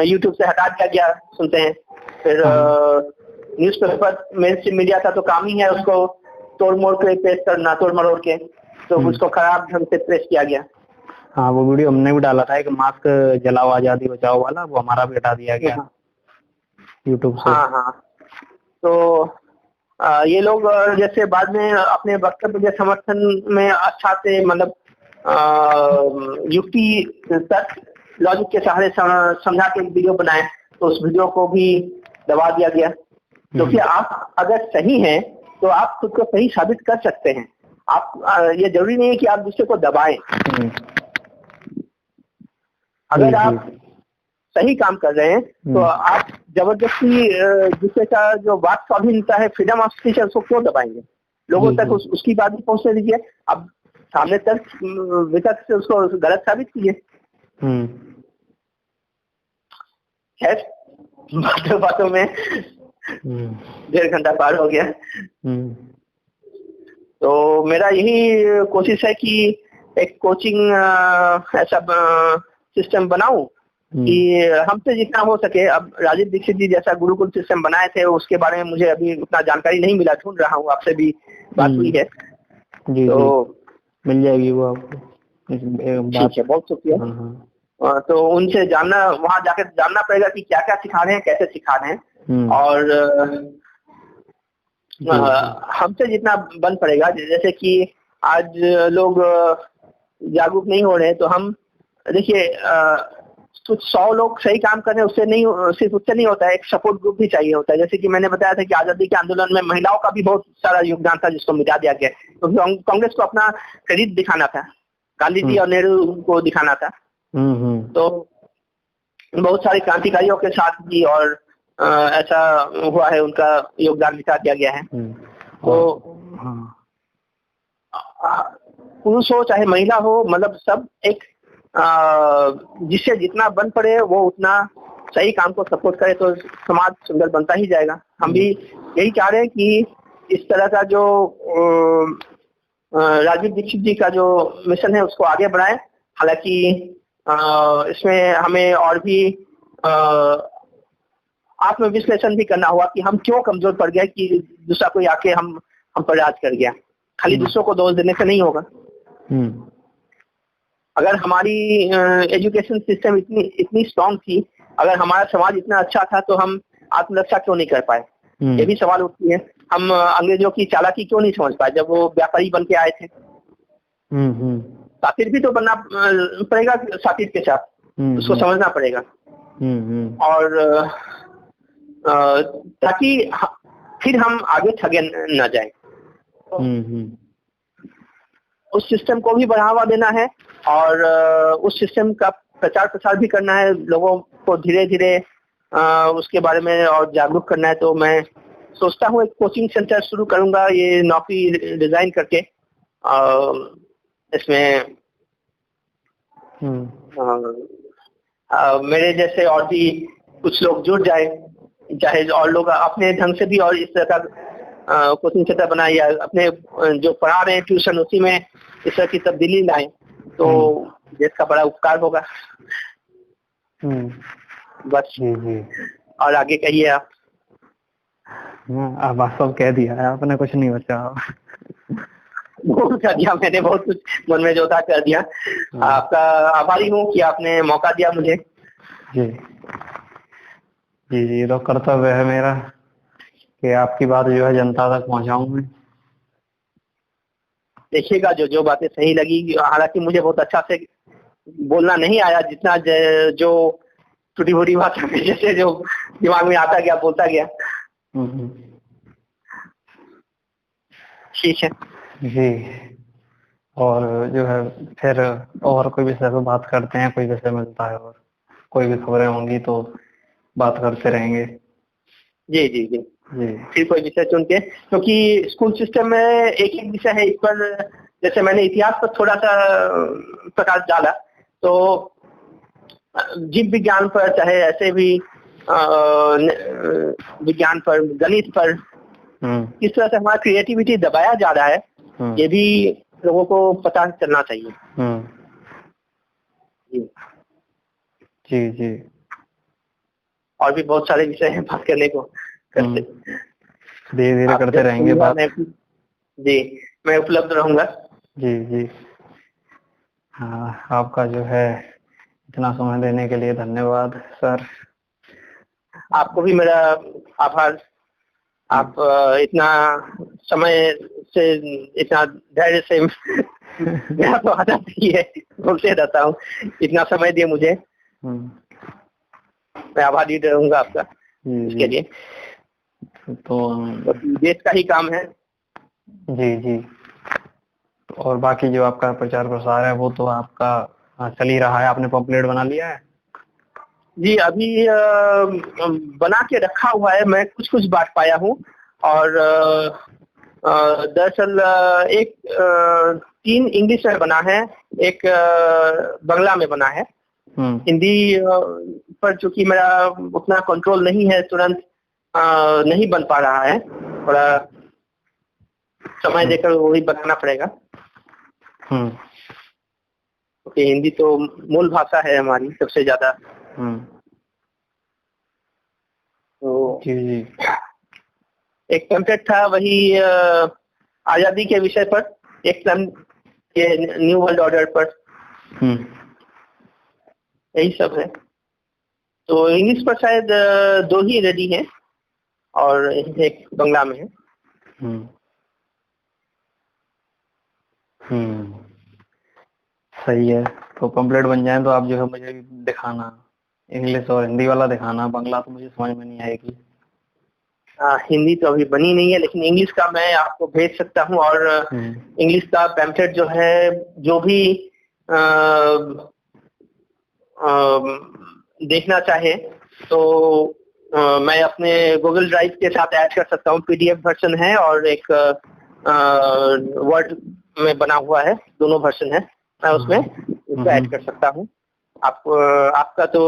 यूट्यूब से हटा दिया गया, सुनते हैं। फिर न्यूज़पेपर मेन मीडिया था तो काम ही है उसको तोड़ मोड़ के पेश करना, तोड़ मरोड़ के, तो उसको खराब ढंग से पेश किया गया। हाँ, वो वीडियो हमने भी डाला था, एक मास्क जलाओ आजादी बचाओ वाला, वो हमारा भी हटा दिया गया यूट्यूब से। हाँ। तो ये लोग जैसे बाद में अपने वक्तव्य के समर्थन में अच्छा से मतलब युक्ति तक लॉजिक के सहारे समझा के वीडियो बनाए, तो उस वीडियो को भी दबा दिया गया। क्योंकि आप अगर सही हैं तो आप खुद को सही साबित कर सकते हैं। आप ये जरूरी नहीं है कि आप दूसरे को दबाएं। अगर आप सही काम कर रहे हैं तो आप जबरदस्ती दूसरे का जो बात स्वाधीनता है, फ्रीडम ऑफ स्पीच है, उसको क्यों दबाएंगे? लोगों तक उसकी बात भी पहुंचने दीजिए। अब सामने तक वितर्क से उसको गलत साबित कीजिए। खैर, बातों में 1.5 घंटा पार हो गया। तो मेरा यही कोशिश है कि एक कोचिंग ऐसा सिस्टम बनाऊं कि हमसे जितना हो सके। अब राजीव दीक्षित जी जैसा गुरुकुल सिस्टम बनाए थे, उसके बारे में मुझे अभी उतना जानकारी नहीं मिला, ढूंढ रहा हूँ, आपसे भी बात हुई है। तो मिल जाएगी वो आपको। ठीक है, बहुत शुक्रिया। तो उनसे जानना, वहां जाकर जानना पड़ेगा कि क्या क्या सिखा रहे हैं, कैसे सिखा रहे हैं, और हमसे जितना बन पड़ेगा। जैसे कि आज लोग जागरूक नहीं हो रहे हैं, तो हम देखिए कुछ 100 लोग सही काम कर रहे हैं, उससे नहीं, सिर्फ उससे नहीं होता है, एक सपोर्ट ग्रुप भी चाहिए होता है। जैसे कि मैंने बताया था कि आजादी के आंदोलन में महिलाओं का भी बहुत सारा योगदान था, जिसको मिटा दिया गया। तो कांग्रेस को अपना क्रेडिट दिखाना था, गांधी जी और नेहरू को दिखाना था। तो बहुत सारे क्रांतिकारियों के साथ भी और ऐसा हुआ है, उनका योगदान मिटा दिया गया है। तो पुरुष हो चाहे महिला हो, मतलब सब एक जिससे जितना बन पड़े वो उतना सही काम को सपोर्ट करे, तो समाज सुंदर बनता ही जाएगा। हम भी यही चाह रहे हैं कि इस तरह का जो राजीव दीक्षित जी का जो मिशन है उसको आगे बढ़ाएं। हालांकि इसमें हमें और भी आत्मविश्लेषण भी करना होगा कि हम क्यों कमजोर पड़ गए कि दूसरा कोई आके हम पर राज कर गया। खाली दूसरों को दोष देने से नहीं होगा। अगर हमारी एजुकेशन सिस्टम इतनी स्ट्रांग थी, अगर हमारा समाज इतना अच्छा था, तो हम आत्मरक्षा क्यों नहीं कर पाए? ये भी सवाल उठती है। हम अंग्रेजों की चालाकी क्यों नहीं समझ पाए जब वो व्यापारी बन के आए थे? साथी भी तो बनना पड़ेगा, साथी के साथ उसको समझना पड़ेगा। और ताकि फिर हम आगे ठगे न जाए। उस सिस्टम को भी बढ़ावा देना है और उस सिस्टम का प्रचार प्रसार भी करना है, लोगों को धीरे धीरे उसके बारे में और जागरूक करना है। तो मैं सोचता हूँ एक कोचिंग सेंटर शुरू करूंगा, ये नौकरी डिजाइन करके। इसमें मेरे जैसे और भी कुछ लोग जुड़ जाए, चाहे और लोग अपने ढंग से भी और इस तरह का कोचिंग सेंटर बनाए, या अपने जो पढ़ा रहे हैं ट्यूशन उसी में इस तरह की तब्दीली लाए, तो देश का बड़ा उपकार होगा। बस। और आगे कहिए आप। आप सब कह दिया है आपने, कुछ नहीं बचा। बहुत कर दिया मैंने, बहुत कुछ मन में जो था कर दिया। आपका आभारी हूँ कि आपने मौका दिया मुझे। जी जी जी, तो कर्तव्य है मेरा कि आपकी बात जो है जनता तक पहुंचाऊं मैं। देखिएगा जो बातें सही लगी, हालांकि मुझे बहुत अच्छा से बोलना नहीं आया, जितना जो टूटी फूटी बात जैसे जो दिमाग में आता गया बोलता गया। ठीक है जी। और जो है फिर और कोई विषय पर बात करते हैं, कोई विषय मिलता है और कोई भी खबरें होंगी तो बात करते रहेंगे। जी जी जी जी। फिर कोई विषय चुन के, क्योंकि स्कूल सिस्टम में एक विषय है, इस पर जैसे मैंने इतिहास पर थोड़ा सा प्रकाश डाला, तो जीव विज्ञान पर, चाहे ऐसे भी विज्ञान पर, गणित पर किस तरह से हमारा क्रिएटिविटी दबाया जा रहा है, ये भी लोगों को पता चलना चाहिए। जी जी जी। और भी बहुत सारे विषय हैं बात करने को, करते धीरे धीरे करते रहेंगे बात। जी, मैं उपलब्ध रहूंगा। जी जी। हाँ, आपका जो है इतना समय देने के लिए धन्यवाद सर। आपको भी मेरा आभार। आप इतना समय से, इतना धैर्य से मेरा तो आदत ही है, बोलते रहता हूँ, इतना समय दिए मुझे। मैं आभारी रहूंगा आपका इसके लिए। तो देश का ही काम है। जी जी। और बाकी जो आपका प्रचार प्रसार है वो तो आपका चल ही रहा है, आपने पॉम्पलेट बना लिया है? जी अभी बना के रखा हुआ है, मैं कुछ कुछ बांट पाया हूँ। और दरअसल एक 3 इंग्लिश में बना है, एक बांग्ला में बना है। हिंदी पर चूंकि मेरा उतना कंट्रोल नहीं है, तुरंत नहीं बन पा रहा है, थोड़ा समय देकर वही बनाना पड़ेगा। क्योंकि हिंदी तो मूल भाषा है हमारी सबसे ज्यादा। तो जी। एक पैम्फलेट था वही आजादी के विषय पर, एक ये न्यू वर्ल्ड ऑर्डर पर, यही सब है। तो इंग्लिश पर शायद 2 ही रेडी हैं और एक बांग्ला में है। सही है। तो पम्पलेट बन जाए तो आप जो है मुझे दिखाना, इंग्लिश और हिंदी वाला दिखाना, बांग्ला तो मुझे समझ में नहीं आएगी। हिंदी तो अभी बनी नहीं है, लेकिन इंग्लिश का मैं आपको भेज सकता हूँ। और इंग्लिश का पैम्फलेट जो है, जो भी देखना चाहे तो मैं अपने गूगल ड्राइव के साथ ऐड कर सकता हूँ। PDF वर्जन है और एक वर्ड में बना हुआ है, दोनों वर्जन है। मैं उसमें उसको ऐड कर सकता हूँ। आपका तो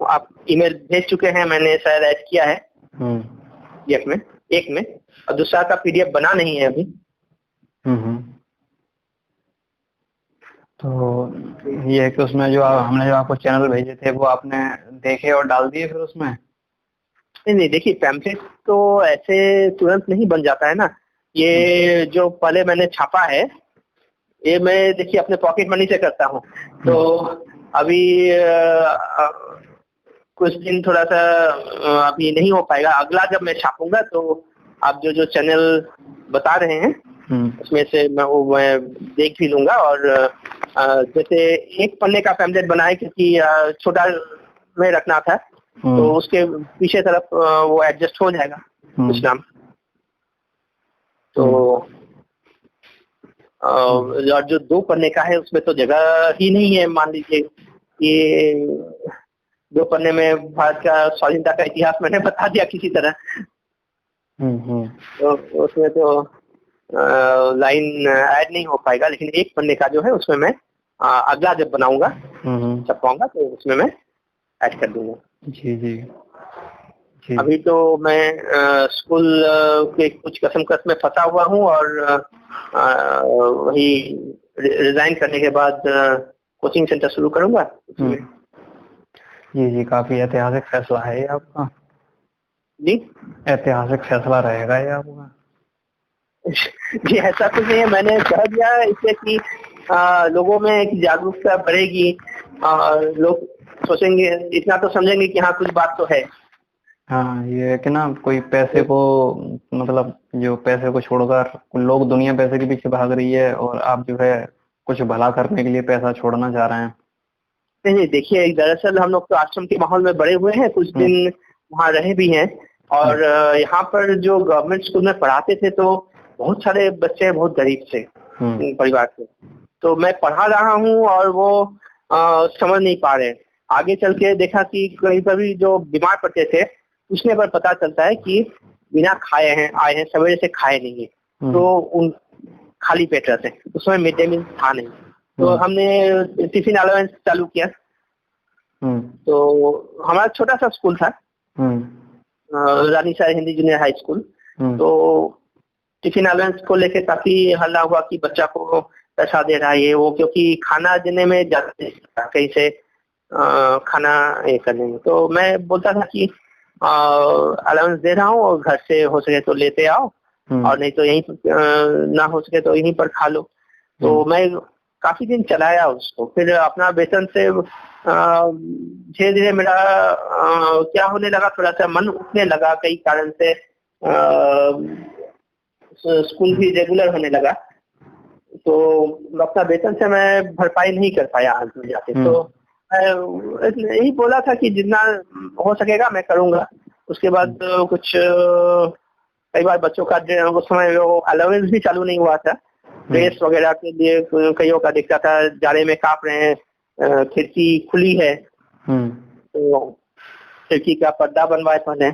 आप ईमेल भेज चुके हैं, मैंने शायद ऐड किया है PDF में, एक में, और दूसरा का PDF बना नहीं है अभी। तो ये है कि उसमें जो हमने जो आपको चैनल भेजे थे वो आपने देखे और डाल दिए फिर उसमें? नहीं, देखिए पैम्फलेट तो ऐसे तुरंत नहीं बन जाता है ना। ये जो पहले मैंने छापा है, ये मैं देखिए अपने पॉकेट मनी से करता हूँ। तो अभी कुछ दिन थोड़ा सा अभी नहीं हो पाएगा। अगला जब मैं छापूंगा तो आप जो चैनल बता रहे हैं उसमें से मैं देख भी लूंगा। और जैसे एक पन्ने का पैम्फलेट बना है, क्योंकि छोटा में रखना था, तो उसके पीछे तरफ वो एडजस्ट हो जाएगा कुछ नाम। तो और जो 2 पन्ने का है उसमें तो जगह ही नहीं है। मान लीजिए कि 2 पन्ने में भारत का स्वाधीनता का इतिहास मैंने बता दिया किसी तरह, तो उसमें तो लाइन ऐड नहीं हो पाएगा। लेकिन एक पन्ने का जो है उसमें मैं अगला जब बनाऊंगा, छपाऊंगा, तो उसमें मैं ऐड कर दूंगा। जी। अभी तो मैं स्कूल के कुछ कसमकस में फंसा हुआ हूँ, और वही रिजाइन करने के बाद कोचिंग सेंटर शुरू करूंगा। जी, काफी ऐतिहासिक फैसला है ये आपका। जी, ऐतिहासिक फैसला रहेगा ये आपका। जी, ऐसा कुछ नहीं है, मैंने कह दिया इससे कि लोगों में एक जागरूकता बढ़ेगी और लोग सोचेंगे, इतना तो समझेंगे कि हाँ कुछ बात तो है। हाँ, ये है कि ना, कोई पैसे को, मतलब जो पैसे को छोड़कर लोग, दुनिया पैसे के पीछे भाग रही है और आप जो है कुछ भला करने के लिए पैसा छोड़ना चाह रहे हैं। नहीं, देखिए दरअसल हम लोग तो आश्रम के माहौल में बड़े हुए हैं, कुछ दिन वहाँ रहे भी हैं। और यहाँ पर जो गवर्नमेंट स्कूल में पढ़ाते थे तो बहुत सारे बच्चे बहुत गरीब थे परिवार से। तो मैं पढ़ा रहा हूँ और वो समझ नहीं पा रहे। आगे चल के देखा कि कहीं पर भी जो बीमार पड़ते थे, पूछने पर पता चलता है कि बिना खाए हैं आए हैं, सवेरे से खाए नहीं है, तो उन खाली पेट रहते हैं, उसमें मिड डे मील था नहीं। तो हमने टिफिन अलाउंस चालू किया। तो हमारा छोटा सा स्कूल था, Rani Sai Hindi junior high school. तो टिफिन अलाउंस को लेकर काफी हल्ला हुआ कि बच्चा को पैसा दे रहा है ये वो, क्योंकि खाना देने में ज्यादा कहीं से खाना ये करने में। तो मैं बोलता था कि अलाउंस दे रहा हूँ और घर से हो सके तो लेते आओ, और नहीं तो यहीं ना हो सके तो यहीं पर खा लो। तो मैं काफी दिन चलाया उसको। फिर अपना वेतन से धीरे धीरे मेरा क्या होने लगा, थोड़ा सा मन उठने लगा कई कारण से। स्कूल भी रेगुलर होने लगा, तो अपना वेतन से मैं भरपाई नहीं कर पाया अंत में जाके। तो मैं यही बोला था कि जितना हो सकेगा मैं करूंगा। उसके बाद कुछ कई बार बच्चों का उस समय वो अलाउंस भी चालू नहीं हुआ था, ड्रेस वगैरह के लिए कईयों का दिखता था जाड़े में कांप रहे हैं, खिड़की खुली है तो खिड़की का पर्दा बनवाए पहले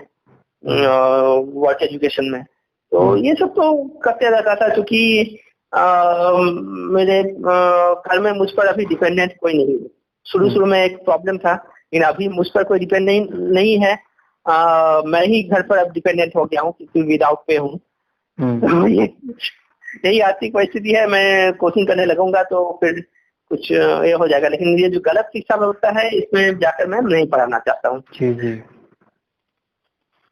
वर्क एजुकेशन में। तो ये सब तो करते रहता था क्योंकि मेरे घर में मुझ पर अभी डिपेंडेंट कोई नहीं है। शुरू में एक प्रॉब्लम था लेकिन अभी मुझ पर कोई डिपेंड नहीं है। मैं ही घर पर अब डिपेंडेंट हो गया हूँ क्योंकि विदाउट पे हूँ। तो यही आर्थिक परिस्थिति है। मैं कोचिंग करने लगूंगा तो फिर कुछ ये हो जाएगा, लेकिन ये जो गलत शिक्षा व्यवस्था है इसमें जाकर मैं नहीं पढ़ाना चाहता हूँ। जी जी।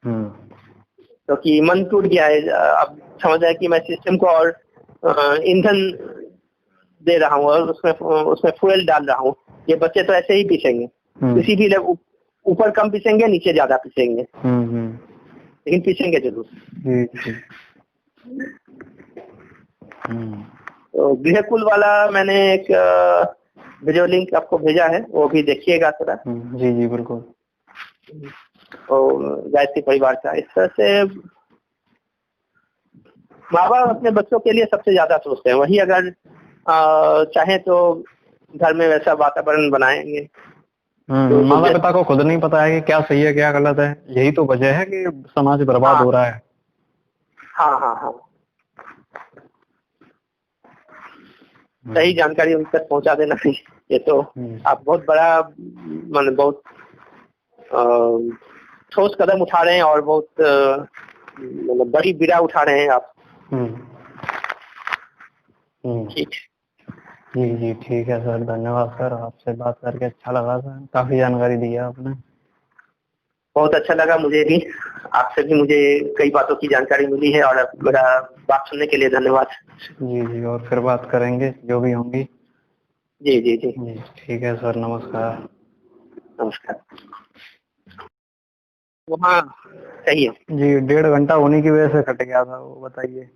क्योंकि मन टूट गया है। अब समझ आया कि मैं सिस्टम को और ईंधन दे रहा हूँ और उसमें फ्यूल डाल रहा हूँ। ये बच्चे तो ऐसे ही पीसेंगे, किसी भी ऊपर कम पीसेंगे, नीचे ज्यादा पीसेंगे, लेकिन पीसेंगे जरूर। तो गृहकुल वाला मैंने एक वीडियो लिंक आपको भेजा है, वो भी देखिएगा थोड़ा। जी जी बिल्कुल। और गायत्री परिवार का इस तरह से माँ बाप अपने बच्चों के लिए सबसे ज्यादा सोचते हैं। वही अगर चाहे तो घर में वैसा वातावरण बनाएंगे। तो माता पिता को खुद नहीं पता है कि क्या सही है क्या गलत है, यही तो वजह है कि समाज बर्बाद हो रहा है। हाँ हाँ हाँ, सही जानकारी उन तक पहुंचा देना चाहिए। ये तो आप बहुत बड़ा मतलब बहुत ठोस कदम उठा रहे हैं और बहुत मतलब बड़ी बीड़ा उठा रहे हैं आप। ठीक जी जी ठीक है सर, धन्यवाद सर, आपसे बात करके अच्छा लगा सर, काफी जानकारी दी है आपने। बहुत अच्छा लगा मुझे भी, आपसे भी मुझे कई बातों की जानकारी मिली है और मेरा बात सुनने के लिए धन्यवाद। जी जी, और फिर बात करेंगे जो भी होंगी। जी जी जी ठीक है सर, नमस्कार। नमस्कार। वहाँ सही है जी, 1.5 घंटा होने की वजह से कट गया था, वो बताइए।